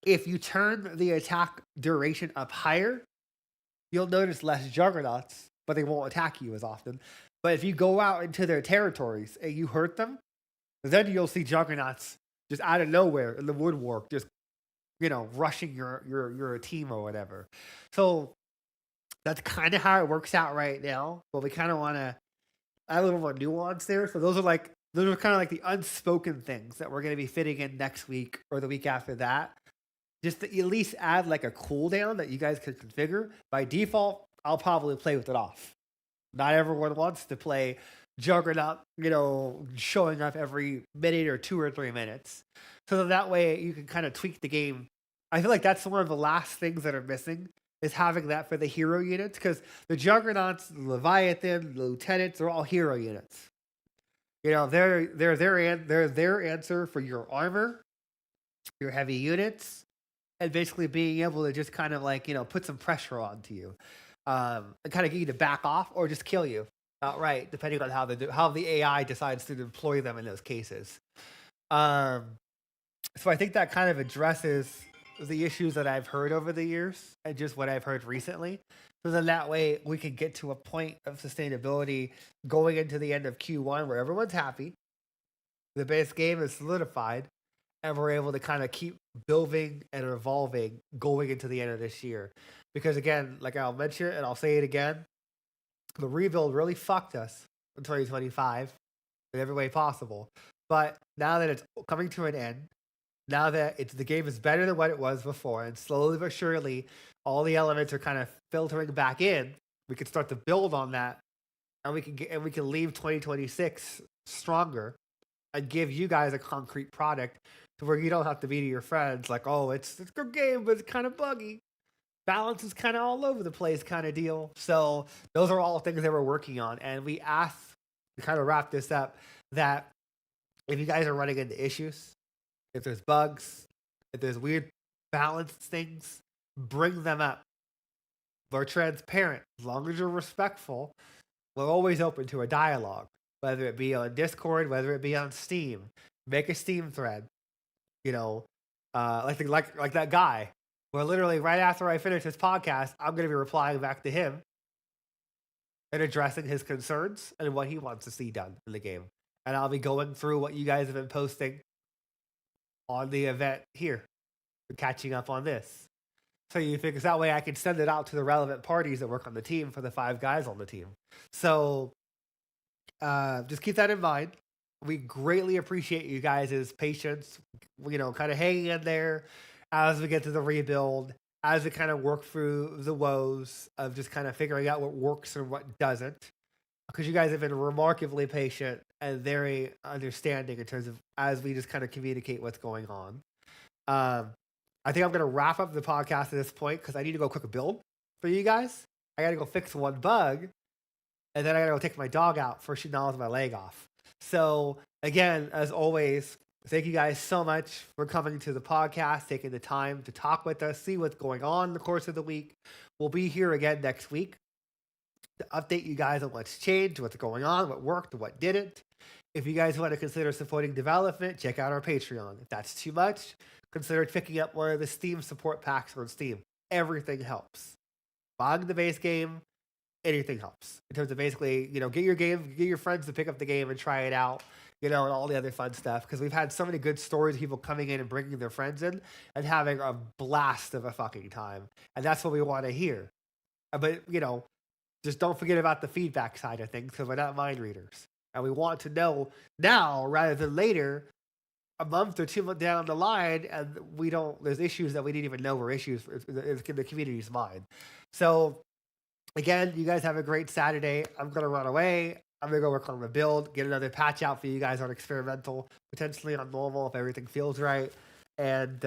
if you turn the attack duration up higher, you'll notice less juggernauts, but they won't attack you as often. But if you go out into their territories and you hurt them, then you'll see juggernauts just out of nowhere in the woodwork, just rushing your team or whatever. So that's kind of how it works out right now. But we kind of want to add a little more nuance there. So those are kind of like the unspoken things that we're going to be fitting in next week or the week after that. Just to at least add like a cooldown that you guys can configure. By default, I'll probably play with it off. Not everyone wants to play Juggernaut, showing up every minute or 2 or 3 minutes. So that way you can kind of tweak the game. I feel like that's one of the last things that are missing, is having that for the hero units, because the Juggernauts, the Leviathan, the Lieutenants, they're all hero units. They're their answer for your armor, your heavy units, and basically being able to just kind of like, put some pressure onto you. And kind of get you to back off or just kill you outright, depending on how the AI decides to deploy them in those cases. So I think that kind of addresses the issues that I've heard over the years and just what I've heard recently. So then that way we can get to a point of sustainability going into the end of Q1 where everyone's happy, the base game is solidified, and we're able to kind of keep building and evolving going into the end of this year. Because again, like I'll mention it and I'll say it again, the rebuild really fucked us in 2025 in every way possible. But now that it's coming to an end, now that the game is better than what it was before, and slowly but surely all the elements are kind of filtering back in, we can start to build on that, and we can leave 2026 stronger and give you guys a concrete product to where you don't have to be to your friends like, oh, it's a good game, but it's kind of buggy. Balance is kind of all over the place kind of deal. So those are all things that we're working on. And we ask, to kind of wrap this up, that if you guys are running into issues, if there's bugs, if there's weird balance things, bring them up. We're transparent. As long as you're respectful, we're always open to a dialogue, whether it be on Discord, whether it be on Steam. Make a Steam thread. Like that guy. Where literally right after I finish this podcast, I'm going to be replying back to him and addressing his concerns and what he wants to see done in the game. And I'll be going through what you guys have been posting on the event here, catching up on this. So because that way I can send it out to the relevant parties that work on the team for the 5 guys on the team. So just keep that in mind. We greatly appreciate you guys' patience, kind of hanging in there as we get to the rebuild, as we kind of work through the woes of just kind of figuring out what works and what doesn't. Because you guys have been remarkably patient and very understanding in terms of as we just kind of communicate what's going on. I think I'm going to wrap up the podcast at this point because I need to go cook a build for you guys. I got to go fix one bug, and then I got to go take my dog out before she gnaws my leg off. So again, as always, thank you guys so much for coming to the podcast, taking the time to talk with us, see what's going on in the course of the week. We'll be here again next week to update you guys on what's changed, what's going on, what worked, what didn't. If you guys want to consider supporting development, check out our Patreon. If that's too much, consider picking up one of the Steam support packs on Steam. Everything helps. Buying the base game anything helps in terms of basically, get your friends to pick up the game and try it out, and all the other fun stuff. Because we've had so many good stories of people coming in and bringing their friends in and having a blast of a fucking time. And that's what we want to hear. But, just don't forget about the feedback side of things because we're not mind readers. And we want to know now rather than later, a month or 2 months down the line, and there's issues that we didn't even know were issues in the community's mind. So, again, you guys have a great Saturday. I'm going to run away. I'm going to go work on the build, get another patch out for you guys on experimental, potentially on normal if everything feels right. And,